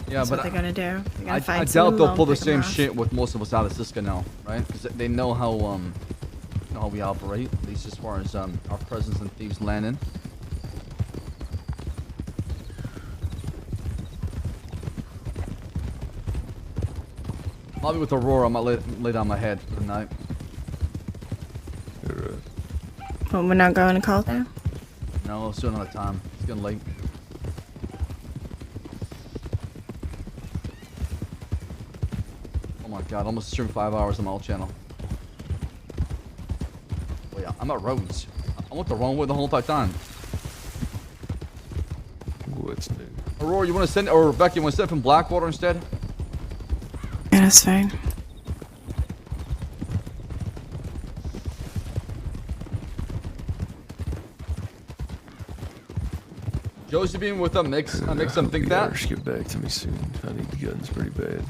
Yeah, That's but what they're gonna do. They're gonna I find doubt someone they'll alone, pull the pick 'em same off. shit with most of us out of Siska now, right? Because they know how we operate, at least as far as our presence in Thieves Landing. I'll be with Aurora. I might lay down my head for the night. Well, we're not going to call there? No, it's still another time. It's getting late. Oh my god, almost streamed 5 hours on my old channel. Oh yeah, I'm at Rhodes. I went the wrong way the whole entire time. What's new? Aurora, you want to send, or Rebecca, you want to send it from Blackwater instead? Yeah, that's fine. Josie being with them makes them think that. Irish get back to me soon. I need the guns pretty bad.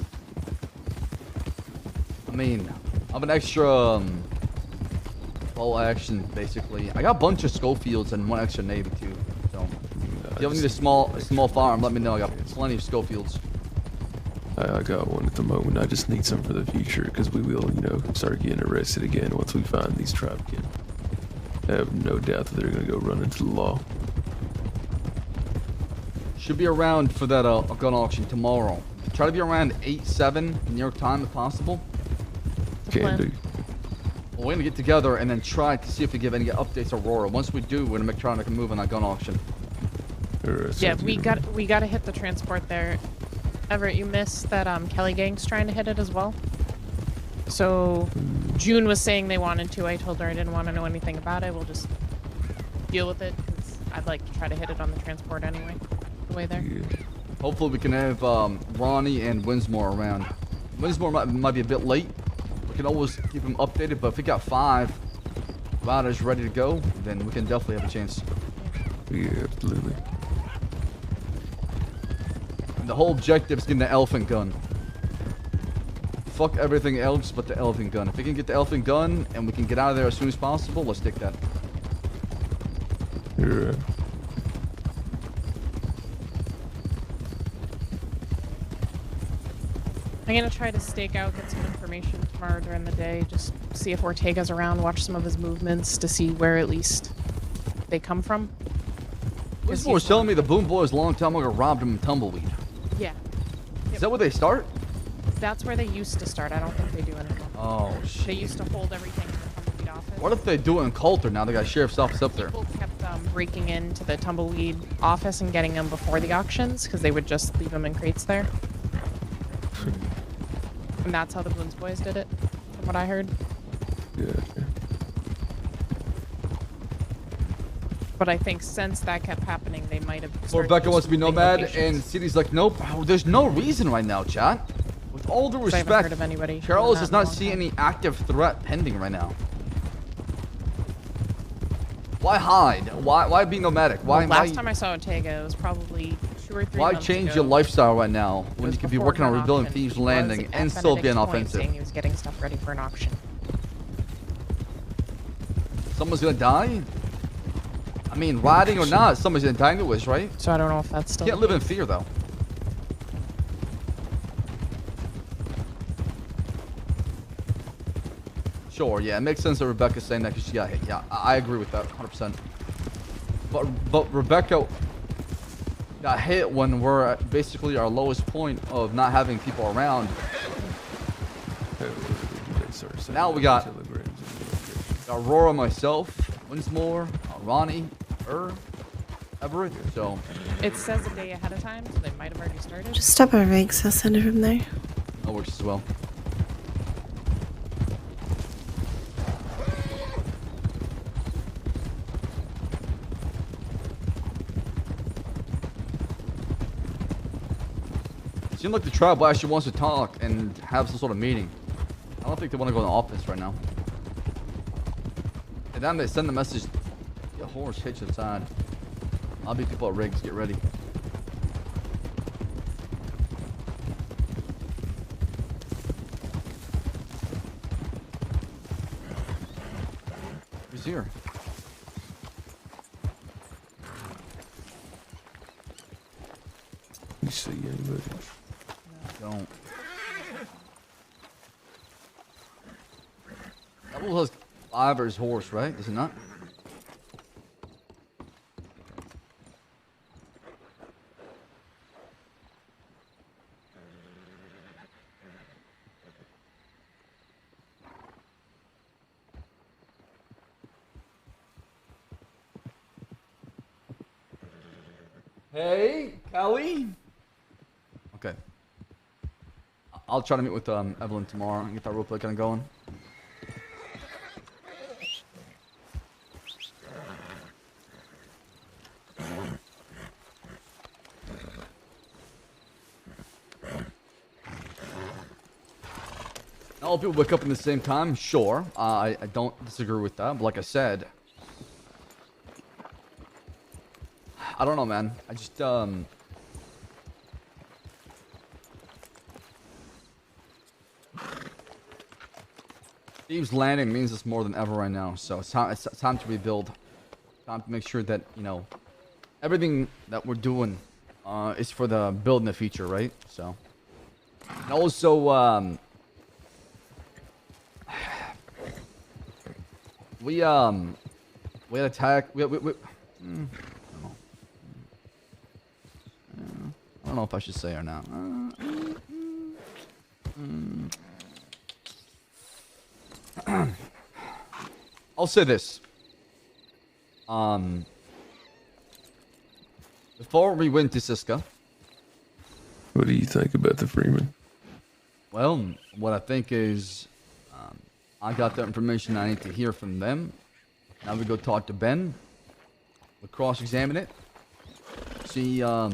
I mean, I have an extra bow action basically. I got a bunch of Schofields and one extra navy too. So if you ever need a small firearm, let me know. I got plenty of Schofields. I got one at the moment. I just need some for the future because we will, you know, start getting arrested again once we find these tribe kin. I have no doubt that they're gonna go run into the law. Should be around for that gun auction tomorrow. Try to be around 8-7 New York time if possible. Can do. Well, we're gonna get together and then try to see if we give any updates to Aurora. Once we do, we're gonna try to make a move on that gun auction. Yeah, we gotta hit the transport there. Everett, you missed that Kelly Gang's trying to hit it as well. So June was saying they wanted to. I told her I didn't want to know anything about it. We'll just deal with it, because I'd like to try to hit it on the transport anyway, the way there. Hopefully we can have Ronnie and Winsmore around. Winsmore might be a bit late. We can always keep him updated, but if we got 5 riders ready to go, then we can definitely have a chance. Yeah, absolutely. And the whole objective is getting the elephant gun. Fuck everything else but the elephant gun. If we can get the elephant gun and we can get out of there as soon as possible, let's take that. You're right. I'm gonna try to stake out, get some information tomorrow during the day, just see if Ortega's around, watch some of his movements to see where at least they come from. Winsmore was telling me the Boom Boys a long time ago robbed him in Tumbleweed. Yeah. Is that where they start? That's where they used to start. I don't think they do anymore. Oh, shit. They used to hold everything in the Tumbleweed office. What if they do it in Coulter now? They got sheriff's office up there. People kept breaking into the Tumbleweed office and getting them before the auctions, because they would just leave them in crates there. And that's how the Bloons Boys did it, from what I heard. Yeah. But I think since that kept happening, they might have started Rebecca wants to be moving nomad, locations. and City's like, nope. Oh, there's no reason right now, chat. With all due 'Cause I haven't respect, heard of anybody Charles doing does that in a not long see time. any active threat pending right now. Why hide? Why be nomadic? Why? Last time I saw Ortega, it was probably 2 or 3 Why months change ago. your lifestyle right now It when was you could be before working on an rebuilding auction. Thieves He was Landing at and still being Benedict's Point offensive? saying he was getting stuff ready for an auction. Someone's gonna die? I mean, riding or not, someone's gonna die anyways, right? So I don't know if that's still. Can't live in fear though. Sure, yeah, it makes sense that Rebecca's saying that because she got hit. Yeah, I agree with that 100%. But Rebecca got hit when we're at basically our lowest point of not having people around. Now we got Aurora, myself, Winsmore, Ronnie, Everett, so. It says a day ahead of time, so they might have already started. Just stop our rigs. I'll send it from there. That works as well. It seems like the tribe actually wants to talk and have some sort of meeting. I don't think they want to go in the office right now. And then they send the message, get horse hitch inside. I'll be people at rigs, get ready. Who's here? You see anybody? Don't. That was Ivor's horse, right? Is it not? Hey, Kelly. Okay. I'll try to meet with Evelyn tomorrow and get that roleplay kind of going. All people wake up in the same time, sure. I don't disagree with that, but like I said, I don't know, man. I just Thieves Landing means this more than ever right now, so it's time to rebuild. Time to make sure that, you know, everything that we're doing is for the build in the future, right? So, and also we had attack. I don't know if I should say or not. I'll say this. Before we went to Siska. What do you think about the Freeman? Well, what I think is, I got the information I need to hear from them. Now we go talk to Ben. We'll cross-examine it. See, if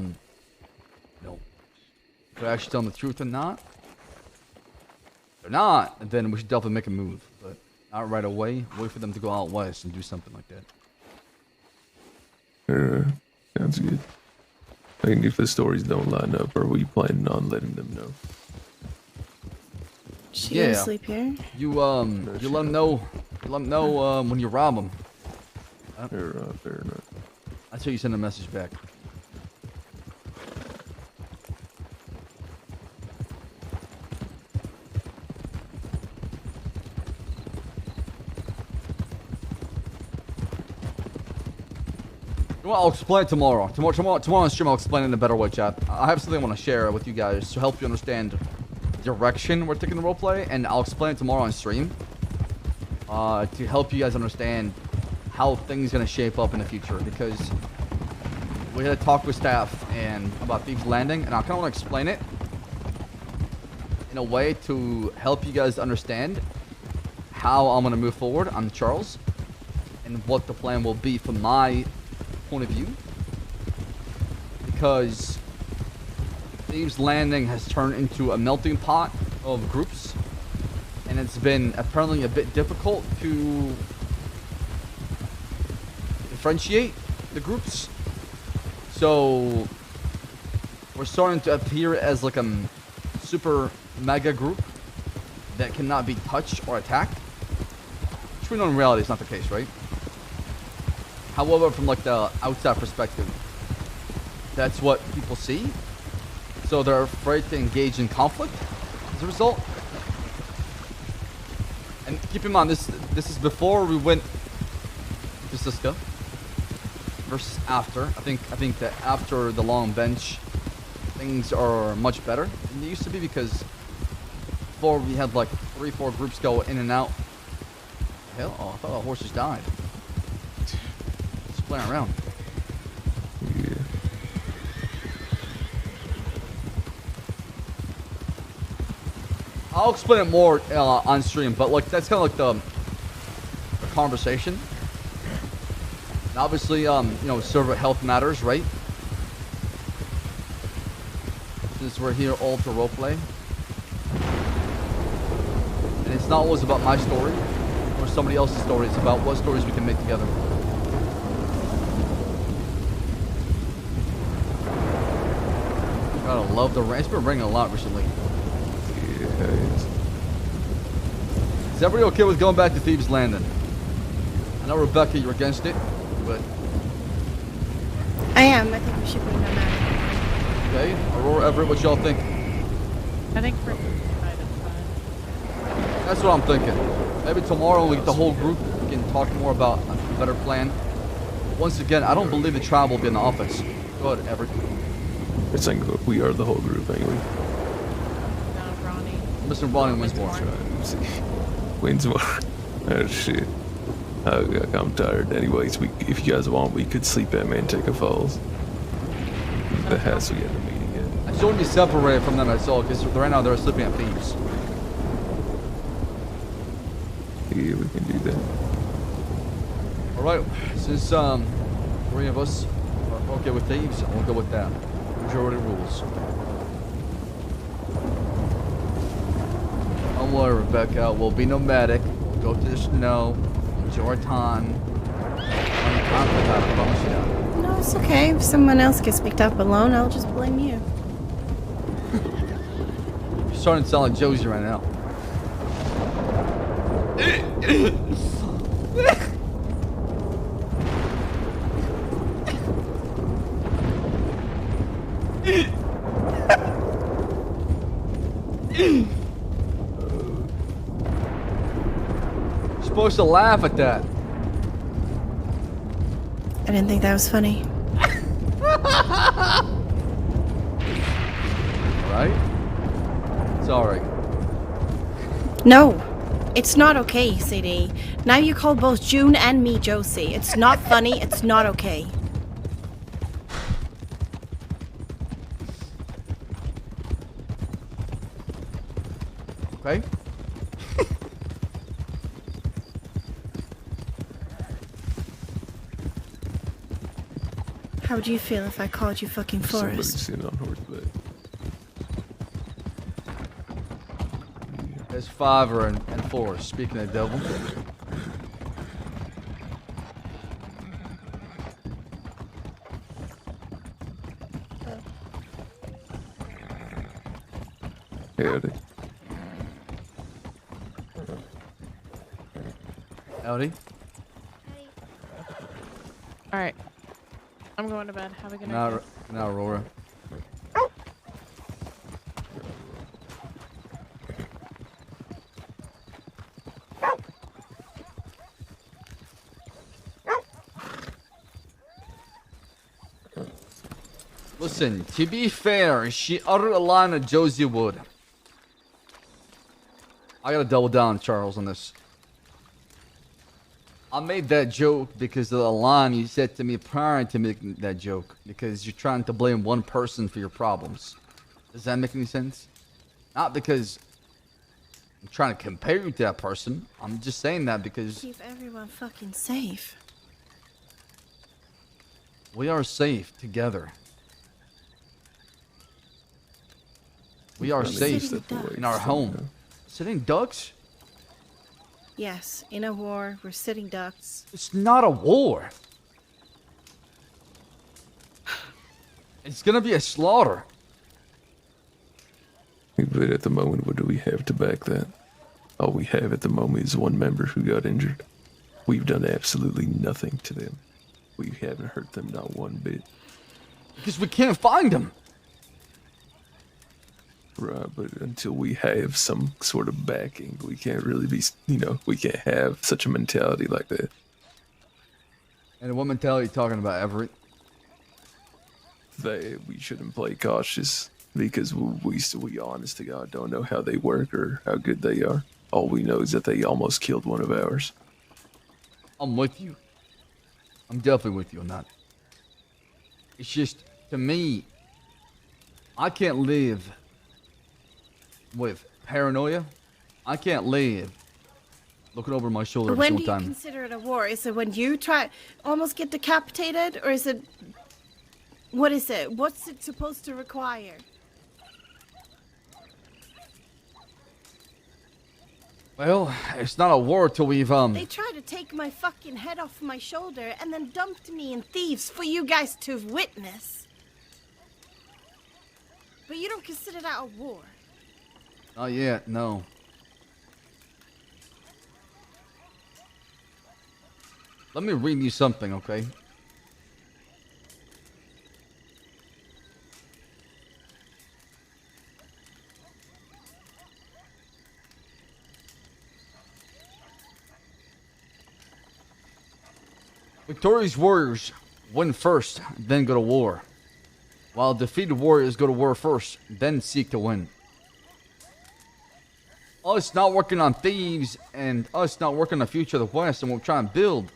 they're actually telling the truth or not. If they're not, then we should definitely make a move. But not right away. Wait for them to go out west and do something like that. Sounds good. I mean, if the stories don't line up, are we planning on letting them know? She gonna sleep here? You let them know. You let them know when you rob them. Fair enough. That's how you send a message back. Well, I'll explain it tomorrow. Tomorrow on stream, I'll explain it in a better way, chat. I have something I want to share with you guys to help you understand the direction we're taking the roleplay, and I'll explain it tomorrow on stream to help you guys understand how things gonna shape up in the future. Because we had a talk with staff and about Thieves Landing, and I kind of want to explain it in a way to help you guys understand how I'm gonna move forward on Charles and what the plan will be from my point of view, because Thieves Landing has turned into a melting pot of groups, and it's been apparently a bit difficult to differentiate the groups. So we're starting to appear as like a super mega group that cannot be touched or attacked, which we know in reality is not the case, right? However, from like the outside perspective, that's what people see. So they're afraid to engage in conflict as a result. And keep in mind, this is before we went to Siska versus after. I think that after the long bench, things are much better than they used to be, because before we had like 3-4 groups go in and out. Hell, oh, I thought the horse just died. Playing around. Yeah. I'll explain it more on stream, but like that's kind of like the conversation. And obviously, server health matters, right? Since we're here all to roleplay, and it's not always about my story or somebody else's story. It's about what stories we can make together. I love the rain. It's been raining a lot recently. Yeah. Is everybody okay with going back to Thieves Landing? I know, Rebecca, you're against it, but... I am. I think we should bring them out. Okay. Aurora, Everett, what y'all think? I think for tonight it's fine. That's what I'm thinking. Maybe tomorrow we get the whole group. We can talk more about a better plan. Once again, I don't believe the tribe will be in the office. Go ahead, Everett. We're saying we are the whole group, ain't we? No, Ronnie. Mr. Ronnie Winsmore. Winsmore. Oh shit. I'm tired. Anyways, if you guys want, we could sleep at Manteca Falls. The house we had the meeting at. I showed you separated from them, I saw, because right now they're sleeping at Thieves. Yeah, we can do that. Alright, since 3 of us are okay with Thieves, we'll go with that. Majority rules. Don't worry, Rebecca. We'll be nomadic. We'll go to the snow. Enjoy our time. I promise you. No, it's okay. If someone else gets picked up alone, I'll just blame you. You're starting to sound like Josie right now. You're supposed to laugh at that. I didn't think that was funny. Right? Sorry. No, it's not okay, CD. Now you call both June and me Josie. It's not funny. It's not okay. Okay? How would you feel if I called you fucking Somebody Forrest? sitting on horseback. There's Fiver and Forrest. Speaking of devil. Howdy. Howdy. All right. I'm going to bed. Have a good night. Now, Aurora. Listen, to be fair, she uttered a line of Josie Wood. I gotta double down, Charles, on this. I made that joke because of the line you said to me prior to making that joke. Because you're trying to blame one person for your problems. Does that make any sense? Not because I'm trying to compare you to that person. I'm just saying that because Keep everyone fucking safe. we are safe together. We are safe in our home. Sitting ducks? Yes, in a war, we're sitting ducks. It's not a war. It's gonna be a slaughter. But at the moment, what do we have to back that? All we have at the moment is one member who got injured. We've done absolutely nothing to them. We haven't hurt them not one bit. Because we can't find them. Right, but until we have some sort of backing, we can't really be, you know, we can't have such a mentality like that. And what mentality are you talking about, Everett? We shouldn't play cautious because we honest to God don't know how they work or how good they are. All we know is that they almost killed one of ours. I'm with you. I'm definitely with you on that. It's just, to me, I can't live with paranoia. I can't live looking over my shoulder every When do single you time. consider it a war? Is it when you almost get decapitated? Or is it... What is it? What's it supposed to require? Well, it's not a war till we've, They tried to take my fucking head off my shoulder and then dumped me in thieves for you guys to witness. But you don't consider that a war? Not yet, no. Let me read you something, okay? Victorious warriors win first, then go to war. While defeated warriors go to war first, then seek to win. Us not working on thieves and us not working on the future of the West and what we're trying to build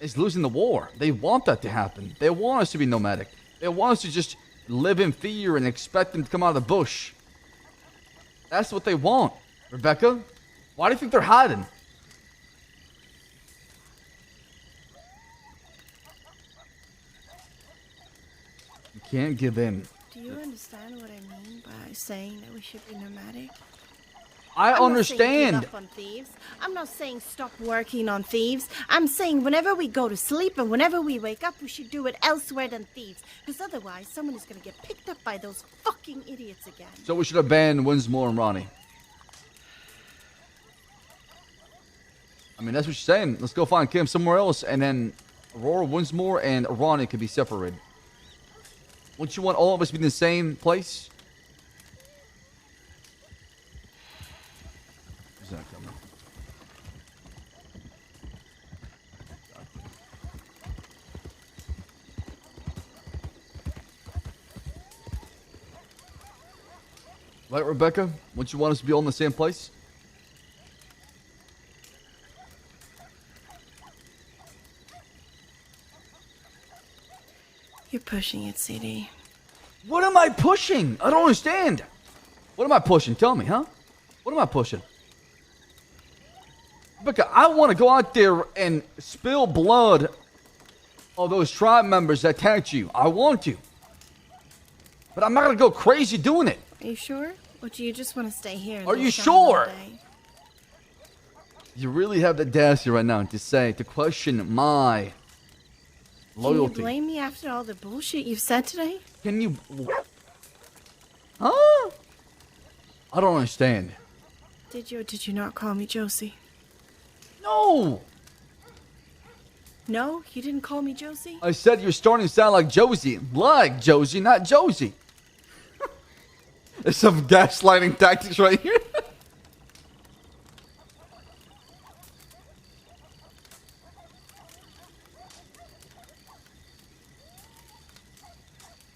is losing the war. They want that to happen. They want us to be nomadic. They want us to just live in fear and expect them to come out of the bush. That's what they want. Rebecca, why do you think they're hiding? You can't give in. Do you understand what I mean by saying that we should be nomadic? I I'm understand. Not saying give up on thieves. I'm not saying stop working on thieves. I'm saying whenever we go to sleep and whenever we wake up, we should do it elsewhere than thieves. Because otherwise, someone is going to get picked up by those fucking idiots again. So we should abandon Winsmore and Ronnie. I mean, that's what you're saying. Let's go find Kim somewhere else, and then Aurora, Winsmore, and Ronnie could be separated. Wouldn't you want all of us to be in the same place? Who's that coming? Right, Rebecca? Wouldn't you want us to be all in the same place? You're pushing it, CD. What am I pushing? I don't understand. What am I pushing? Tell me, huh? What am I pushing? Rebecca, I want to go out there and spill blood All those tribe members that attacked you. I want to. But I'm not gonna go crazy doing it. Are you sure? Or do you just want to stay here? And Are look you down sure? all day? You really have the audacity right now to question my loyalty. Can you blame me after all the bullshit you've said today? Can you? Huh? I don't understand. Did you or did you not call me Josie? No. No, you didn't call me Josie? I said you're starting to sound like Josie. Like Josie, not Josie. There's some gaslighting tactics right here.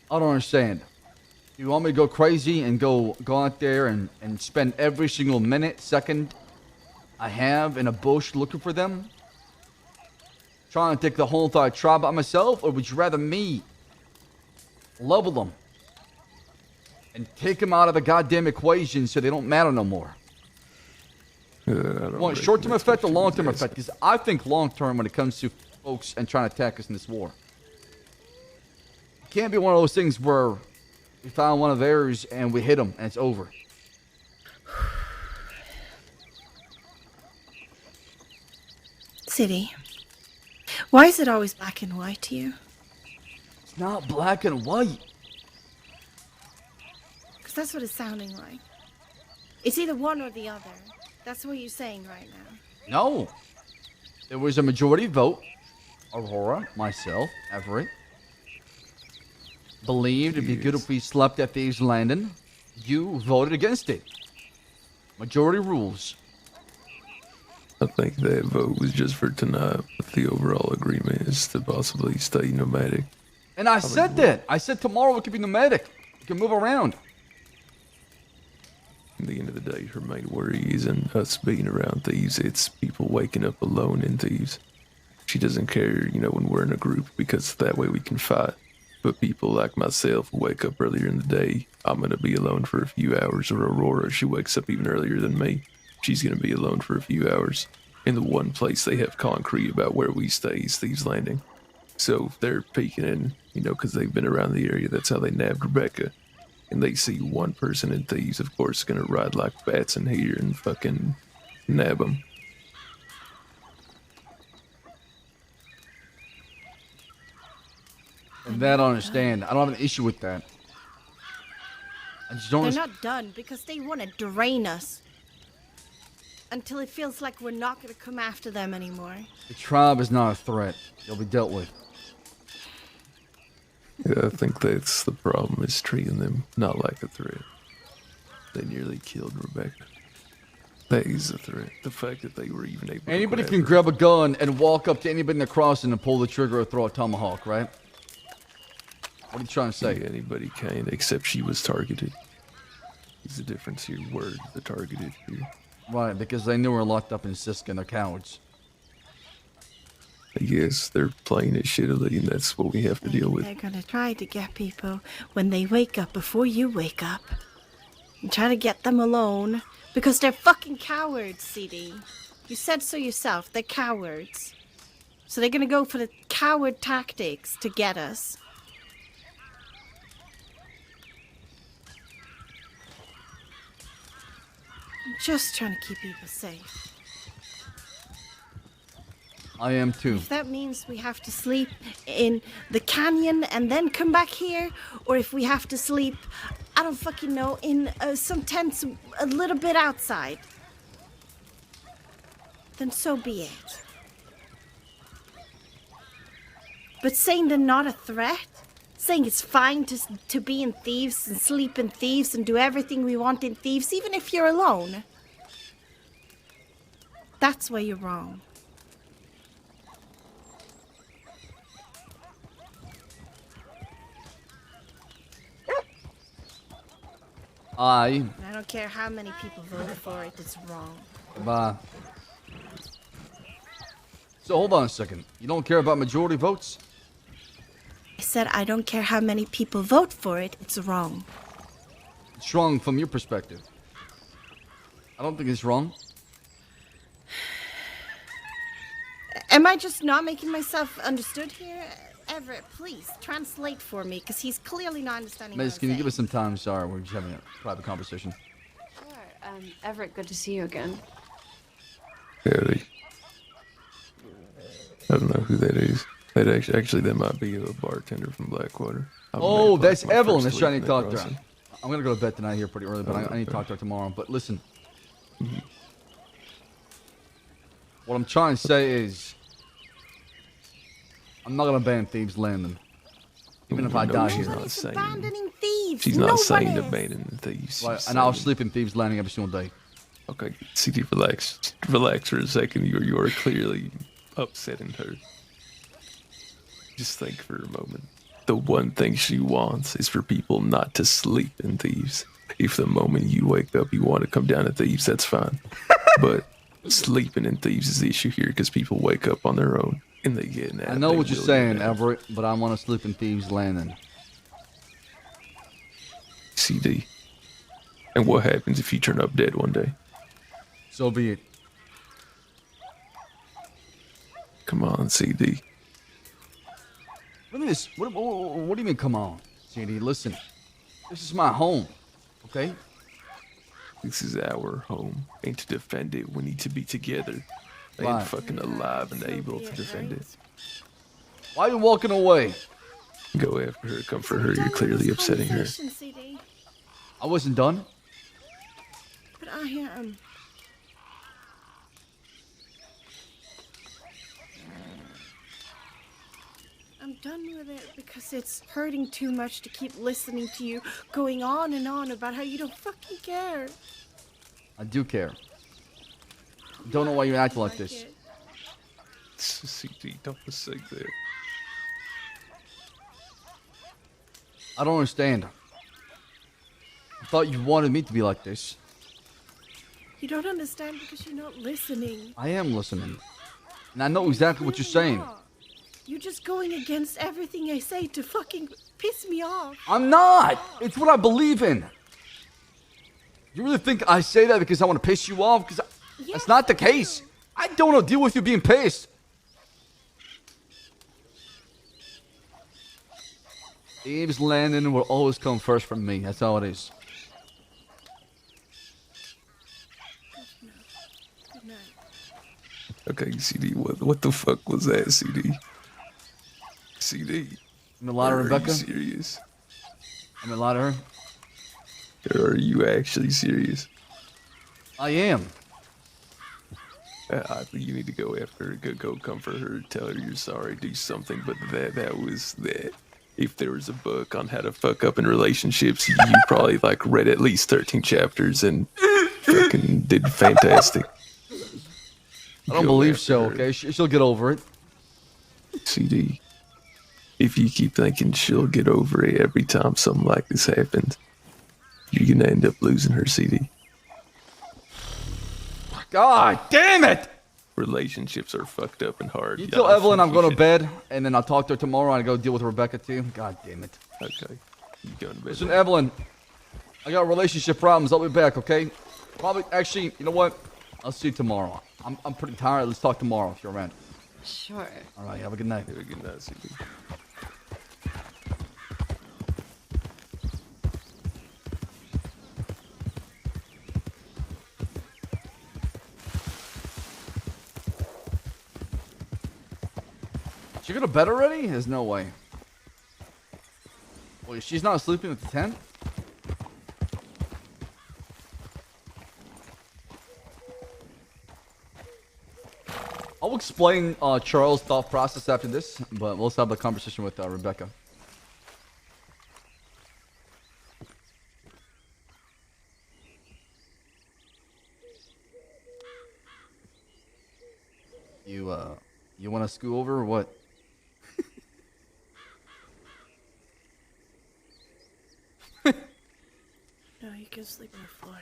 I don't understand. You want me to go crazy and go out there and spend every single minute, second I have in a bush looking for them? Trying to take the whole entire tribe by myself? Or would you rather me level them and take them out of the goddamn equation so they don't matter no more? Want short-term effect or long-term effect? Because I think long-term when it comes to folks and trying to attack us in this war. It can't be one of those things where we found one of theirs and we hit them and it's over. City, why is it always black and white to you? It's not black and white. Because that's what it's sounding like. It's either one or the other. That's what you're saying right now. No. There was a majority vote. Aurora, myself, Everett. Believed it'd be good if we slept at Thieves' Landing. You voted against it. Majority rules. I think that vote was just for tonight, but the overall agreement is to possibly stay nomadic. And I said that. I said tomorrow we could be nomadic. We can move around. At the end of the day, her main worry isn't us being around thieves, it's people waking up alone in thieves. She doesn't care, when we're in a group, because that way we can fight. But people like myself who wake up earlier in the day, I'm going to be alone for a few hours, or Aurora, she wakes up even earlier than me. She's going to be alone for a few hours. And the one place they have concrete about where we stay is Thieves' Landing. So if they're peeking in, because they've been around the area, that's how they nabbed Rebecca. And they see one person in Thieves, of course, going to ride like bats in here and fucking nab them. And that I understand. I don't have an issue with that. I just don't. They're not done because they want to drain us. Until it feels like we're not going to come after them anymore. The tribe is not a threat. They'll be dealt with. Yeah, I think that's the problem, is treating them not like a threat. They nearly killed Rebecca. That is a threat. The fact that they were even able Anybody to can grab a gun and walk up to anybody in the crossing and pull the trigger or throw a tomahawk, right? What are you trying to say? Yeah, anybody can, except she was targeted. There's a difference here. Word, the targeted here. Right, because they knew we were locked up in Sisk and they're cowards. I guess they're playing it shittily, and that's what we have to deal with. They're going to try to get people when they wake up before you wake up. And try to get them alone. Because they're fucking cowards, CD. You said so yourself. They're cowards. So they're going to go for the coward tactics to get us. I'm just trying to keep people safe. I am too. If that means we have to sleep in the canyon and then come back here, or if we have to sleep, I don't fucking know, in some tents a little bit outside, then so be it. But saying they're not a threat, saying it's fine to be in Thieves and sleep in Thieves and do everything we want in Thieves, even if you're alone, that's where you're wrong. I don't care how many people voted for it, it's wrong. Bye. So hold on a second. You don't care about majority votes? I said I don't care how many people vote for it, it's wrong. It's wrong from your perspective. I don't think it's wrong. Am I just not making myself understood here? Everett, please translate for me, because he's clearly not understanding. Miss, can you give us some time? Sorry, we're just having a private conversation. Sure. Everett, good to see you again. Howdy. I don't know who that is. That actually that might be a bartender from Blackwater. Oh, that's Evelyn that's trying to talk to her. I'm going to go to bed tonight here pretty early, but I need to talk to her tomorrow. But listen. What I'm trying to say is, I'm not going to ban Thieves Landing. Even if I die here. Abandoning thieves. She's not saying abandon thieves. Right, and I'll sleep in Thieves Landing every single day. Okay, CD, relax. Relax for a second. You are clearly upsetting her. Just think for a moment. The one thing she wants is for people not to sleep in Thieves. If the moment you wake up you want to come down to Thieves, that's fine. But sleeping in Thieves is the issue here because people wake up on their own and they get an I know what you're saying, Everett, but I want to sleep in Thieves Landing. CD. And what happens if you turn up dead one day? So be it. Come on, CD. What do you mean, come on, CD? Listen, this is my home, okay? This is our home, and to defend it, we need to be together. And fucking alive and able to defend it. Why are you walking away? Go after her, comfort her, you're clearly upsetting her. CD. I wasn't done. But I am. I'm done with it because it's hurting too much to keep listening to you going on and on about how you don't fucking care. I do care. Don't know why you act like this. CD, don't say that. I don't understand. I thought you wanted me to be like this. You don't understand because you're not listening. I am listening. And I know exactly what you're saying. You're just going against everything I say to fucking piss me off. I'm not! It's what I believe in. You really think I say that because I want to piss you off? Because that's not the case. I don't want to deal with you being pissed. Thieves Landing will always come first from me. That's how it is. Okay, CD, what the fuck was that, CD? CD. I'm in lie to Rebecca? Are you serious? I'm in lie to her? Or are you actually serious? I am. I think you need to go after her, go comfort her, tell her you're sorry, do something, but that was that. If there was a book on how to fuck up in relationships, you probably like read at least 13 chapters and fucking did fantastic. I don't believe so, okay? She'll get over it. CD. If you keep thinking she'll get over it every time something like this happens, you're gonna end up losing her, CD. God damn it! Relationships are fucked up and hard. You tell Evelyn I'm going to bed, and then I'll talk to her tomorrow and go deal with Rebecca too. God damn it. Okay. You go to bed. Listen, Evelyn, I got relationship problems. I'll be back, okay? Probably, actually, you know what? I'll see you tomorrow. I'm pretty tired. Let's talk tomorrow if you're around. Sure. All right, have a good night. Have a good night, CD. She go to bed already? There's no way. Wait, she's not sleeping at the tent? I'll explain Charles' thought process after this, but we'll have a conversation with Rebecca. You want to scoot over or what? No, you can sleep on the floor.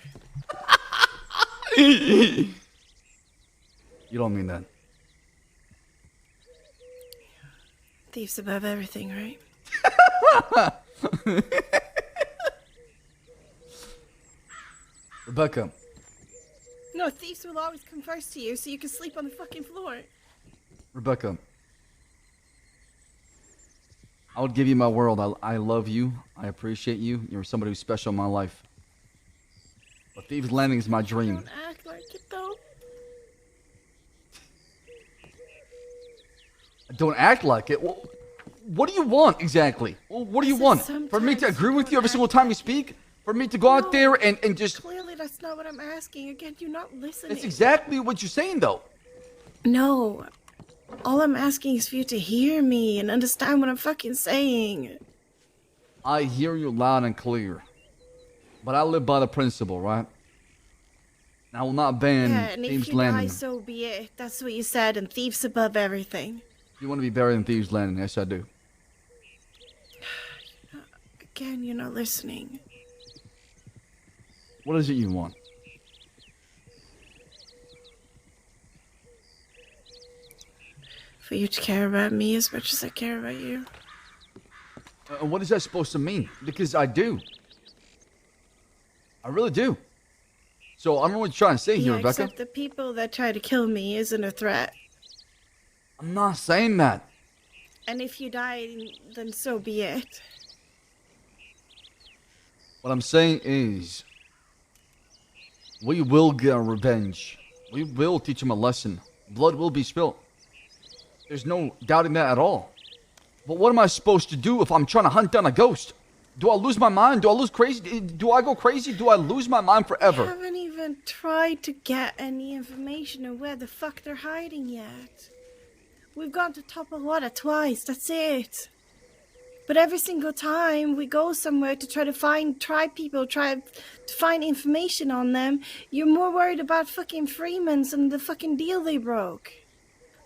You don't mean that. Thieves above everything, right? Rebecca. No, thieves will always come first to you, so you can sleep on the fucking floor. Rebecca, I would give you my world. I love you. I appreciate you. You're somebody who's special in my life. But Thieves Landing is my dream. Don't act like it though. Don't act like it. Well, what do you want exactly? Well, what do you want? For me to agree with you every single time you speak? For me to go out there and just... Clearly that's not what I'm asking. Again, you're not listening. That's exactly what you're saying, though. No. All I'm asking is for you to hear me and understand what I'm fucking saying. I hear you loud and clear. But I live by the principle, right? I will not ban Yeah, and if Thieves you die, Landing. so be it. That's what you said, and thieves above everything. You want to be buried in Thieves Landing? Yes, I do. Again, you're not listening. What is it you want? For you to care about me as much as I care about you. What is that supposed to mean? Because I do. I really do. So I don't know what you're trying to say here, Yeah, Rebecca. except the people that try to kill me isn't a threat. I'm not saying that. And if you die, then so be it. What I'm saying is, we will get our revenge. We will teach them a lesson. Blood will be spilled. There's no doubting that at all. But what am I supposed to do if I'm trying to hunt down a ghost? Do I lose my mind? Do I lose crazy? Do I go crazy? Do I lose my mind I forever? haven't even tried to get any information on where the fuck they're hiding yet. We've gone to Top of Water twice, that's it. But every single time we go somewhere to try to find people, try to find information on them, you're more worried about fucking Freemans and the fucking deal they broke.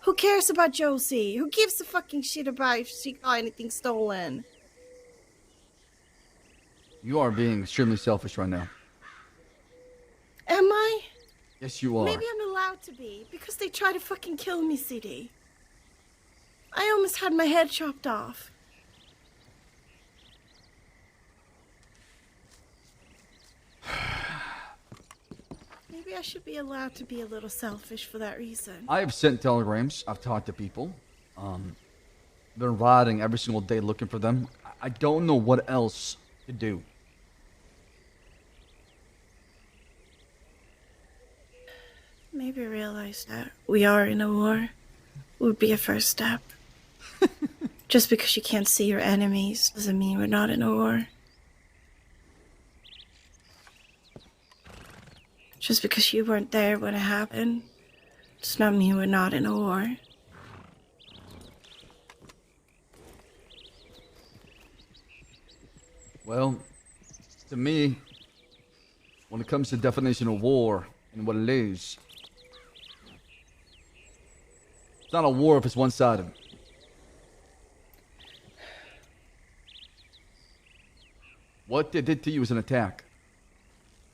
Who cares about Josie? Who gives a fucking shit about if she got anything stolen? You are being extremely selfish right now. Am I? Yes, you are. Maybe I'm allowed to be, because they tried to fucking kill me, CD. I almost had my head chopped off. Maybe I should be allowed to be a little selfish for that reason. I have sent telegrams. I've talked to people. Been riding every single day looking for them. I don't know what else to do. Maybe realize that we are in a war would be a first step. Just because you can't see your enemies doesn't mean we're not in a war. Just because you weren't there when it happened does not mean we're not in a war. Well, to me, when it comes to the definition of war and what it is, it's not a war if it's one-sided. What they did to you was an attack.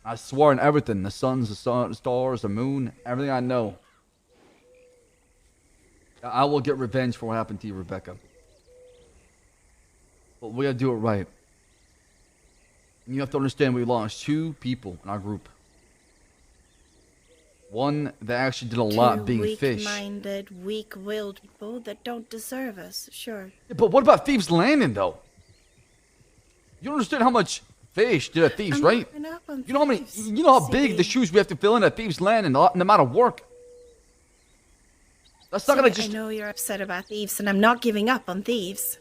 I swore on everything. The suns, the stars, the moon, everything I know. I will get revenge for what happened to you, Rebecca. But we gotta do it right. And you have to understand we lost 2 people in our group. One that actually did a lot being fish. Weak-minded, weak-willed people that don't deserve us, sure. Yeah, but what about Thieves Landing, though? You don't understand how much fish did at Thieves, right? You know how many? You know how big the shoes we have to fill in at Thieves Landing, and the amount of work. That's not gonna just. I know you're upset about thieves, and I'm not giving up on thieves.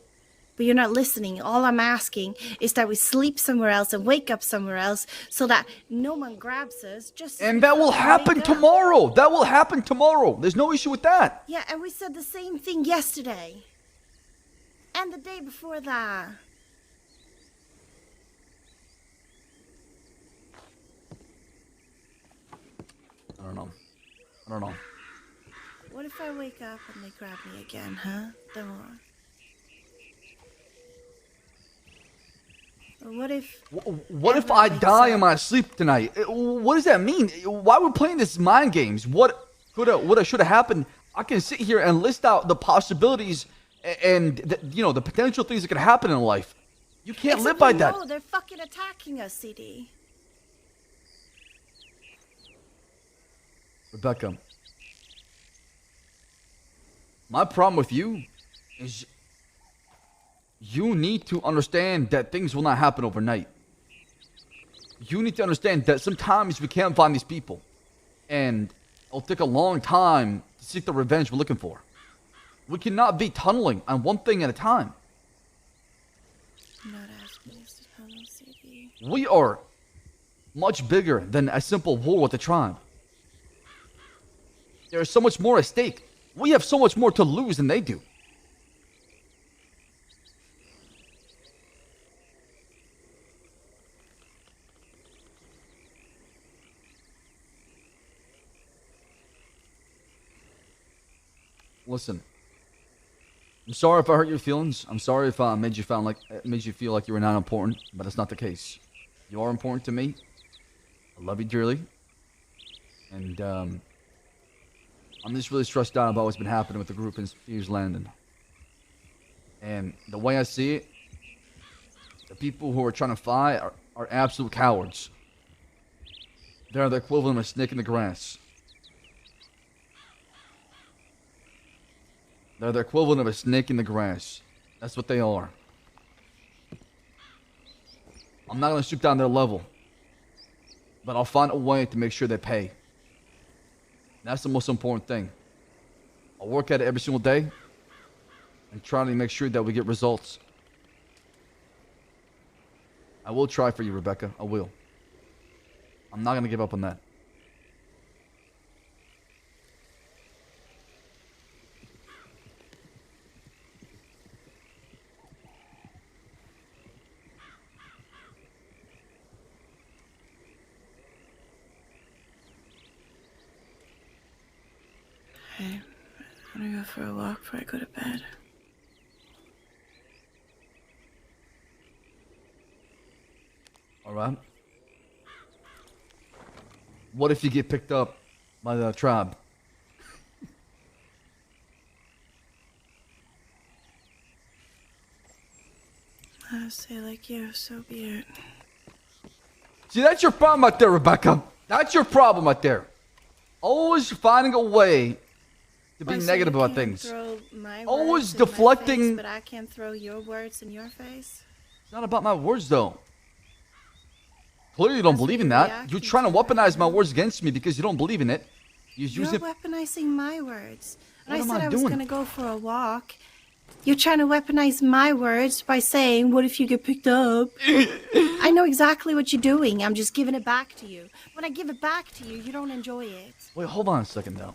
But you're not listening. All I'm asking is that we sleep somewhere else and wake up somewhere else so that no one grabs us. And that will happen tomorrow. That will happen tomorrow. There's no issue with that. Yeah, and we said the same thing yesterday. And the day before that. I don't know. What if I wake up and they grab me again, huh? Then what? What if I die in my sleep tonight? What does that mean? Why are we playing this mind games? What coulda, shoulda happened? I can sit here and list out the possibilities and the potential things that could happen in life. You can't live by that. No, they're fucking attacking us, CD. My problem with you is you need to understand that things will not happen overnight. You need to understand that sometimes we can't find these people. And it'll take a long time to seek the revenge we're looking for. We cannot be tunneling on one thing at a time. Not asking us to tunnel, CD. We are much bigger than a simple war with the tribe. There is so much more at stake. We have so much more to lose than they do. Listen, I'm sorry if I hurt your feelings. I'm sorry if I made you feel like you were not important, but it's not the case. You are important to me. I love you dearly, and I'm just really stressed out about what's been happening with the group in Spears Landing. And the way I see it, the people who are trying to fight are absolute cowards. They're the equivalent of a snake in the grass. They're the equivalent of a snake in the grass. That's what they are. I'm not going to stoop down their level. But I'll find a way to make sure they pay. That's the most important thing. I'll work at it every single day and try to make sure that we get results. I will try for you, Rebecca. I will. I'm not going to give up on that. Hey, I'm gonna go for a walk before I go to bed. Alright. What if you get picked up by the tribe? I say like you, so be it. See, that's your problem right there, Rebecca. That's your problem right there. Always finding a way to be Well, so negative you about can't things. throw my Always words in my deflecting. face, but I can't throw your words in your face. It's not about my words, though. Clearly, you don't believe in that. You're trying to weaponize my words against me because you don't believe in it. You're weaponizing my words. When What am I said I I was doing? gonna go for a walk, you're trying to weaponize my words by saying, "What if you get picked up?" I know exactly what you're doing. I'm just giving it back to you. When I give it back to you, you don't enjoy it. Wait, hold on a second, though.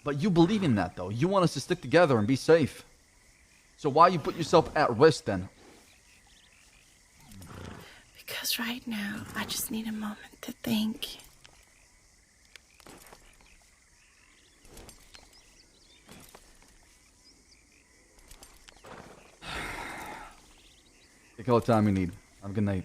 But you believe in that, though. You want us to stick together and be safe. So why you put yourself at risk, then? Because right now, I just need a moment to think. Take all the time you need. Have a good night.